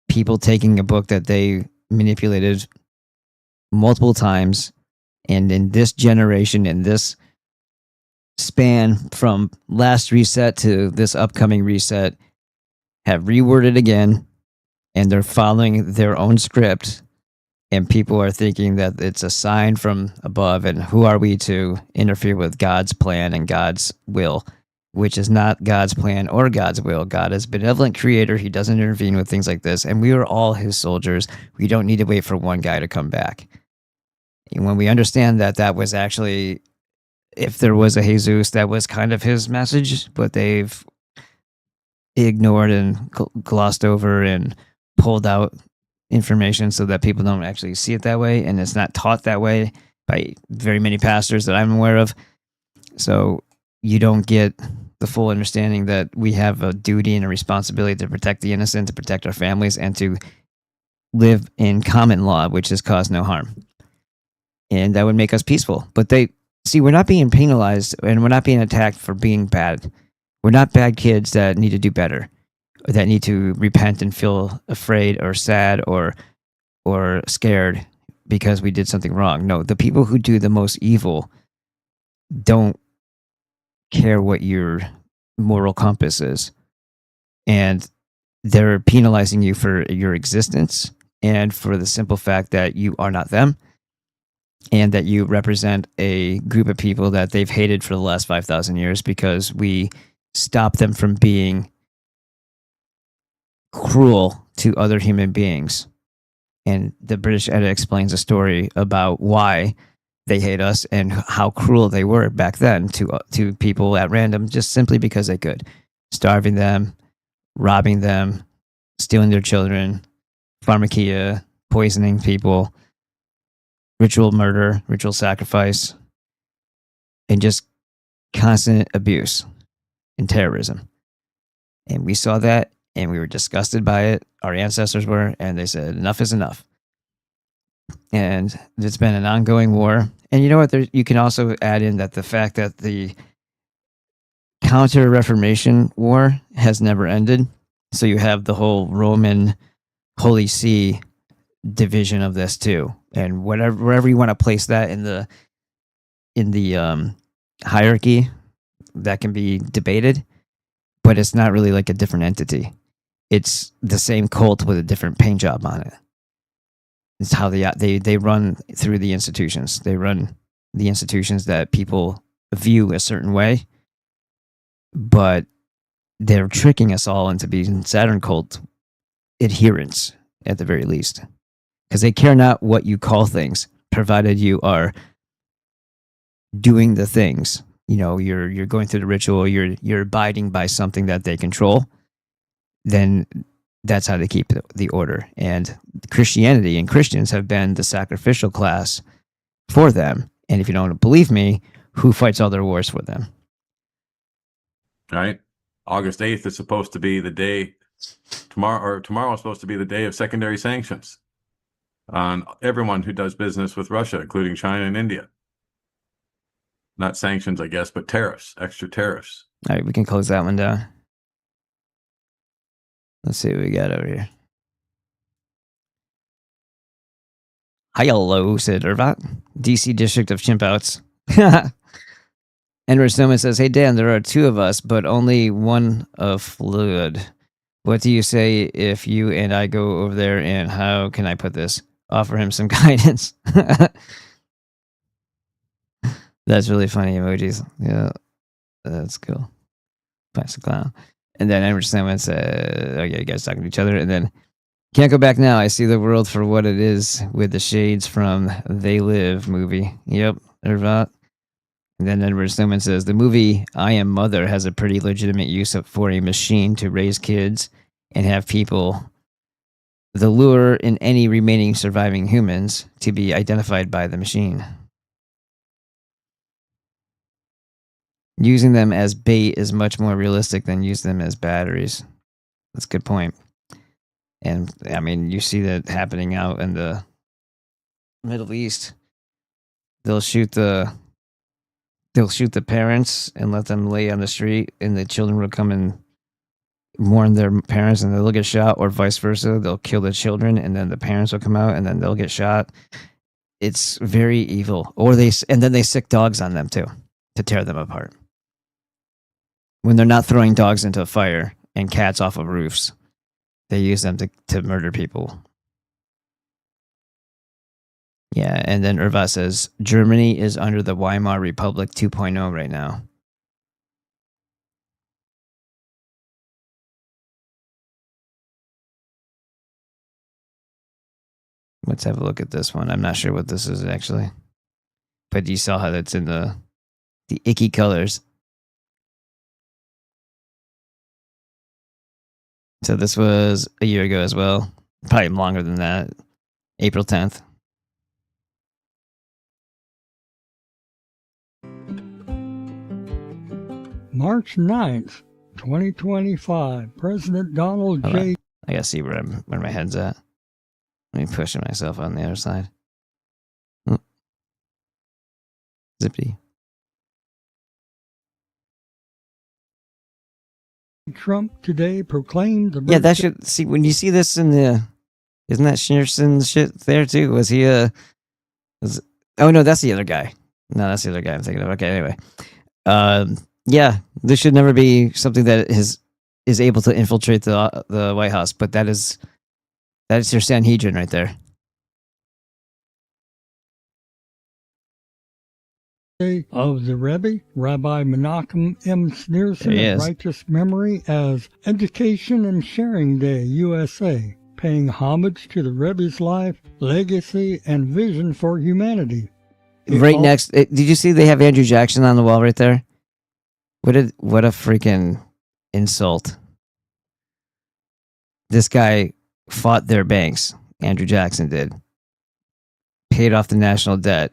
people taking a book that they manipulated multiple times, and in this generation, in this span from last reset to this upcoming reset, have reworded again, and they're following their own script, and people are thinking that it's a sign from above, and who are we to interfere with God's plan and God's will, which is not God's plan or God's will. God is a benevolent creator. He doesn't intervene with things like this, and we are all his soldiers. We don't need to wait for one guy to come back. And when we understand that that was actually, if there was a Jesus, that was kind of his message, but they've ignored and glossed over and pulled out information so that people don't actually see it that way, and it's not taught that way by very many pastors that I'm aware of. So you don't get the full understanding that we have a duty and a responsibility to protect the innocent, to protect our families, and to live in common law, which is cause no harm. And that would make us peaceful. But we're not being penalized and we're not being attacked for being bad. We're not bad kids that need to do better, or that need to repent and feel afraid or sad or scared because we did something wrong. No, the people who do the most evil don't care what your moral compass is. And they're penalizing you for your existence and for the simple fact that you are not them, and that you represent a group of people that they've hated for the last 5,000 years because we stop them from being cruel to other human beings. And the British edit explains a story about why they hate us and how cruel they were back then to people at random, just simply because they could. Starving them, robbing them, stealing their children, pharmakia, poisoning people, ritual murder, ritual sacrifice, and just constant abuse and terrorism. And we saw that and we were disgusted by it. Our ancestors were, and they said, enough is enough. And it's been an ongoing war. And you know what? You can also add in that the fact that the Counter-Reformation War has never ended. So you have the whole Roman Holy See division of this too. And wherever you want to place that in the hierarchy, that can be debated. But it's not really like a different entity. It's the same cult with a different paint job on it. It's how they run through the institutions. They run the institutions that people view a certain way, but they're tricking us all into being Saturn cult adherents at the very least, because they care not what you call things, provided you are doing the things. You know, you're going through the ritual, you're abiding by something that they control. Then that's how they keep the order. And Christianity and Christians have been the sacrificial class for them. And if you don't believe me, who fights all their wars for them? Right. August 8th is supposed to be the day tomorrow is supposed to be the day of secondary sanctions on everyone who does business with Russia, including China and India. Not sanctions, I guess, but tariffs, extra tariffs. All right, we can close that one down. Let's see what we got over here. Hello, said Irvat. DC District of Chimpouts. Edward Snowman says, hey, Dan, there are two of us, but only one of fluid. What do you say if you and I go over there, and how can I put this? Offer him some guidance. That's really funny emojis. Yeah, that's cool. Plastic clown. And then Edward Snowman said, oh yeah, you guys talking to each other. And then, can't go back now. I see the world for what it is with the shades from They Live movie. Yep, Irvat. And then Edward Snowman says, the movie I Am Mother has a pretty legitimate use for a machine to raise kids and have people, the lure in any remaining surviving humans to be identified by the machine. Using them as bait is much more realistic than using them as batteries. That's a good point. And I mean, you see that happening out in the Middle East. They'll shoot the parents and let them lay on the street, and the children will come and mourn their parents, and they'll get shot, or vice versa. They'll kill the children, and then the parents will come out, and then they'll get shot. It's very evil. And then they sick dogs on them too to tear them apart. When they're not throwing dogs into a fire and cats off of roofs, they use them to murder people. Yeah, and then Irva says, Germany is under the Weimar Republic 2.0 right now. Let's have a look at this one. I'm not sure what this is actually. But you saw how that's in the icky colors. So this was a year ago as well. Probably longer than that. April 10th. March 9th, 2025. President Donald Hold J. on. I gotta see where my head's at. Let me push myself on the other side. Oh. Zippy. Trump today proclaimed the Yeah, that should see when you see this in the. Isn't that Schneerson's shit there too? Was he oh no, that's the other guy. No, that's the other guy I'm thinking of. Okay, anyway. Yeah, this should never be something that is able to infiltrate the White House, but that's your Sanhedrin right there. of the Rebbe, Rabbi Menachem M. There he Schneerson is. of righteous memory as Education and Sharing Day USA, paying homage to the Rebbe's life, legacy, and vision for humanity. Right next, did you see they have Andrew Jackson on the wall right there? What a freaking insult! This guy fought their banks. Andrew Jackson did. Paid off the national debt,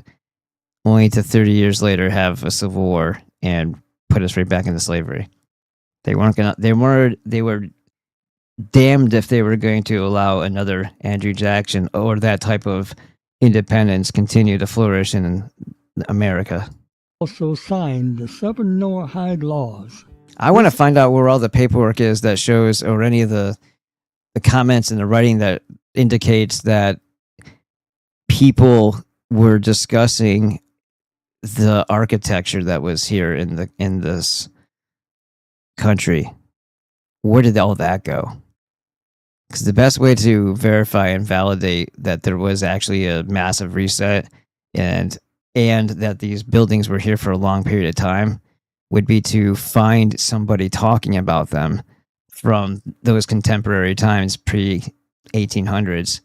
only to 30 years later have a civil war and put us right back into slavery. They were damned if they were going to allow another Andrew Jackson or that type of independence continue to flourish in America. Also signed the 7 Noahide laws. I want to find out where all the paperwork is that shows, or any of the comments in the writing that indicates that people were discussing the architecture that was here in this country. Where did all that go? Because the best way to verify and validate that there was actually a massive reset and that these buildings were here for a long period of time would be to find somebody talking about them from those contemporary times, pre-1800s,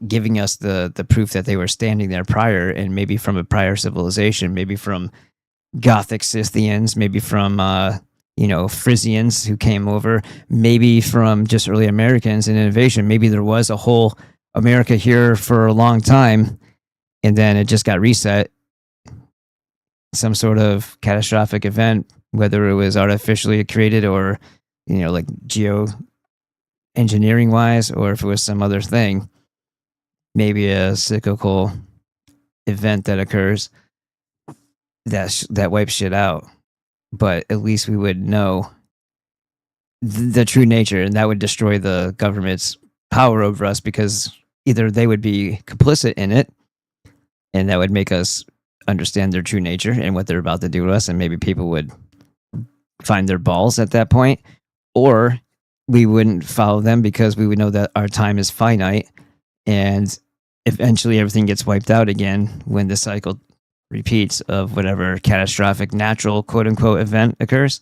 giving us the proof that they were standing there prior, and maybe from a prior civilization, maybe from Gothic Scythians, maybe from Frisians who came over, maybe from just early Americans and innovation. Maybe there was a whole America here for a long time, and then it just got reset. Some sort of catastrophic event, whether it was artificially created or, like geo-engineering wise, or if it was some other thing, maybe a cyclical event that occurs that wipes shit out. But at least we would know the true nature, and that would destroy the government's power over us, because either they would be complicit in it, and that would make us understand their true nature and what they're about to do to us, and maybe people would find their balls at that point, or we wouldn't follow them because we would know that our time is finite, and eventually everything gets wiped out again when the cycle repeats of whatever catastrophic natural quote-unquote event occurs.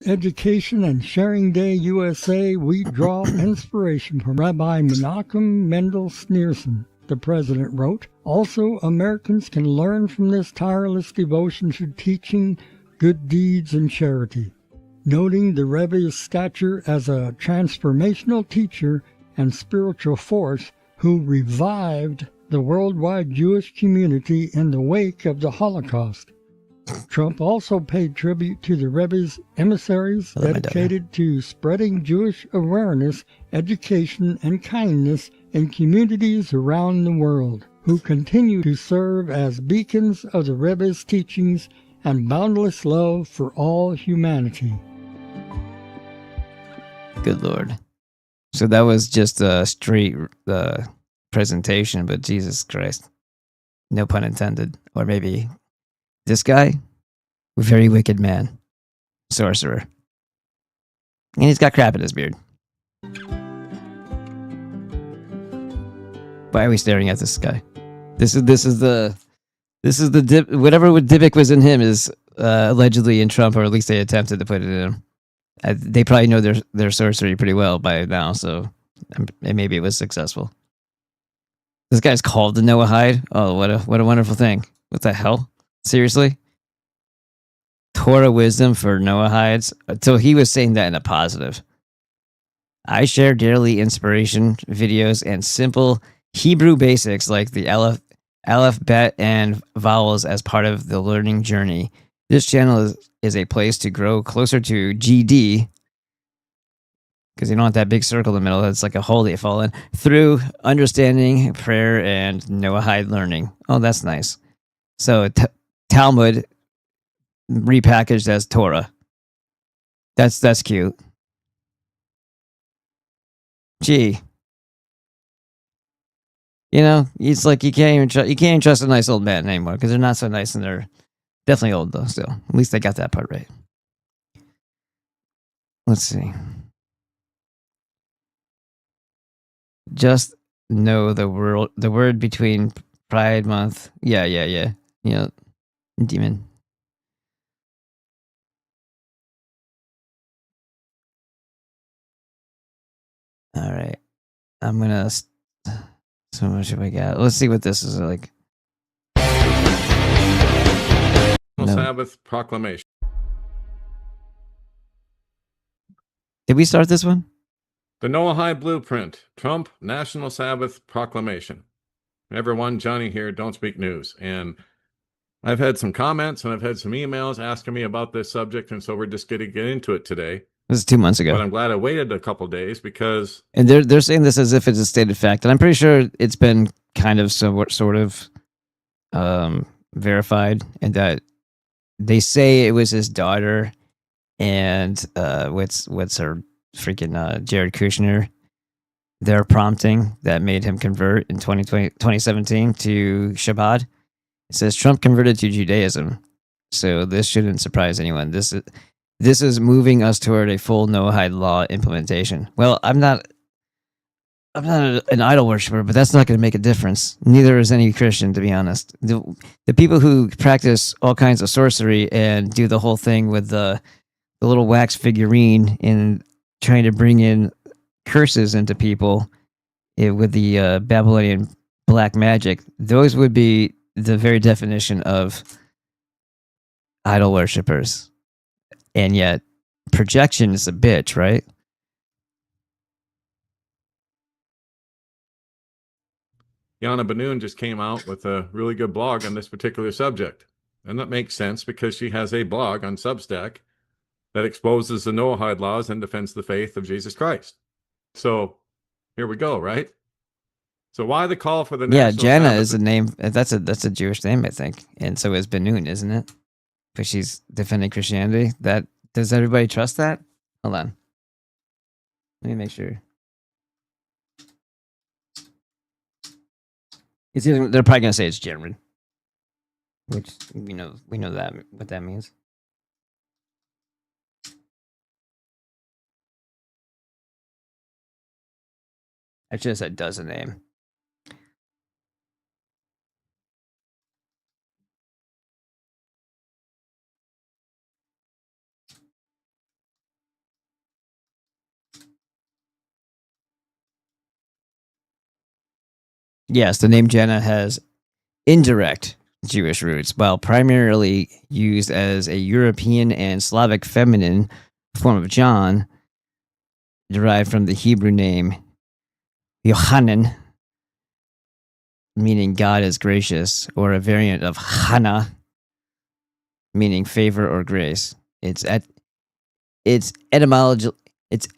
Education and Sharing Day USA, we draw inspiration from Rabbi Menachem Mendel Schneerson, the president wrote. Also, Americans can learn from this tireless devotion to teaching, good deeds, and charity. Noting the Rebbe's stature as a transformational teacher and spiritual force who revived the worldwide Jewish community in the wake of the Holocaust. Trump also paid tribute to the Rebbe's emissaries dedicated to spreading Jewish awareness, education, and kindness in communities around the world, who continue to serve as beacons of the Rebbe's teachings and boundless love for all humanity. Good Lord. So that was just a straight presentation, but Jesus Christ. No pun intended. Or maybe this guy, very wicked man, sorcerer. And he's got crap in his beard. Why are we staring at this guy? This is the whatever Dybbuk was in him is allegedly in Trump, or at least they attempted to put it in him. They probably know their sorcery pretty well by now, so maybe it was successful. This guy's called the Noahide. Oh, what a wonderful thing! What the hell? Seriously? Torah wisdom for Noahides. So he was saying that in a positive. I share daily inspiration videos and simple Hebrew basics like the aleph, bet, and vowels as part of the learning journey. This channel is a place to grow closer to GD, because you don't want that big circle in the middle. That's like a hole that you fall in, through understanding, prayer, and Noahide learning. Oh, that's nice. So Talmud repackaged as Torah. That's cute. Gee. You know, it's like you can't even trust a nice old man anymore, because they're not so nice, and they're definitely old though. Still, at least they got that part right. Let's see. Just know the word between Pride Month. Yeah. You know, demon. All right, I'm gonna. So much have I got? Let's see what this is like. Sabbath proclamation. Did we start this one? The Noahide Blueprint, Trump National Sabbath Proclamation. Everyone, Johnny here, Don't Speak News. And I've had some comments and I've had some emails asking me about this subject, and so we're just going to get into it today. This is 2 months ago. But I'm glad I waited a couple days because... And they're saying this as if it's a stated fact, and I'm pretty sure it's been kind of sort of verified, and that they say it was his daughter and what's her freaking Jared Kushner, their prompting that made him convert in 2017 to Shabbat. It says Trump converted to Judaism, so this shouldn't surprise anyone. This is moving us toward a full Noahide law implementation. Well, I'm not an idol worshiper, but that's not going to make a difference. Neither is any Christian, to be honest. The people who practice all kinds of sorcery and do the whole thing with the little wax figurine and trying to bring in curses into people with the Babylonian black magic, those would be the very definition of idol worshippers. And yet, projection is a bitch, right? Yana Benoon just came out with a really good blog on this particular subject. And that makes sense because she has a blog on Substack that exposes the Noahide laws and defends the faith of Jesus Christ. So here we go, right? So why the call for the Yeah, National Jana Sabbath? is a name. That's a Jewish name, I think, and so is Benoon, isn't it? But she's defending Christianity. Does everybody trust that? Hold on, let me make sure. They're probably gonna say it's German, which we know that what that means. I should have said does a name. Yes, the name Jenna has indirect Jewish roots, while primarily used as a European and Slavic feminine form of John, derived from the Hebrew name Yochanan, meaning God is gracious, or a variant of Hannah, meaning favor or grace. Its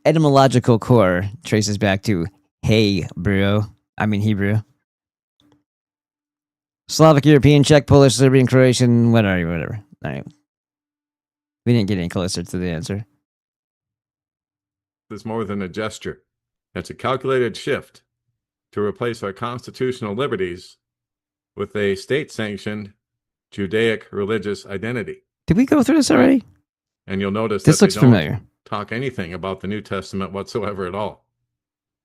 etymological core traces back to Hebrew. Slavic, European, Czech, Polish, Serbian, Croatian, whatever. All right. We didn't get any closer to the answer. It's more than a gesture. It's a calculated shift to replace our constitutional liberties with a state-sanctioned Judaic religious identity. Did we go through this already? And you'll notice this that looks they don't familiar. talk anything about the New Testament whatsoever at all.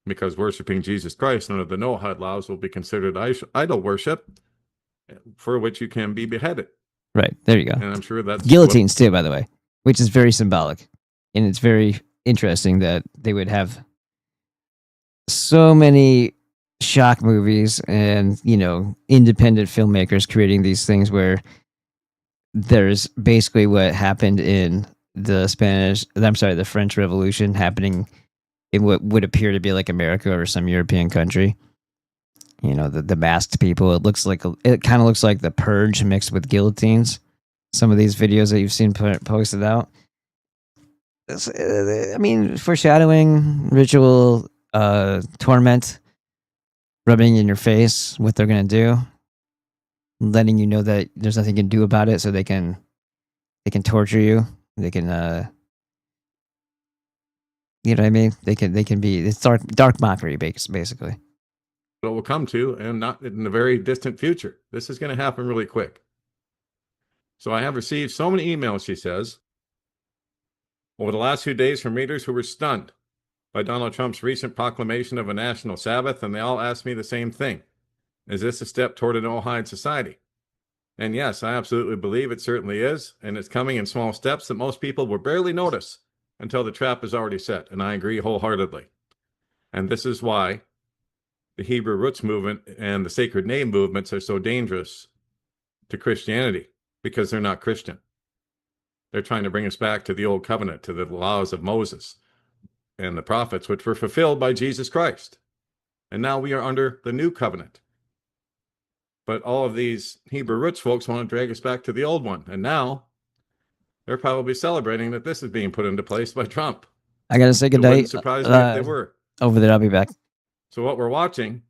Because worshiping Jesus Christ under the Noahide laws will be considered idol worship, for which you can be beheaded. Right, there you go. And I'm sure that's... Guillotines too, by the way, which is very symbolic. And it's very interesting that they would have so many shock movies and, independent filmmakers creating these things where there's basically what happened in the French Revolution happening in what would appear to be like America or some European country. You know, the masked people. It kind of looks like the Purge mixed with guillotines. Some of these videos that you've seen posted out. I mean, foreshadowing, ritual, torment, rubbing in your face what they're gonna do, letting you know that there's nothing you can do about it, so they can torture you. They can, you know what I mean? They can be, it's dark mockery, basically. What will come to, and not in the very distant future. This is going to happen really quick. So I have received so many emails, she says, over the last few days from readers who were stunned by Donald Trump's recent proclamation of a national Sabbath, and they all asked me the same thing. Is this a step toward a no-hide society? And yes, I absolutely believe it certainly is, and it's coming in small steps that most people will barely notice until the trap is already set, and I agree wholeheartedly. And this is why the Hebrew roots movement and the sacred name movements are so dangerous to Christianity, because they're not Christian. They're trying to bring us back to the old covenant, to the laws of Moses and the prophets, which were fulfilled by Jesus Christ. And now we are under the new covenant. But all of these Hebrew roots folks want to drag us back to the old one. And now they're probably celebrating that this is being put into place by Trump. I got to say goodnight. It wouldn't surprise me if they were. Over there, I'll be back. So what we're watching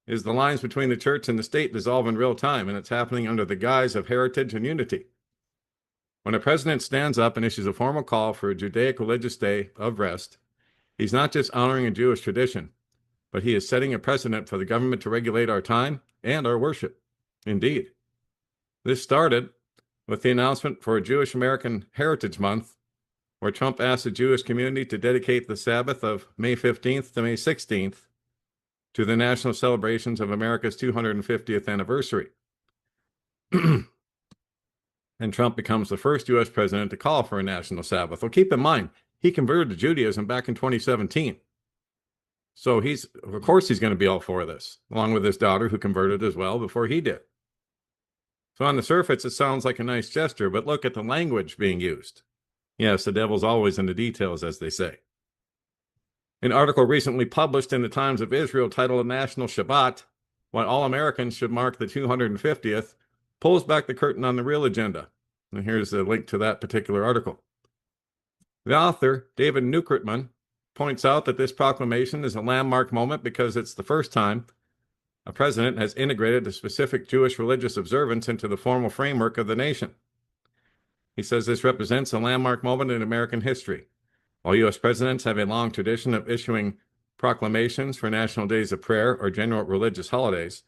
is the lines between the church and the state dissolve in real time, and it's happening under the guise of heritage and unity. When a president stands up and issues a formal call for a Judaic religious day of rest, he's not just honoring a Jewish tradition, but he is setting a precedent for the government to regulate our time and our worship. Indeed. This started with the announcement for a Jewish American Heritage Month, where Trump asked the Jewish community to dedicate the Sabbath of May 15th to May 16th to the national celebrations of America's 250th anniversary. And Trump becomes the first U.S. president to call for a national Sabbath. Well, keep in mind, he converted to Judaism back in 2017. So of course he's going to be all for this, along with his daughter who converted as well before he did. So on the surface, it sounds like a nice gesture, but look at the language being used. Yes, the devil's always in the details, as they say. An article recently published in the Times of Israel titled National Shabbat, Why All Americans Should Mark the 250th, pulls back the curtain on the real agenda. And here's a link to that particular article. The author, David Neukertman, points out that this proclamation is a landmark moment because it's the first time a president has integrated a specific Jewish religious observance into the formal framework of the nation. He says this represents a landmark moment in American history. While U.S. presidents have a long tradition of issuing proclamations for national days of prayer or general religious holidays,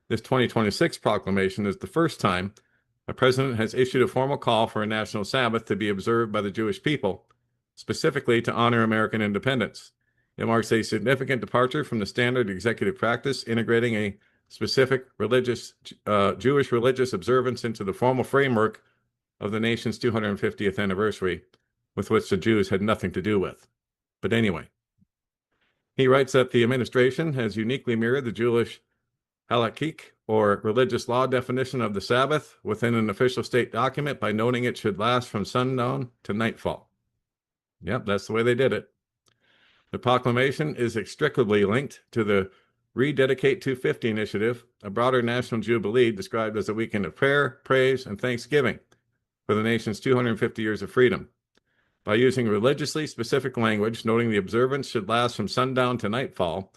this 2026 proclamation is the first time a president has issued a formal call for a national Sabbath to be observed by the Jewish people, specifically to honor American independence. It marks a significant departure from the standard executive practice, integrating a specific Jewish religious observance into the formal framework of the nation's 250th anniversary, with which the Jews had nothing to do with. But anyway, he writes that the administration has uniquely mirrored the Jewish halakhic, or religious law definition of the Sabbath, within an official state document by noting it should last from sundown to nightfall. Yep, that's the way they did it. The proclamation is inextricably linked to the Rededicate 250 initiative, a broader national jubilee described as a weekend of prayer, praise, and thanksgiving for the nation's 250 years of freedom. By using religiously specific language, noting the observance should last from sundown to nightfall,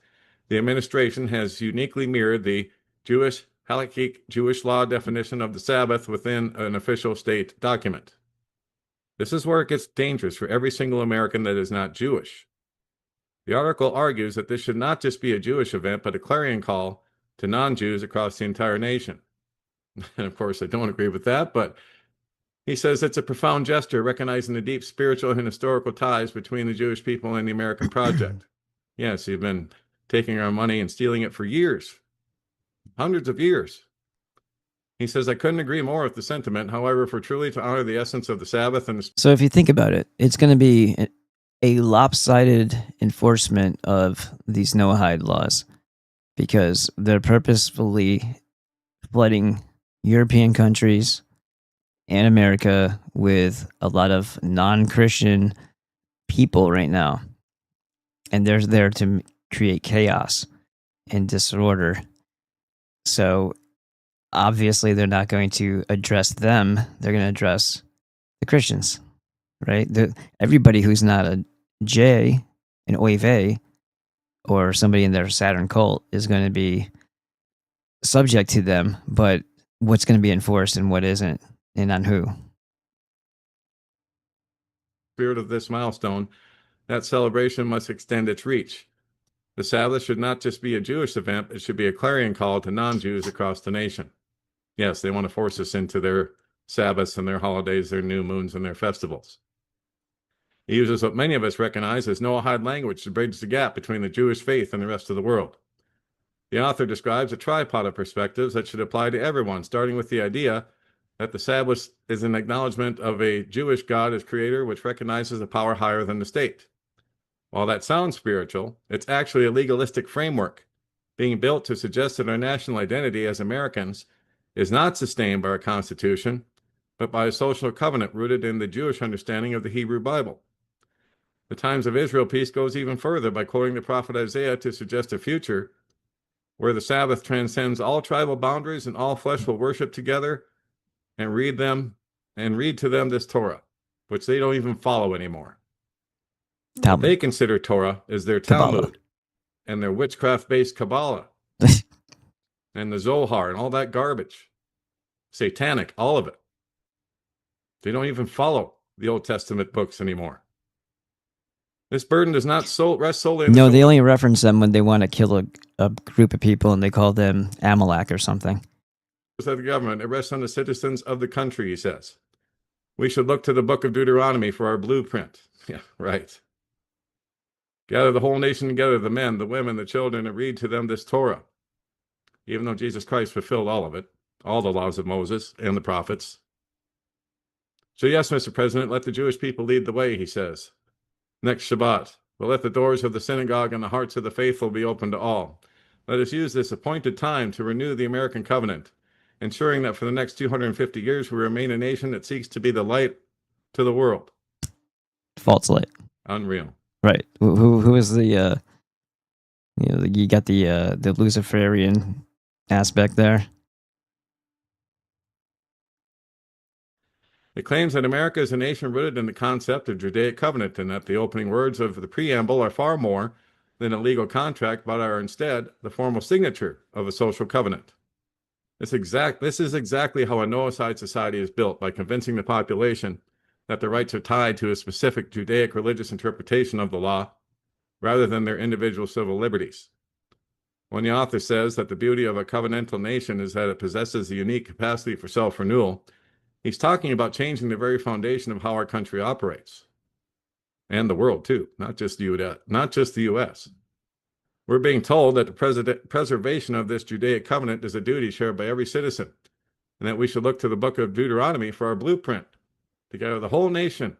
the administration has uniquely mirrored the Jewish halakhic Jewish law definition of the Sabbath within an official state document. This is where it gets dangerous for every single American that is not Jewish. The article argues that this should not just be a Jewish event, but a clarion call to non-Jews across the entire nation. And of course, I don't agree with that, but he says it's a profound gesture recognizing the deep spiritual and historical ties between the Jewish people and the American project. Yes, you've been taking our money and stealing it for years, hundreds of years. He says, I couldn't agree more with the sentiment. However, for truly to honor the essence of the Sabbath and So if you think about it, it's going to be a lopsided enforcement of these no-hide laws because they're purposefully flooding European countries in America with a lot of non-Christian people right now, and they're there to create chaos and disorder. So obviously they're not going to address them. They're going to address the Christians, right? Everybody who's not a J, an Oy vey, or somebody in their Saturn cult is going to be subject to them, but what's going to be enforced and what isn't, and on who. Spirit of this milestone, that celebration must extend its reach. The Sabbath should not just be a Jewish event, it should be a clarion call to non-Jews across the nation. Yes, they want to force us into their Sabbaths and their holidays, their new moons and their festivals. He uses what many of us recognize as Noahide language to bridge the gap between the Jewish faith and the rest of the world. The author describes a tripod of perspectives that should apply to everyone, starting with the idea that the Sabbath is an acknowledgement of a Jewish God as creator, which recognizes a power higher than the state. While that sounds spiritual, it's actually a legalistic framework being built to suggest that our national identity as Americans is not sustained by our Constitution, but by a social covenant rooted in the Jewish understanding of the Hebrew Bible. The Times of Israel piece goes even further by quoting the prophet Isaiah to suggest a future where the Sabbath transcends all tribal boundaries and all flesh will worship together and read to them this Torah, which they don't even follow anymore. What they consider Torah is their Talmud and their witchcraft-based Kabbalah and the Zohar and all that garbage. Satanic, all of it. They don't even follow the Old Testament books anymore. This burden does not rest solely on they only reference them when they want to kill a group of people, and they call them Amalek or something. Of the government. It rests on the citizens of the country, he says. We should look to the book of Deuteronomy for our blueprint. Yeah, right. Gather the whole nation together, the men, the women, the children, and read to them this Torah. Even though Jesus Christ fulfilled all of it, all the laws of Moses and the prophets. So yes, Mr. President, let the Jewish people lead the way, he says. Next Shabbat, but let the doors of the synagogue and the hearts of the faithful be open to all. Let us use this appointed time to renew the American covenant, ensuring that for the next 250 years we remain a nation that seeks to be the light to the world. False light. Unreal. Right. Who is the you got the Luciferian aspect there. It claims that America is a nation rooted in the concept of Judaic covenant, and that the opening words of the preamble are far more than a legal contract, but are instead the formal signature of a social covenant. This is exactly how a Noahide society is built, by convincing the population that their rights are tied to a specific Judaic religious interpretation of the law, rather than their individual civil liberties. When the author says that the beauty of a covenantal nation is that it possesses a unique capacity for self-renewal, he's talking about changing the very foundation of how our country operates. And the world, too, not just the U.S. We're being told that the preservation of this Judaic covenant is a duty shared by every citizen, and that we should look to the book of Deuteronomy for our blueprint, to gather the whole nation,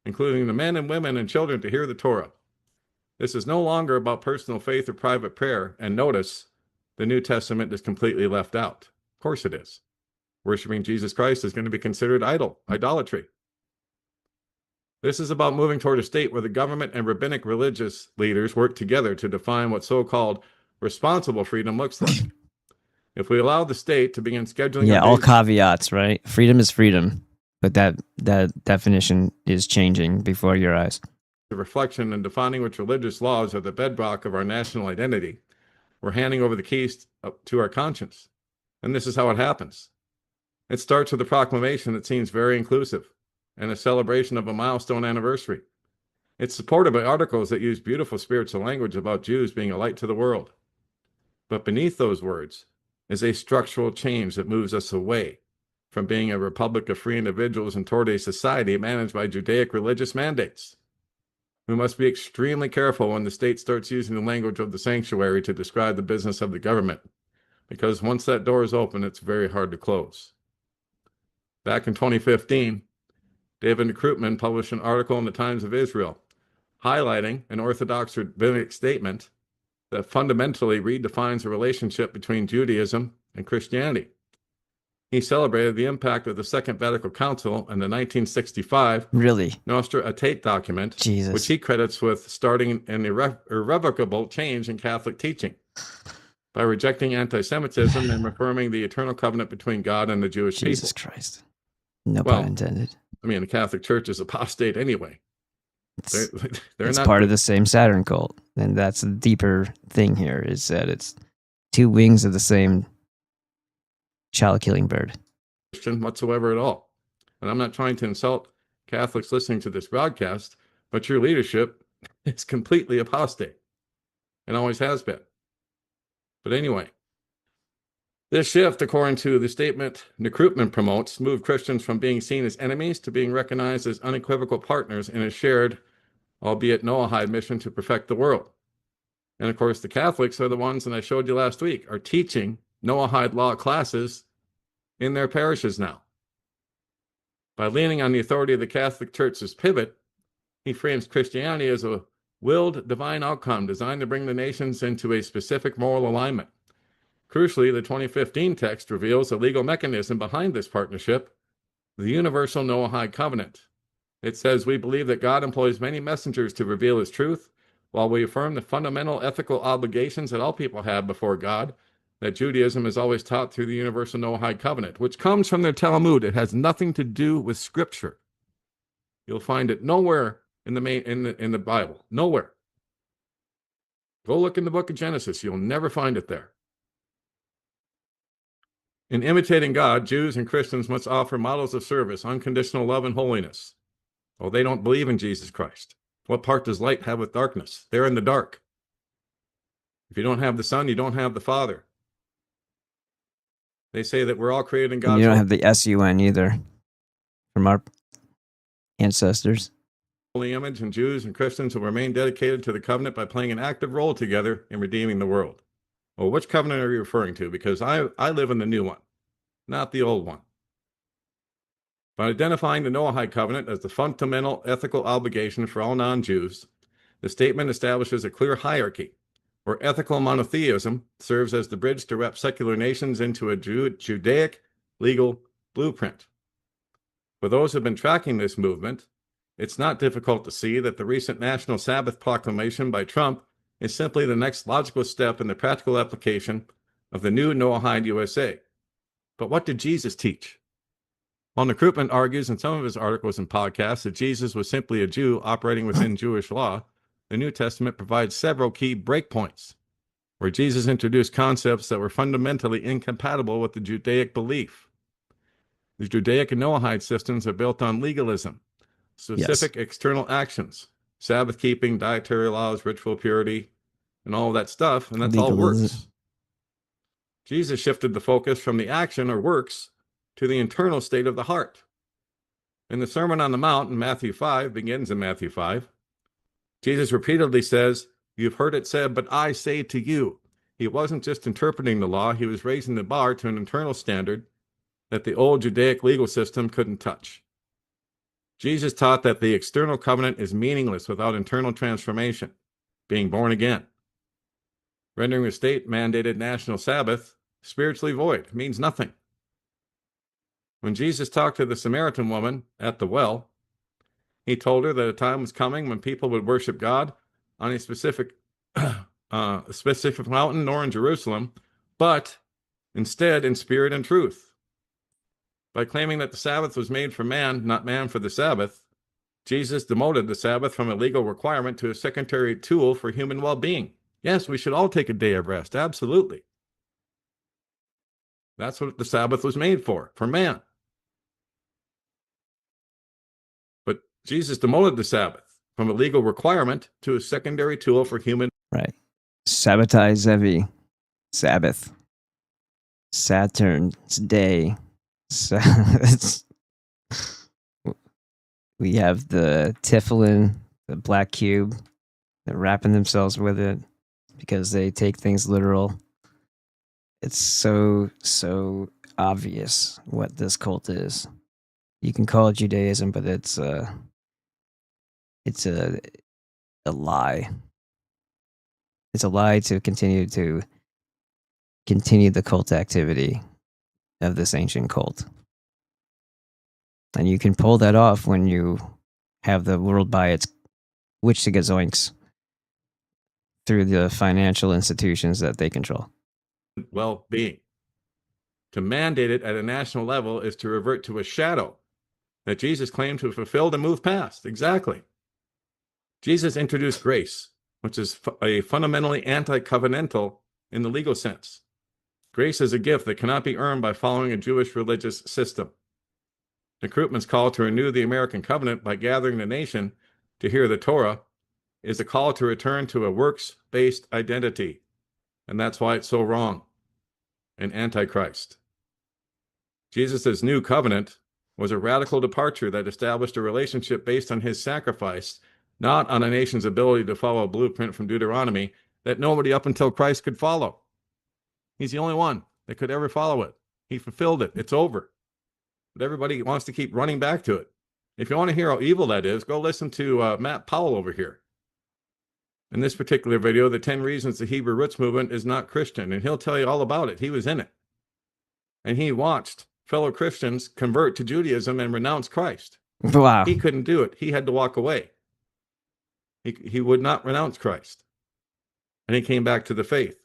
including the men and women and children, to hear the Torah. This is no longer about personal faith or private prayer, and notice, the New Testament is completely left out. Of course it is. Worshiping Jesus Christ is going to be considered idolatry. This is about moving toward a state where the government and rabbinic religious leaders work together to define what so-called responsible freedom looks like. If we allow the state to begin scheduling... Yeah, all caveats, right? Freedom is freedom, but that definition is changing before your eyes. The reflection and defining which religious laws are the bedrock of our national identity, we're handing over the keys to our conscience. And this is how it happens. It starts with a proclamation that seems very inclusive and a celebration of a milestone anniversary. It's supported by articles that use beautiful spiritual language about Jews being a light to the world. But beneath those words is a structural change that moves us away from being a republic of free individuals and toward a society managed by Judaic religious mandates. We must be extremely careful when the state starts using the language of the sanctuary to describe the business of the government, because once that door is open, it's very hard to close. Back in 2015, David Krupman published an article in the Times of Israel highlighting an Orthodox rabbinic statement that fundamentally redefines the relationship between Judaism and Christianity. he celebrated the impact of the Second Vatican Council and the 1965 Really? Nostra Aetate document, Jesus. which he credits with starting an irrevocable change in Catholic teaching by rejecting anti-Semitism and affirming the eternal covenant between God and the Jewish people. Jesus Christ. No Well, pun intended. I mean, the Catholic Church is apostate anyway. They're It's not part of the same Saturn cult. And that's a deeper thing here, is that it's two wings of the same child-killing bird. Christian whatsoever at all. And I'm not trying to insult Catholics listening to this broadcast, but your leadership is completely apostate and always has been. But anyway, this shift, according to the statement Recruitment promotes, moved Christians from being seen as enemies to being recognized as unequivocal partners in a shared, albeit Noahide, mission to perfect the world. And of course, the Catholics are the ones, and I showed you last week, are teaching Noahide law classes in their parishes now. By leaning on the authority of the Catholic Church's pivot, he frames Christianity as a willed divine outcome designed to bring the nations into a specific moral alignment. Crucially, the 2015 text reveals a legal mechanism behind this partnership, the Universal Noahide Covenant. It says, we believe that God employs many messengers to reveal his truth, while we affirm the fundamental ethical obligations that all people have before God, that Judaism is always taught through the Universal Noahide Covenant, which comes from the Talmud. It has nothing to do with Scripture. You'll find it nowhere in the Bible. Nowhere. Go look in the book of Genesis. You'll never find it there. In imitating God, Jews and Christians must offer models of service, unconditional love, and holiness. Well, they don't believe in Jesus Christ. What part does light have with darkness? They're in the dark. If you don't have the Son, you don't have the Father. They say that we're all created in God's And you don't have the S-U-N either from our ancestors. holy image, and Jews and Christians will remain dedicated to the covenant by playing an active role together in redeeming the world. Well, which covenant are you referring to? Because I live in the new one, not the old one. By identifying the Noahide covenant as the fundamental ethical obligation for all non-Jews, the statement establishes a clear hierarchy, where ethical monotheism serves as the bridge to wrap secular nations into a Judaic legal blueprint. For those who have been tracking this movement, it's not difficult to see that the recent National Sabbath proclamation by Trump is simply the next logical step in the practical application of the new Noahide USA. But what did Jesus teach? While Recruitment argues in some of his articles and podcasts that Jesus was simply a Jew operating within Jewish law, the New Testament provides several key breakpoints where Jesus introduced concepts that were fundamentally incompatible with the Judaic belief. The Judaic and Noahide systems are built on legalism, specific external actions, Sabbath keeping, dietary laws, ritual purity, and all of that stuff, and that's all works. Jesus shifted the focus from the action or works to the internal state of the heart. In the Sermon on the Mount in Matthew 5, begins in Matthew 5, Jesus repeatedly says, "You've heard it said, but I say to you." He wasn't just interpreting the law, he was raising the bar to an internal standard that the old Judaic legal system couldn't touch. Jesus taught that the external covenant is meaningless without internal transformation, being born again. Rendering the state-mandated national Sabbath spiritually void means nothing. When Jesus talked to the Samaritan woman at the well, he told her that a time was coming when people would worship God on a specific mountain nor in Jerusalem, but instead in spirit and truth. By claiming that the Sabbath was made for man, not man for the Sabbath, Jesus demoted the Sabbath from a legal requirement to a secondary tool for human well-being. Yes, we should all take a day of rest, absolutely. That's what the Sabbath was made for man. But Jesus demoted the Sabbath from a legal requirement to a secondary tool for human. Right. Sabotage Zevi. Sabbath. Saturn's day. We have the Tiflin, the black cube. They're wrapping themselves with it because they take things literal. It's so obvious what this cult is. You can call it Judaism, but it's a lie. It's a lie to continue the cult activity of this ancient cult. And you can pull that off when you have the world by its witch to get zoinks through the financial institutions that they control. Well-being. To mandate it at a national level is to revert to a shadow that Jesus claimed to have fulfilled and moved past. Exactly. Jesus introduced grace, which is a fundamentally anti-covenantal in the legal sense. Grace is a gift that cannot be earned by following a Jewish religious system. The Krupman's call to renew the American covenant by gathering the nation to hear the Torah is a call to return to a works-based identity. And that's why it's so wrong and antichrist. Jesus' new covenant was a radical departure that established a relationship based on his sacrifice, not on a nation's ability to follow a blueprint from Deuteronomy that nobody up until Christ could follow. He's the only one that could ever follow it. He fulfilled it. It's over. But everybody wants to keep running back to it. If you want to hear how evil that is, go listen to Matt Powell over here. In this particular video, the 10 reasons the Hebrew Roots movement is not Christian, and he'll tell you all about it. He was in it. And he watched fellow Christians convert to Judaism and renounce Christ. Wow. He couldn't do it. He had to walk away. He would not renounce Christ. And he came back to the faith.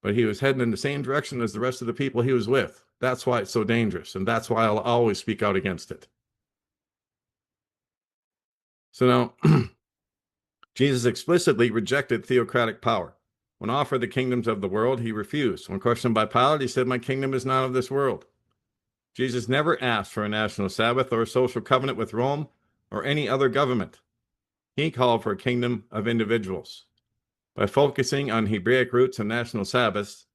But he was heading in the same direction as the rest of the people he was with. That's why it's so dangerous, and that's why I'll always speak out against it. So now, Jesus explicitly rejected theocratic power. When offered the kingdoms of the world, he refused. When questioned by Pilate, he said, "My kingdom is not of this world." Jesus never asked for a national Sabbath or a social covenant with Rome or any other government. He called for a kingdom of individuals. By focusing on Hebraic roots and national Sabbaths,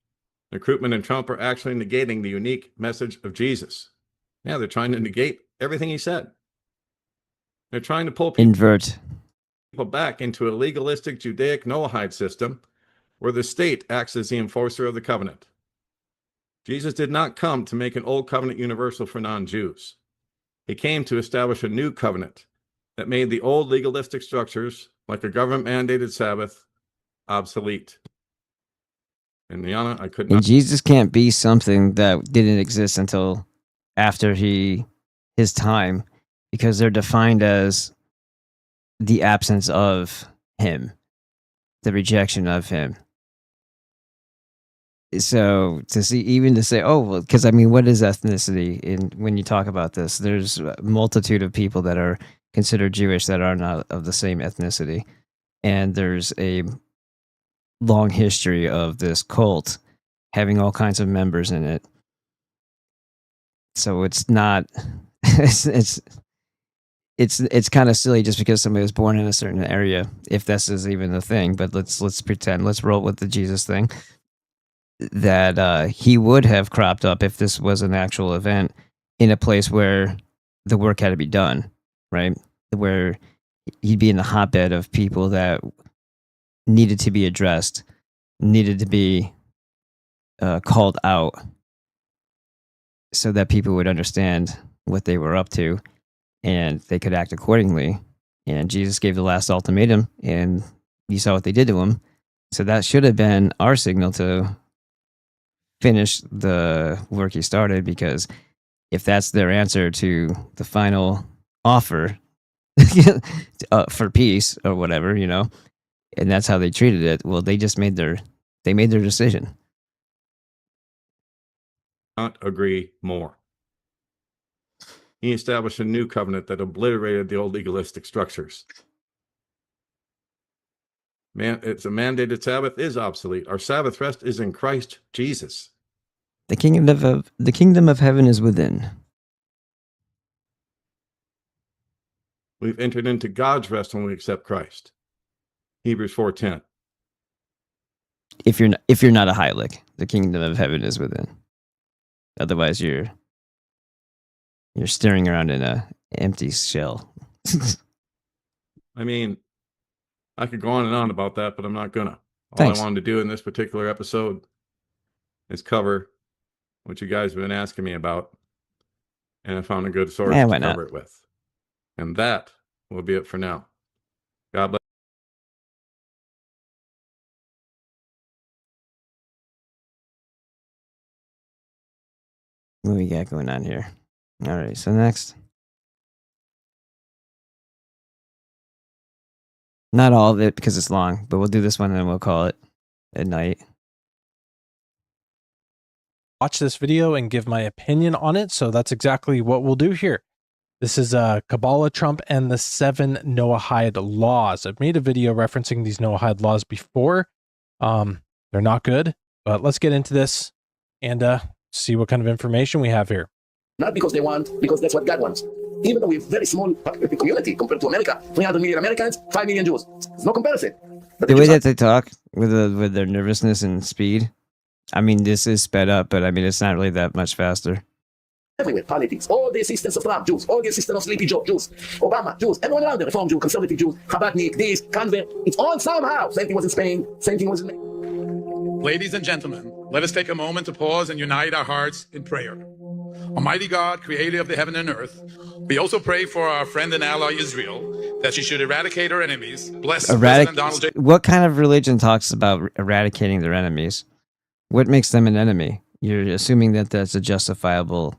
the Krupman and Trump are actually negating the unique message of Jesus. Yeah, they're trying to negate everything he said. They're trying to pull people back into a legalistic Judaic Noahide system where the state acts as the enforcer of the covenant. Jesus did not come to make an old covenant universal for non-Jews. He came to establish a new covenant that made the old legalistic structures, like a government-mandated Sabbath, obsolete. And Liana, I could not. And Jesus can't be something that didn't exist until after his time, because they're defined as the absence of him, the rejection of him. So to say, oh, well, because I mean, what is ethnicity? And when you talk about this, there's a multitude of people that are considered Jewish that are not of the same ethnicity, and there's a long history of this cult having all kinds of members in it. So it's not, it's kind of silly just because somebody was born in a certain area, if this is even a thing. But let's pretend, let's roll with the Jesus thing, that he would have cropped up if this was an actual event in a place where the work had to be done, right? Where he'd be in the hotbed of people that needed to be addressed, needed to be called out, so that people would understand what they were up to and they could act accordingly. And Jesus gave the last ultimatum, and you saw what they did to him. So that should have been our signal to finish the work he started, because if that's their answer to the final offer for peace or whatever, and that's how they treated it, well, they just made their decision. Not agree more. He established a new covenant that obliterated the old legalistic structures. It's a mandated Sabbath is obsolete. Our Sabbath rest is in Christ Jesus. The kingdom of heaven is within. We've entered into God's rest when we accept Christ. Hebrews 4:10. If you're not a Heilig, the kingdom of heaven is within. Otherwise, you're staring around in a empty shell. I mean, I could go on and on about that, but I'm not gonna. Thanks. All I wanted to do in this particular episode is cover what you guys have been asking me about, and I found a good source to cover it with. And that will be it for now. God bless. What we got going on here? All right, so next. Not all of it because it's long, but we'll do this one and then we'll call it at night. Watch this video and give my opinion on it. So that's exactly what we'll do here. This is Kabbalah, Trump, and the 7 Noahide laws. I've made a video referencing these Noahide laws before. They're not good, but let's get into this and see what kind of information we have here. Not because they want, because that's what God wants. Even though we're a very small community compared to America, 300 million Americans, 5 million Jews. There's no comparison. But the way that they talk with their nervousness and speed, I mean, this is sped up, but I mean, it's not really that much faster. everywhere, politics, all the assistants of Trump, Jews, all the assistants of Sleepy Joe, Jews, Obama, Jews, everyone around there, Reform Jew, Conservative Jews, Chabadnik, this, convert, it's all somehow. Same thing was in Spain, same thing was in... Ladies and gentlemen, let us take a moment to pause and unite our hearts in prayer. Almighty God, creator of the heaven and earth, we also pray for our friend and ally Israel, that she should eradicate her enemies. Bless President Donald J. What kind of religion talks about eradicating their enemies? What makes them an enemy? You're assuming that that's a justifiable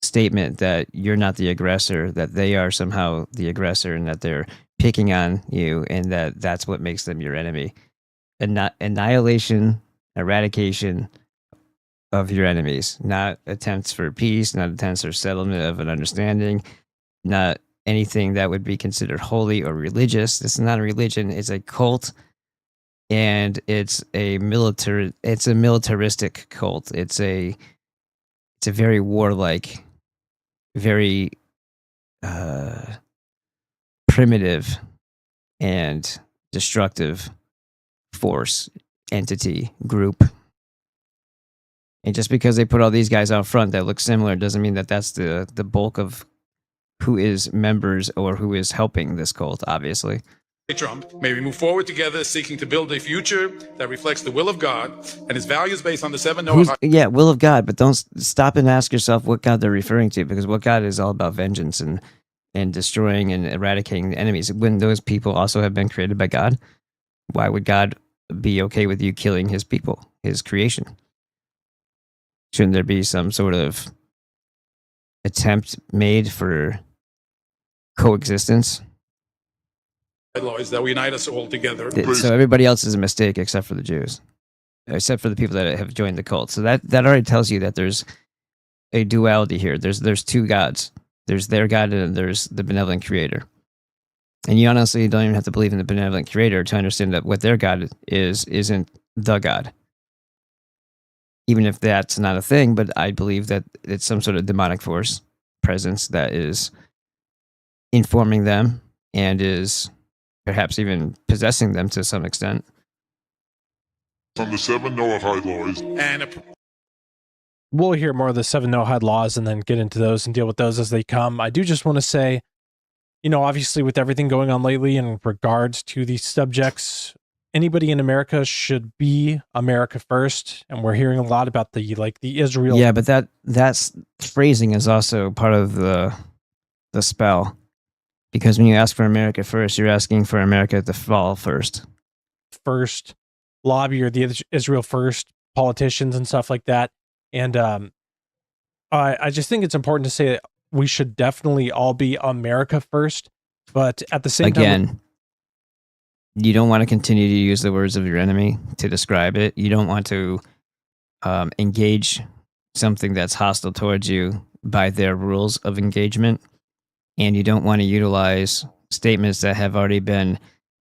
statement, that you're not the aggressor, that they are somehow the aggressor, and that they're picking on you, and that that's what makes them your enemy. Annihilation, eradication of your enemies, not attempts for peace, not attempts for settlement of an understanding, not anything that would be considered holy or religious. This is not a religion, it's a cult, and it's a militaristic cult. It's a very warlike, very primitive and destructive force, entity, group. And just because they put all these guys out front that look similar doesn't mean that that's the bulk of who is members or who is helping this cult, obviously. Trump, may we move forward together seeking to build a future that reflects the will of God and his values based on the 7 Noahide. Yeah, will of God, but don't stop and ask yourself what God they're referring to, because what God is all about vengeance and destroying and eradicating the enemies. When those people also have been created by God, why would God be okay with you killing his people, his creation? Shouldn't there be some sort of attempt made for coexistence? Laws that will unite us all together. So everybody else is a mistake except for the Jews, except for the people that have joined the cult. So that already tells you that there's a duality here. There's two gods. There's their God and there's the benevolent creator. And you honestly don't even have to believe in the benevolent creator to understand that what their God isn't the God. Even if that's not a thing, but I believe that it's some sort of demonic force presence that is informing them and is perhaps even possessing them to some extent. From the 7 Noahide laws. And we'll hear more of the 7 Noahide laws and then get into those and deal with those as they come. I do just want to say, you know, obviously with everything going on lately in regards to these subjects, anybody in America should be America first. And we're hearing a lot about the Israel. Yeah, but that's phrasing is also part of the spell. Because when you ask for America first, you're asking for America to fall first. First lobby or the Israel first politicians and stuff like that. And I just think it's important to say that we should definitely all be America first. But at the same time, you don't want to continue to use the words of your enemy to describe it. You don't want to engage something that's hostile towards you by their rules of engagement. And you don't want to utilize statements that have already been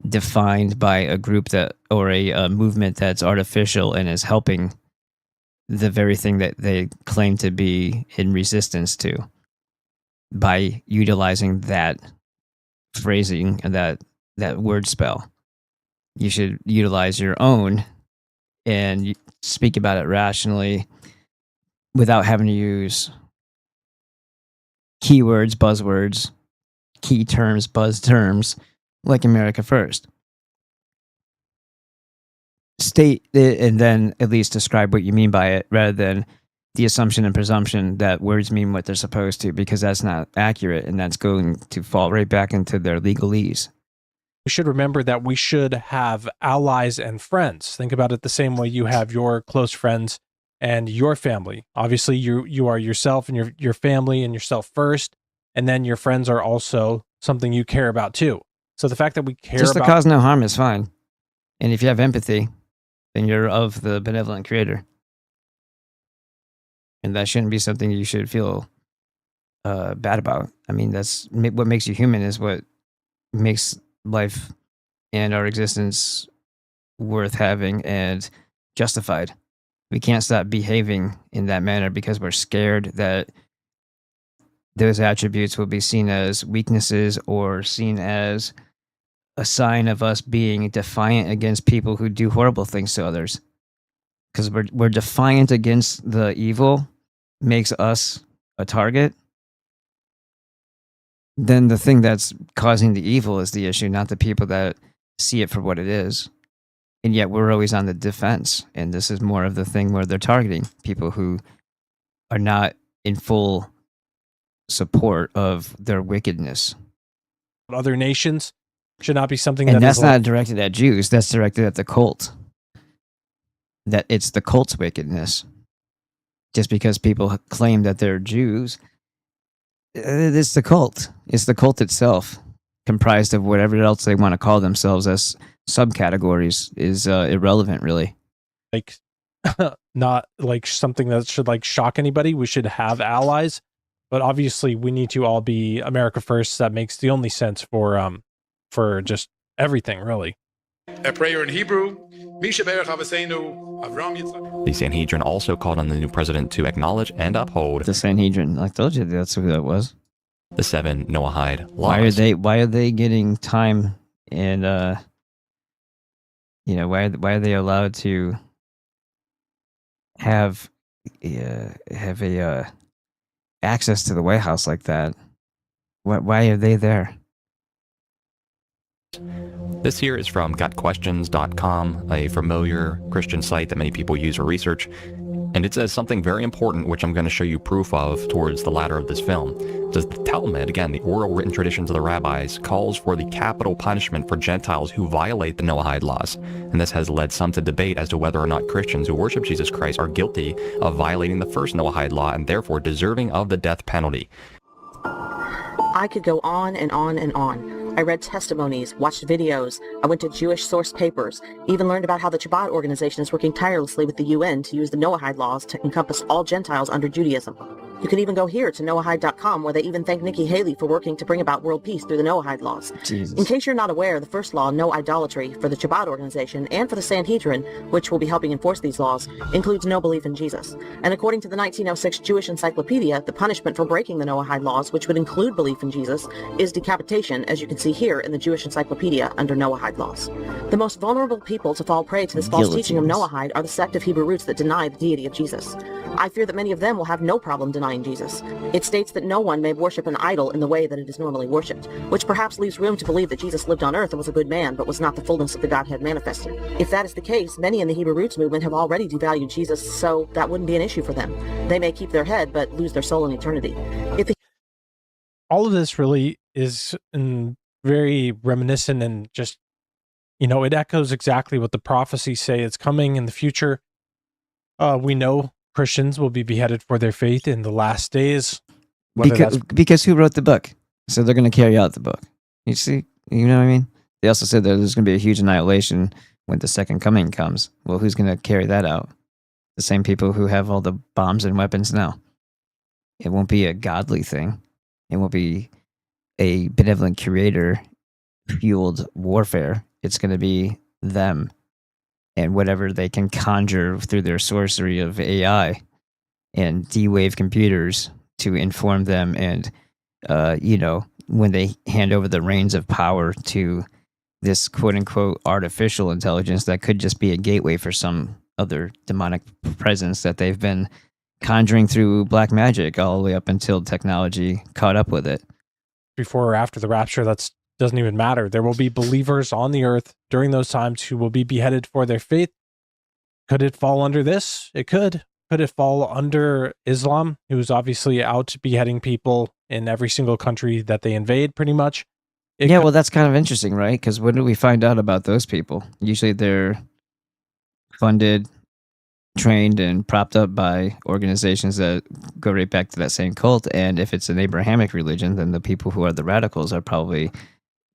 defined by a group or a movement that's artificial and is helping the very thing that they claim to be in resistance to, by utilizing that phrasing and that word spell. You should utilize your own and speak about it rationally without having to use keywords, buzzwords, key terms, buzz terms, like America first. State it and then at least describe what you mean by it, rather than the assumption and presumption that words mean what they're supposed to, because that's not accurate and that's going to fall right back into their legalese. We should remember that we should have allies and friends. Think about it the same way you have your close friends and your family. Obviously, you are yourself and your family and yourself first, and then your friends are also something you care about too. So the fact that we care Just to about cause no harm is fine. And if you have empathy, then you're of the benevolent creator. And that shouldn't be something you should feel bad about. I mean, that's what makes you human, is what makes life and our existence worth having and justified. We can't stop behaving in that manner because we're scared that those attributes will be seen as weaknesses or seen as a sign of us being defiant against people who do horrible things to others. Because we're defiant against the evil makes us a target. Then the thing that's causing the evil is the issue, not the people that see it for what it is. And yet we're always on the defense. And this is more of the thing where they're targeting people who are not in full support of their wickedness. other nations should not be something And that that's is not directed at Jews. That's directed at the cult. That it's the cult's wickedness. Just because people claim that they're Jews, it's the cult. It's the cult itself, comprised of whatever else they want to call themselves as subcategories, is irrelevant, really. like not like something that should like shock anybody. We should have allies, but obviously we need to all be America first. That makes the only sense for just everything, really. A prayer in Hebrew. Misha Berach Avasenu, Avram Yitzchak. The Sanhedrin also called on the new president to acknowledge and uphold The Sanhedrin. I told you that's who that was. the 7 Noahide laws. Why are they getting time and why are they allowed to have access to the White House like that? Why are they there? This here is from gotquestions.com, a familiar Christian site that many people use for research, and it says something very important, which I'm going to show you proof of towards the latter of this film. It says the Talmud, again, the oral written traditions of the rabbis, calls for the capital punishment for Gentiles who violate the Noahide laws, and this has led some to debate as to whether or not Christians who worship Jesus Christ are guilty of violating the first Noahide law and therefore deserving of the death penalty. I could go on and on and on. I read testimonies, watched videos, I went to Jewish source papers, even learned about how the Chabad organization is working tirelessly with the UN to use the Noahide laws to encompass all Gentiles under Judaism. You can even go here to Noahide.com, where they even thank Nikki Haley for working to bring about world peace through the Noahide laws. Jesus. In case you're not aware, the first law, no idolatry, for the Chabad organization and for the Sanhedrin, which will be helping enforce these laws, includes no belief in Jesus. And according to the 1906 Jewish Encyclopedia, the punishment for breaking the Noahide laws, which would include belief in Jesus, is decapitation, as you can see here in the Jewish Encyclopedia under Noahide laws. The most vulnerable people to fall prey to this false teaching of Noahide are the sect of Hebrew roots that deny the deity of Jesus. I fear that many of them will have no problem denying Jesus. It states that no one may worship an idol in the way that it is normally worshipped, which perhaps leaves room to believe that Jesus lived on earth and was a good man, but was not the fullness of the Godhead manifested. If that is the case, many in the Hebrew roots movement have already devalued Jesus, so that wouldn't be an issue for them. They may keep their head, but lose their soul in eternity. All of this really is very reminiscent and just, it echoes exactly what the prophecies say is coming in the future. We know Christians will be beheaded for their faith in the last days. Because who wrote the book? So they're going to carry out the book. You see? You know what I mean? They also said that there's going to be a huge annihilation when the second coming comes. Well, who's going to carry that out? The same people who have all the bombs and weapons now. It won't be a godly thing. It won't be a benevolent creator fueled warfare. It's going to be them and whatever they can conjure through their sorcery of AI and D-Wave computers to inform them. And, when they hand over the reins of power to this quote-unquote artificial intelligence that could just be a gateway for some other demonic presence that they've been conjuring through black magic all the way up until technology caught up with it. Before or after the rapture, that doesn't even matter. There will be believers on the earth during those times who will be beheaded for their faith. Could it fall under this? It could. Could it fall under Islam, who's obviously out beheading people in every single country that they invade, pretty much? Well, that's kind of interesting, right? Because when do we find out about those people? Usually they're funded trained and propped up by organizations that go right back to that same cult. And if it's an Abrahamic religion, then the people who are the radicals are probably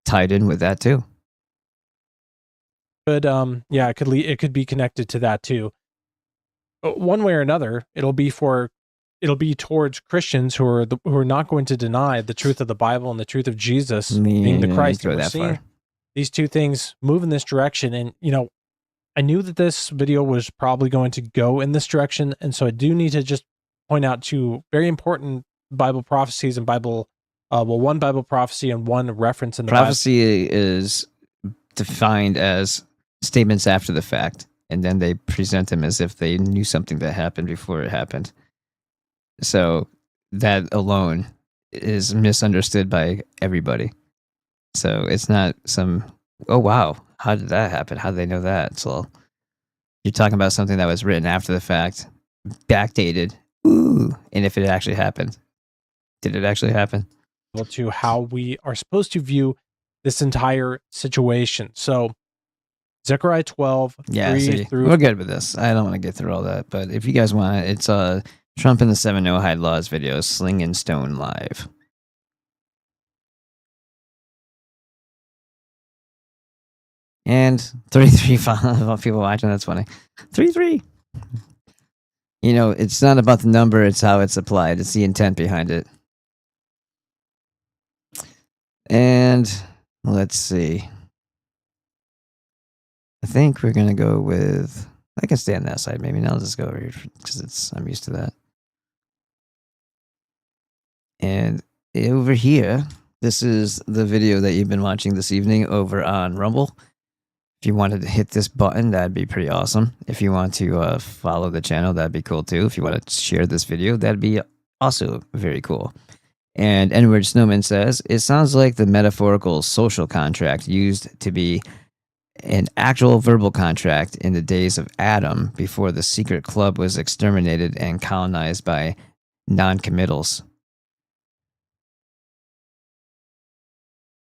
tied in with that too. But yeah, it could be connected to that too. One way or another, it'll be towards Christians who are not going to deny the truth of the Bible and the truth of Jesus being the Christ. Go that far. These two things move in this direction, and I knew that this video was probably going to go in this direction, and so I do need to just point out two very important Bible prophecies and one Bible prophecy and one reference in the prophecy is defined as statements after the fact, and then they present them as if they knew something that happened before it happened. So that alone is misunderstood by everybody. So it's not some, oh wow, how did that happen? How did they know that? So you're talking about something that was written after the fact, backdated. Ooh, and if it actually happened, did it actually happen? To how we are supposed to view this entire situation. So Zechariah 12, yeah, 3 through... we're good with this. I don't want to get through all that, but if you guys want it, it's Trump and the 7 Noahide Laws video, Sling and Stone Live. And 33 people watching, that's funny. 33. It's not about the number, it's how it's applied. It's the intent behind it. And let's see. I think we're going to go with, I can stay on that side maybe. Now I'll just go over here because I'm used to that. And over here, this is the video that you've been watching this evening over on Rumble. If you wanted to hit this button, that'd be pretty awesome. If you want to follow the channel, that'd be cool too. If you want to share this video, that'd be also very cool. And Edward Snowman says, it sounds like the metaphorical social contract used to be an actual verbal contract in the days of Adam before the secret club was exterminated and colonized by non-committals.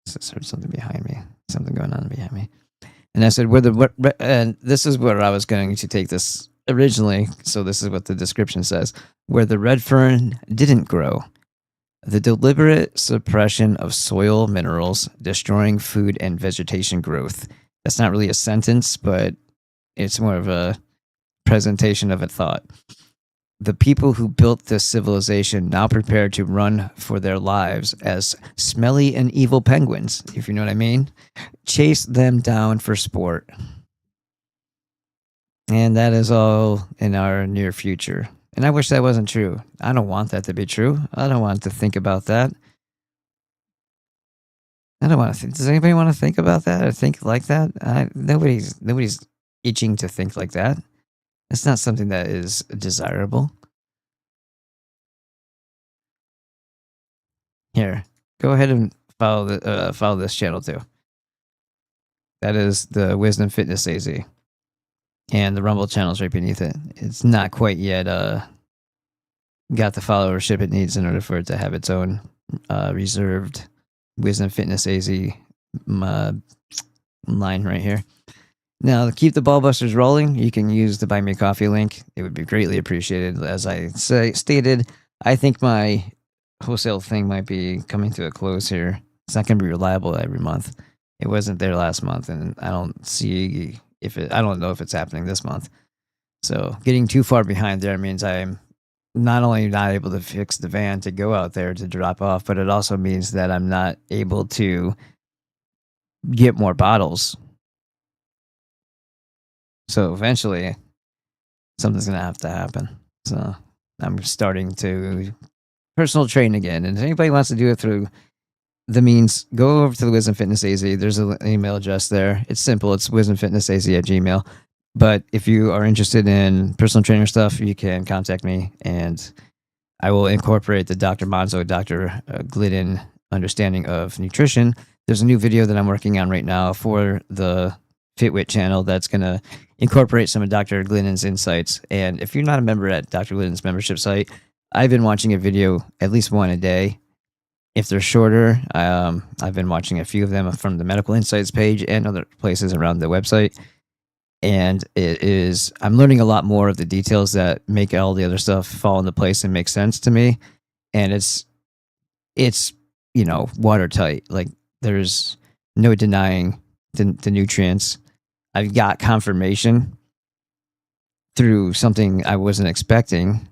I heard something behind me. Something going on behind me. And I said, and this is where I was going to take this originally. So this is what the description says. Where the red fern didn't grow. The deliberate suppression of soil minerals, destroying food and vegetation growth. That's not really a sentence, but it's more of a presentation of a thought. The people who built this civilization now prepare to run for their lives as smelly and evil penguins, if you know what I mean. Chase them down for sport. And that is all in our near future. And I wish that wasn't true. I don't want that to be true. I don't want to think about that. I don't want to think. Does anybody want to think about that or think like that? Nobody's itching to think like that. It's not something that is desirable. Here, go ahead and follow this channel too. That is the Wisdom Fitness AZ. And the Rumble channel is right beneath it. It's not quite yet got the followership it needs in order for it to have its own reserved Wisdom Fitness AZ line right here. Now, to keep the ballbusters rolling, you can use the Buy Me Coffee link. It would be greatly appreciated. As I stated, I think my wholesale thing might be coming to a close here. It's not going to be reliable every month. It wasn't there last month, and I don't see I don't know if it's happening this month. So getting too far behind there means I'm not only not able to fix the van to go out there to drop off, but it also means that I'm not able to get more bottles. So eventually, something's going to have to happen. So I'm starting to personal train again. And if anybody wants to do it through the means, go over to the Wisdom Fitness AZ. There's an email address there. It's simple. It's wisdomfitnessaz@gmail.com. But if you are interested in personal trainer stuff, you can contact me, and I will incorporate the Dr. Monzo, Dr. Glidden understanding of nutrition. There's a new video that I'm working on right now for the Fit Wit channel that's going to incorporate some of Dr. Glidden's insights. And if you're not a member at Dr. Glidden's membership site, I've been watching a video, at least one a day. If they're shorter, I've been watching a few of them from the Medical Insights page and other places around the website. And I'm learning a lot more of the details that make all the other stuff fall into place and make sense to me. And it's watertight. Like there's no denying the nutrients. I've got confirmation through something I wasn't expecting,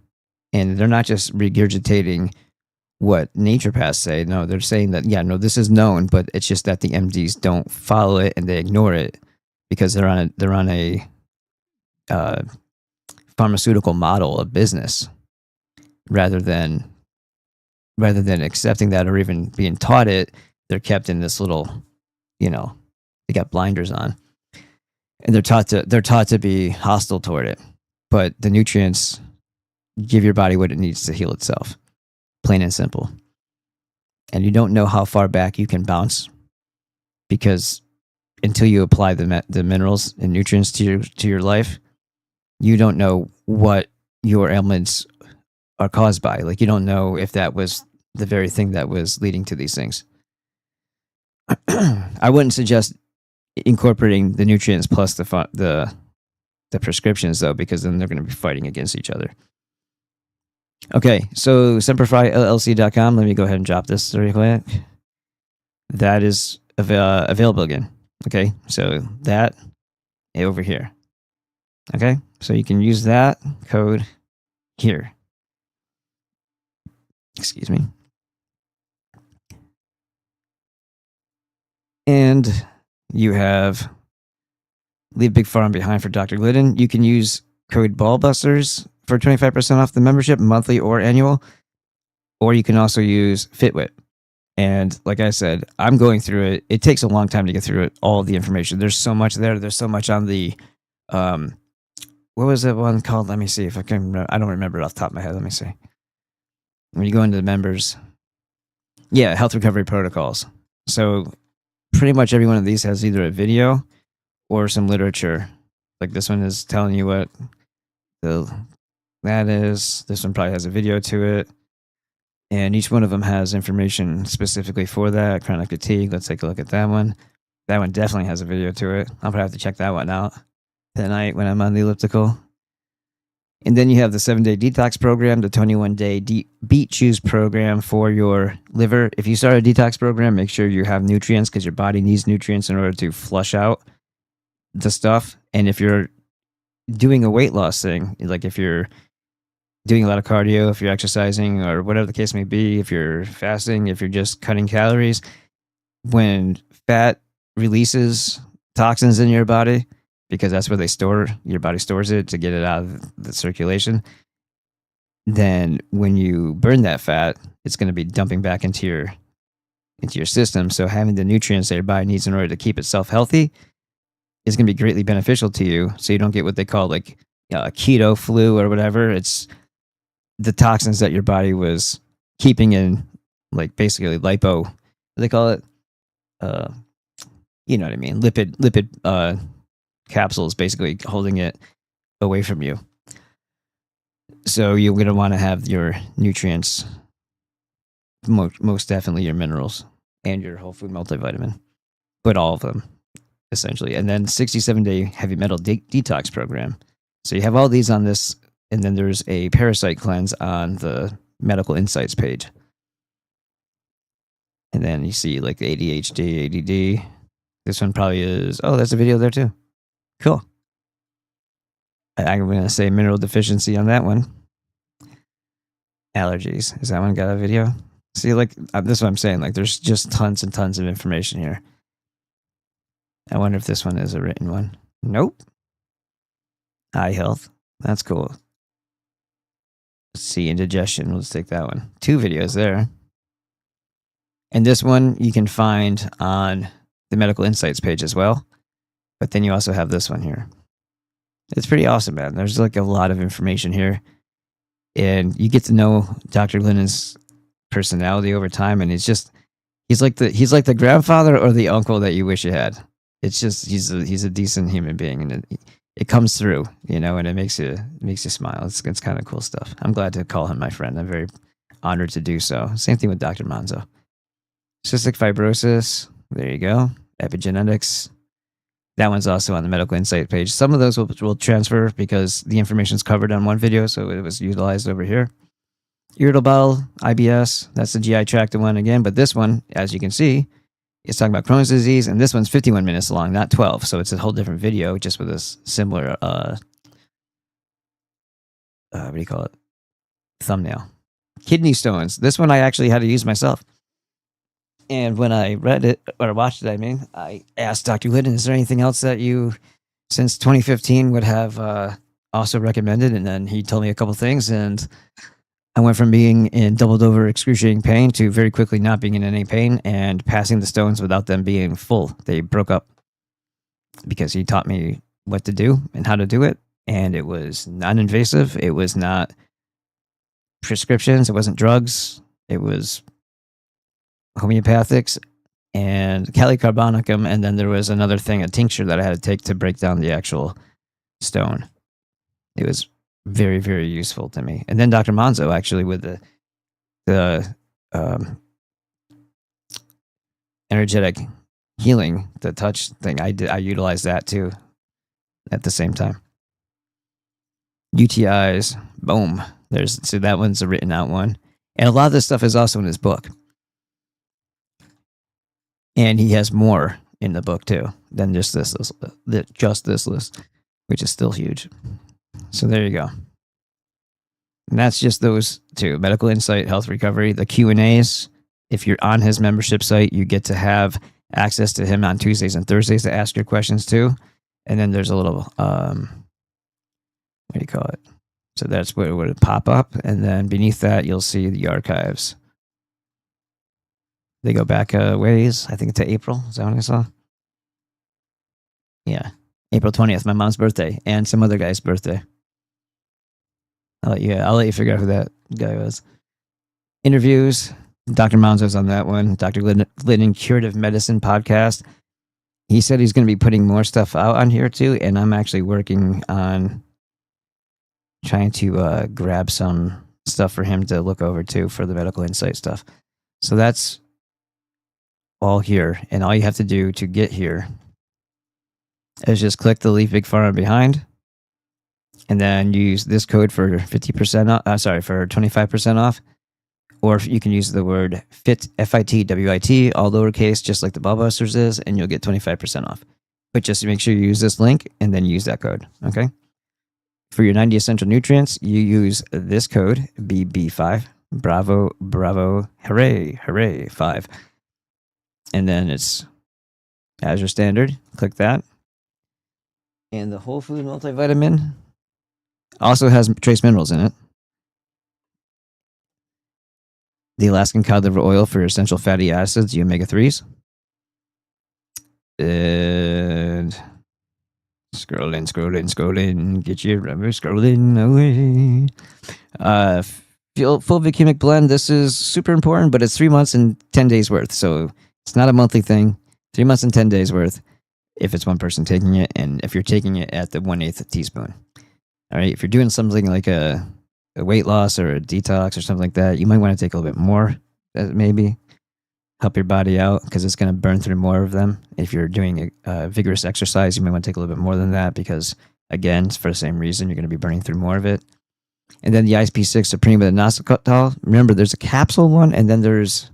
and they're not just regurgitating what naturopaths say. No, they're saying that, this is known, but it's just that the MDs don't follow it and they ignore it because they're on a pharmaceutical model of business rather than accepting that or even being taught it. They're kept in this little, they got blinders on, and they're taught to be hostile toward it. But the nutrients give your body what it needs to heal itself, plain and simple. And you don't know how far back you can bounce, because until you apply the minerals and nutrients to your life, you don't know what your ailments are caused by. Like, you don't know if that was the very thing that was leading to these things. I wouldn't suggest incorporating the nutrients plus the prescriptions, though, because then they're going to be fighting against each other. Okay, so SemperFiLLC.com. Let me go ahead and drop this really quick. That is available again. Okay, so that over here. Okay, so you can use that code here. Excuse me. And you have Leave Big Farm Behind for Dr. Glidden. You can use code BALLBUSTERS for 25% off the membership, monthly or annual. Or you can also use FitWit. And like I said, I'm going through it. It takes a long time to get through it, all the information. There's so much there. There's so much on the, what was that one called? Let me see if I can remember. I don't remember it off the top of my head. Let me see. When you go into the members, health recovery protocols. So pretty much every one of these has either a video or some literature. Like this one is telling you what that is. This one probably has a video to it. And each one of them has information specifically for that. Chronic fatigue. Let's take a look at that one. That one definitely has a video to it. I'll probably have to check that one out tonight when I'm on the elliptical. And then you have the 7-day detox program, the 21-day beet juice program for your liver. If you start a detox program, make sure you have nutrients, because your body needs nutrients in order to flush out the stuff. And if you're doing a weight loss thing, like if you're doing a lot of cardio, if you're exercising, or whatever the case may be, if you're fasting, if you're just cutting calories, when fat releases toxins in your body, because that's where your body stores it to get it out of the circulation, then when you burn that fat, it's going to be dumping back into your system. So having the nutrients that your body needs in order to keep itself healthy is going to be greatly beneficial to you, so you don't get what they call like a keto flu or whatever. It's the toxins that your body was keeping in, like basically lipo, what do they call it? You know what I mean? Lipid capsules, basically holding it away from you. So you're going to want to have your nutrients, most definitely your minerals and your whole food multivitamin, but all of them essentially. And then 67-day heavy metal detox program. So you have all these on this, and then there's a parasite cleanse on the medical insights page. And then you see like ADHD, ADD. This one probably is, there's a video there too. Cool. I'm going to say mineral deficiency on that one. Allergies. Has that one got a video? See, like, this is what I'm saying. Like, there's just tons and tons of information here. I wonder if this one is a written one. Nope. Eye health. That's cool. Let's see, indigestion. Let's take that one. 2 videos there. And this one you can find on the medical insights page as well. But then you also have this one here. It's pretty awesome, man. There's like a lot of information here. And you get to know Dr. Glidden's personality over time. And he's like the grandfather or the uncle that you wish you had. It's just, he's a decent human being. And it comes through, and it makes you smile. It's kind of cool stuff. I'm glad to call him my friend. I'm very honored to do so. Same thing with Dr. Manzo. Cystic fibrosis. There you go. Epigenetics. That one's also on the Medical Insight page. Some of those will transfer because the information is covered on one video, so it was utilized over here. Irritable bowel, IBS, that's the GI tract one again. But this one, as you can see, is talking about Crohn's disease, and this one's 51 minutes long, not 12. So it's a whole different video, just with a similar, what do you call it? Thumbnail. Kidney stones. This one I actually had to use myself. And when I read it, or watched it, I asked Dr. Glidden, is there anything else that you, since 2015, would have also recommended? And then he told me a couple things, and I went from being in doubled over excruciating pain to very quickly not being in any pain and passing the stones without them being full. They broke up because he taught me what to do and how to do it. And it was non-invasive. It was not prescriptions. It wasn't drugs. It was homeopathics and calicarbonicum. And then there was another thing, a tincture that I had to take to break down the actual stone. It was very, very useful to me. And then Dr. Monzo, actually, with the energetic healing, the touch thing, I utilized that too at the same time. UTIs, boom. So that one's a written out one. And a lot of this stuff is also in his book. And he has more in the book too than just this list, which is still huge. So there you go. And that's just those two: Medical Insight, Health Recovery, the Q&As. If you're on his membership site, you get to have access to him on Tuesdays and Thursdays to ask your questions too. And then there's a little, what do you call it? So that's where it would pop up. And then beneath that, you'll see the archives. They go back a ways, I think to April. Is that what I saw? Yeah. April 20th, my mom's birthday, and some other guy's birthday. I'll let you figure out who that guy was. Interviews. Dr. Monzo's on that one. Dr. Glidden Curative Medicine podcast. He said he's going to be putting more stuff out on here too, and I'm actually working on trying to grab some stuff for him to look over too for the Medical Insight stuff. So that's all here, and all you have to do to get here is just click the Leave Big Pharma behind, and then use this code for 50% off. For 25% off, or you can use the word FIT, FITWIT, all lowercase, just like the Ballbusters is, and you'll get 25% off. But just make sure you use this link and then use that code. Okay. For your 90 essential nutrients, you use this code BB5. Bravo, hooray 5. And then it's Azure Standard. Click that. And the Whole Food Multivitamin also has trace minerals in it. The Alaskan cod liver oil for essential fatty acids, the omega-3s. And scrolling. Get your rubber scrolling away. Fulvic-Humic blend. This is super important, but it's 3 months and 10 days worth. So it's not a monthly thing. 3 months and 10 days worth if it's one person taking it, and if you're taking it at the 1/8 teaspoon. All right. If you're doing something like a weight loss or a detox or something like that, you might want to take a little bit more, maybe help your body out, because it's going to burn through more of them. If you're doing a vigorous exercise, you might want to take a little bit more than that, because again, it's for the same reason, you're going to be burning through more of it. And then the ISP6 Supreme with inositol. Remember, there's a capsule one, and then there's,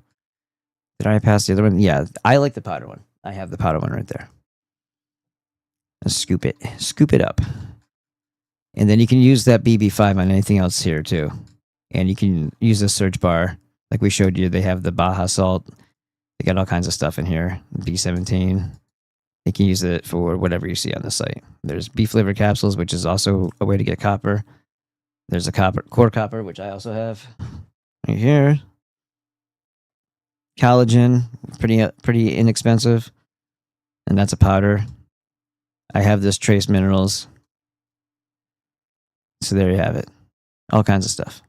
did I pass the other one? Yeah, I like the powder one. I have the powder one right there. Let's scoop it up. And then you can use that BB5 on anything else here too. And you can use the search bar. Like we showed you, they have the Baja salt. They got all kinds of stuff in here. B17. You can use it for whatever you see on the site. There's beef liver capsules, which is also a way to get copper. There's a core copper, which I also have right here. Collagen, pretty inexpensive. And that's a powder. I have this trace minerals. So there you have it. All kinds of stuff.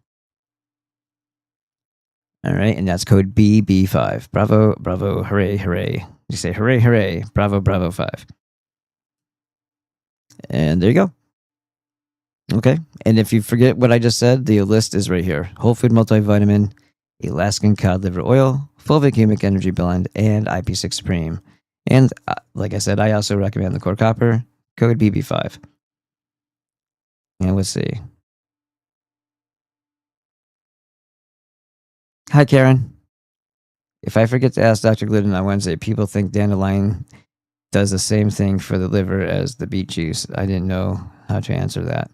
All right, and that's code BB5. Bravo, hooray. You say hooray, bravo 5. And there you go. Okay, and if you forget what I just said, the list is right here. Whole Food Multivitamin, Alaskan Cod Liver Oil, Fulvic-Humic Energy Blend, and IP6 Supreme. And like I said, I also recommend the core copper, code BB5. And let's see. Hi, Karen. If I forget to ask Dr. Glidden on Wednesday, people think dandelion does the same thing for the liver as the beet juice. I didn't know how to answer that.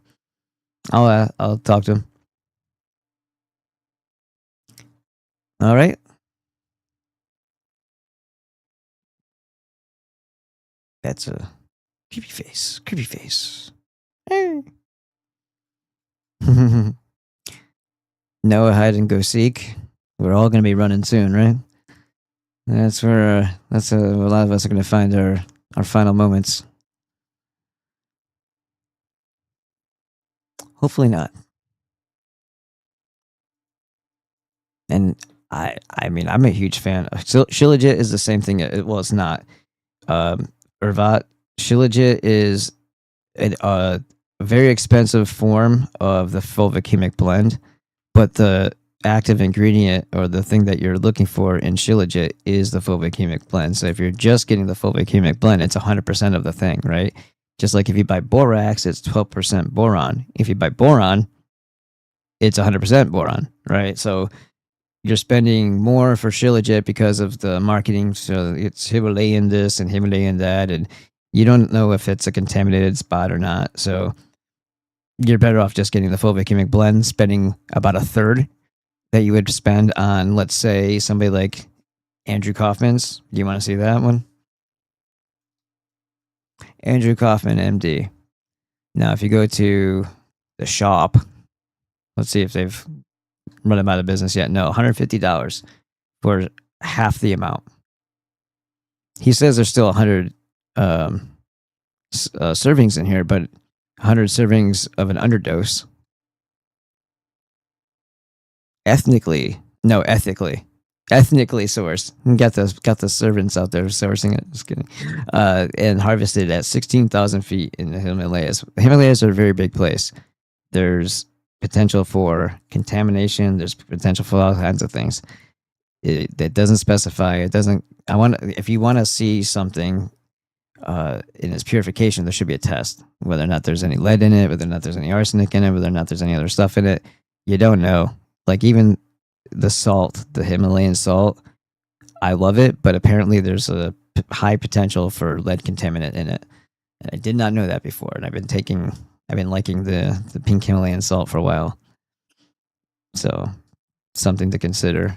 I'll talk to him. All right. That's a creepy face. Creepy face. Noah, hide and go seek. We're all going to be running soon, right? That's where a lot of us are going to find our final moments. Hopefully not. And I mean, I'm a huge fan. Shilajit is the same thing. Well, it's not. Ervat. Shilajit is a very expensive form of the Fulvic-Humic blend, but the active ingredient or the thing that you're looking for in Shilajit is the Fulvic-Humic blend. So if you're just getting the Fulvic-Humic blend, it's 100% of the thing, right? Just like if you buy borax, it's 12% boron. If you buy boron, it's 100% boron, right? So you're spending more for Shilajit because of the marketing. So it's Himalayan this and Himalayan that, and you don't know if it's a contaminated spot or not. So you're better off just getting the Fulvic-Humic blend, spending about a third that you would spend on, let's say, somebody like Andrew Kaufman's. Do you want to see that one? Andrew Kaufman, MD. Now, if you go to the shop, let's see if they've run them out of business yet. No, $150 for half the amount. He says there's still 100 servings in here, but 100 servings of an underdose. Ethically sourced. Got the servants out there sourcing it. Just kidding. And harvested at 16,000 feet in the Himalayas. The Himalayas are a very big place. There's potential for contamination. There's potential for all kinds of things. It doesn't specify. It doesn't. If you want to see something in its purification, there should be a test. Whether or not there's any lead in it, whether or not there's any arsenic in it, whether or not there's any other stuff in it. You don't know. Like even the salt, the Himalayan salt, I love it, but apparently there's a high potential for lead contaminant in it. And I did not know that before. And I've been liking the pink Himalayan salt for a while. So something to consider.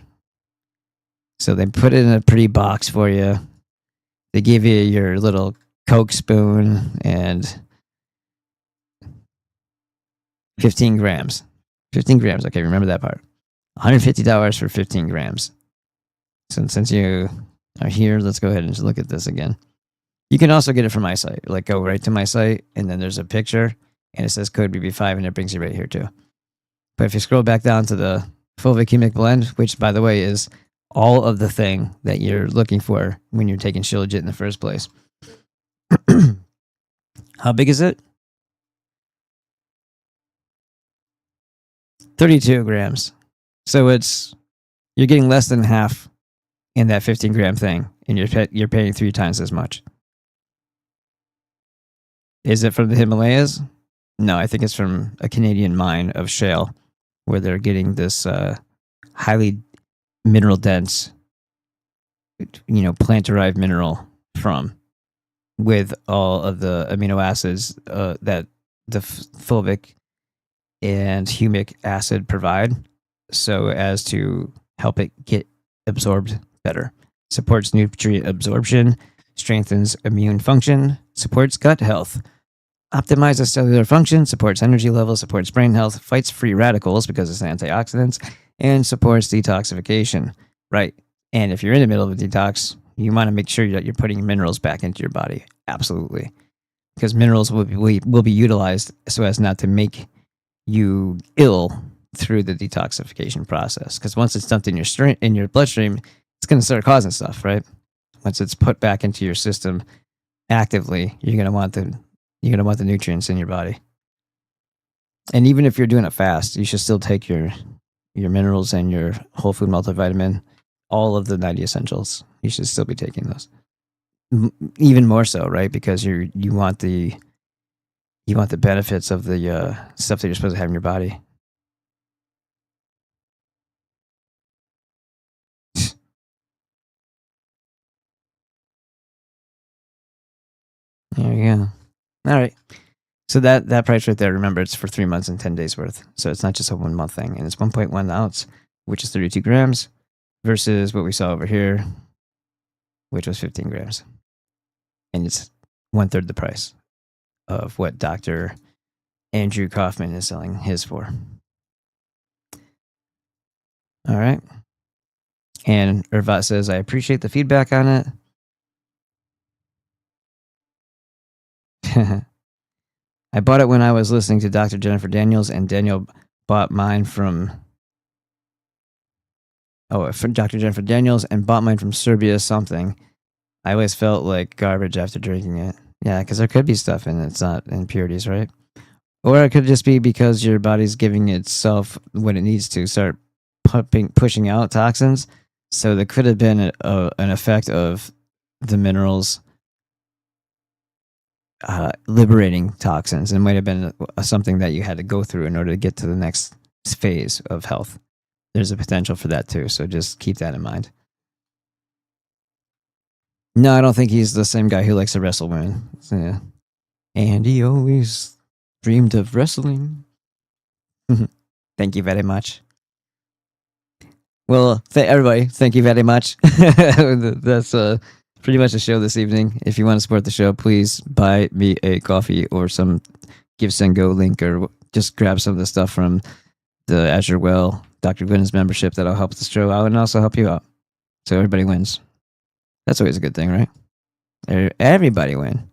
So they put it in a pretty box for you. They give you your little Coke spoon and 15 grams. 15 grams. Okay, remember that part. $150 for 15 grams. So since you are here, let's go ahead and just look at this again. You can also get it from my site. Like go right to my site, and then there's a picture, and it says code BB5, and it brings you right here too. But if you scroll back down to the Fulvic-Humic blend, which by the way is all of the thing that you're looking for when you're taking Shilajit in the first place. How big is it? 32 grams. So you're getting less than half in that 15 gram thing, and you're paying 3 times as much. Is it from the Himalayas? No, I think it's from a Canadian mine of shale, where they're getting this highly mineral dense, plant derived mineral from, with all of the amino acids that the fulvic and humic acid provide, so as to help it get absorbed better. Supports nutrient absorption, strengthens immune function, supports gut health, optimizes cellular function, supports energy levels, supports brain health, fights free radicals because it's antioxidants, and supports detoxification. Right. And if you're in the middle of a detox, you want to make sure that you're putting minerals back into your body. Absolutely. Because minerals will be utilized so as not to make you ill through the detoxification process. Because once it's dumped in your bloodstream, it's going to start causing stuff, right? Once it's put back into your system actively, you're going to want the nutrients in your body. And even if you're doing it fast, you should still take your minerals and your whole food multivitamin, all of the 90 essentials. You should still be taking those. even more so, right? Because you want the benefits of the stuff that you're supposed to have in your body. There you go. All right. So that price right there, remember, it's for 3 months and 10 days worth. So it's not just a 1 month thing. And it's 1.1 ounce, which is 32 grams, versus what we saw over here, which was 15 grams. And it's 1/3 the price of what Dr. Andrew Kaufman is selling his for. All right. And Irvat says, I appreciate the feedback on it. I bought it when I was listening to Dr. Jennifer Daniels, and Daniel bought mine from Dr. Jennifer Daniels and bought mine from Serbia something. I always felt like garbage after drinking it. Yeah, because there could be stuff in it. It's not impurities, right? Or it could just be because your body's giving itself what it needs to start pushing out toxins. So there could have been an effect of the minerals liberating toxins, and it might have been something that you had to go through in order to get to the next phase of health. There's a potential for that too, so just keep that in mind. No, I don't think he's the same guy who likes to wrestle women. So, yeah. And he always dreamed of wrestling. Thank you very much. Well, everybody, thank you very much. That's pretty much the show this evening. If you want to support the show, please buy me a coffee or some Give Send Go link, or just grab some of the stuff from the Azure Well, Dr. Glidden's membership that'll help the show out and also help you out. So everybody wins. That's always a good thing, right? Everybody win.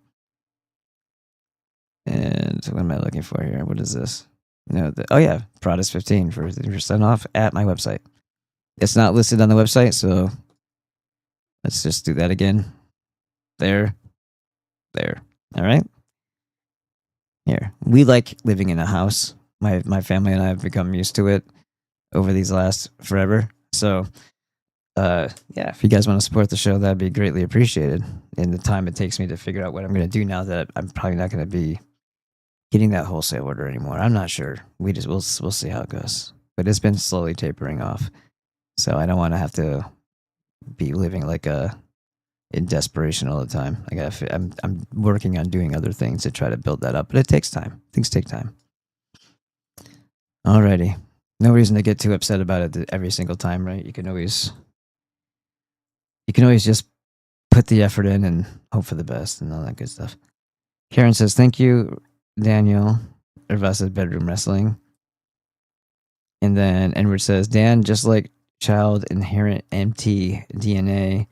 And what am I looking for here? What is this? No, Prada's 15 for 50% off at my website. It's not listed on the website, so let's just do that again. There. All right. Here. We like living in a house. My family and I have become used to it over these last forever. So, if you guys want to support the show, that'd be greatly appreciated. In the time it takes me to figure out what I'm going to do now that I'm probably not going to be getting that wholesale order anymore. I'm not sure. We'll see how it goes. But it's been slowly tapering off. So I don't want to have to be living like in desperation all the time. I'm working on doing other things to try to build that up, but it takes time. Things take time. Alrighty. No reason to get too upset about it every single time, right? You can always just put the effort in and hope for the best and all that good stuff. Karen says, thank you, Daniel. Irva says bedroom wrestling. And then Edward says, Dan, just like child inherit empty DNA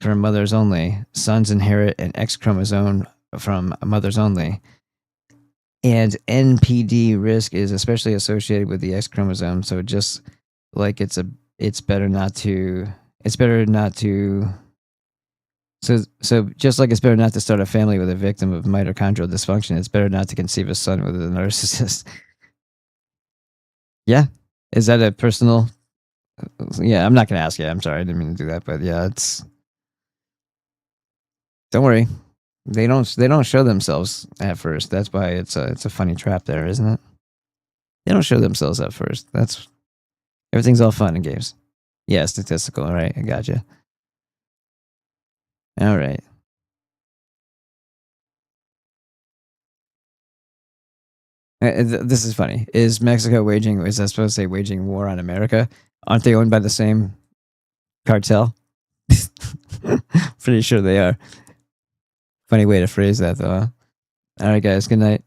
from mothers only, sons inherit an X chromosome from mothers only. And NPD risk is especially associated with the X chromosome. So just like it's better not to so just like it's better not to start a family with a victim of mitochondrial dysfunction, it's better not to conceive a son with a narcissist. Yeah. Is that a personal? Yeah, I'm not going to ask you. I'm sorry. I didn't mean to do that, but yeah, don't worry. They don't show themselves at first. That's why it's a funny trap there, isn't it? They don't show themselves at first. Everything's all fun and games. Yeah, statistical. All right. I gotcha. All right. This is funny. Is Mexico waging war on America? Aren't they owned by the same cartel? Pretty sure they are. Funny way to phrase that, though. Huh? All right, guys. Good night.